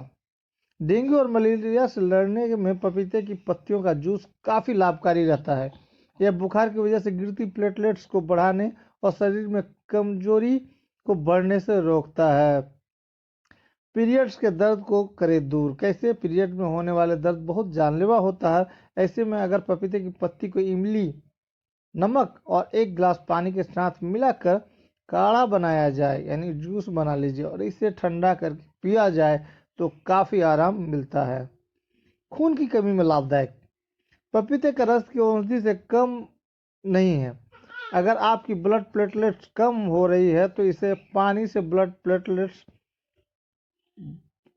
डेंगू और मलेरिया से लड़ने में पपीते की पत्तियों का जूस काफी लाभकारी रहता है। यह बुखार की वजह से गिरती प्लेटलेट्स को बढ़ाने और शरीर में कमजोरी को बढ़ने से रोकता है। पीरियड्स के दर्द को करे दूर। कैसे? पीरियड में होने वाले दर्द बहुत जानलेवा होता है। ऐसे में अगर पपीते की पत्ती को इमली, नमक और 1 गिलास पानी के साथ मिलाकर काढ़ा बनाया जाए, यानी जूस बना लीजिए और इसे ठंडा करके पिया जाए तो काफी आराम मिलता है। खून की कमी में लाभदायक। पपीते का रस की औषधि से कम नहीं है। अगर आपकी ब्लड प्लेटलेट्स कम हो रही है तो इसे पानी से ब्लड प्लेटलेट्स,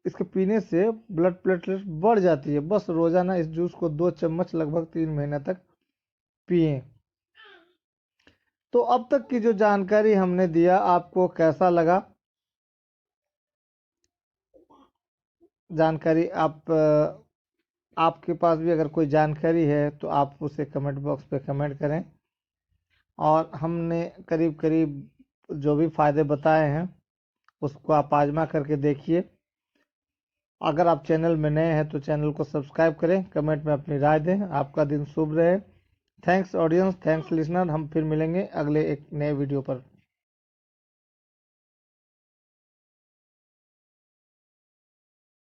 इसके पीने से ब्लड प्लेटलेट्स बढ़ जाती है। बस रोजाना इस जूस को 2 चम्मच लगभग 3 महीने तक पिएं। तो अब तक की जो जानकारी हमने दिया आपको कैसा लगा? जानकारी आपके पास भी अगर कोई जानकारी है तो आप उसे कमेंट बॉक्स पे कमेंट करें। और हमने करीब करीब जो भी फायदे बताए हैं उसको आप आजमा करके देखिए। अगर आप चैनल में नए हैं तो चैनल को सब्सक्राइब करें, कमेंट में अपनी राय दें। आपका दिन शुभ रहे। Thanks audience, thanks listener. हम फिर मिलेंगे अगले एक नए वीडियो पर।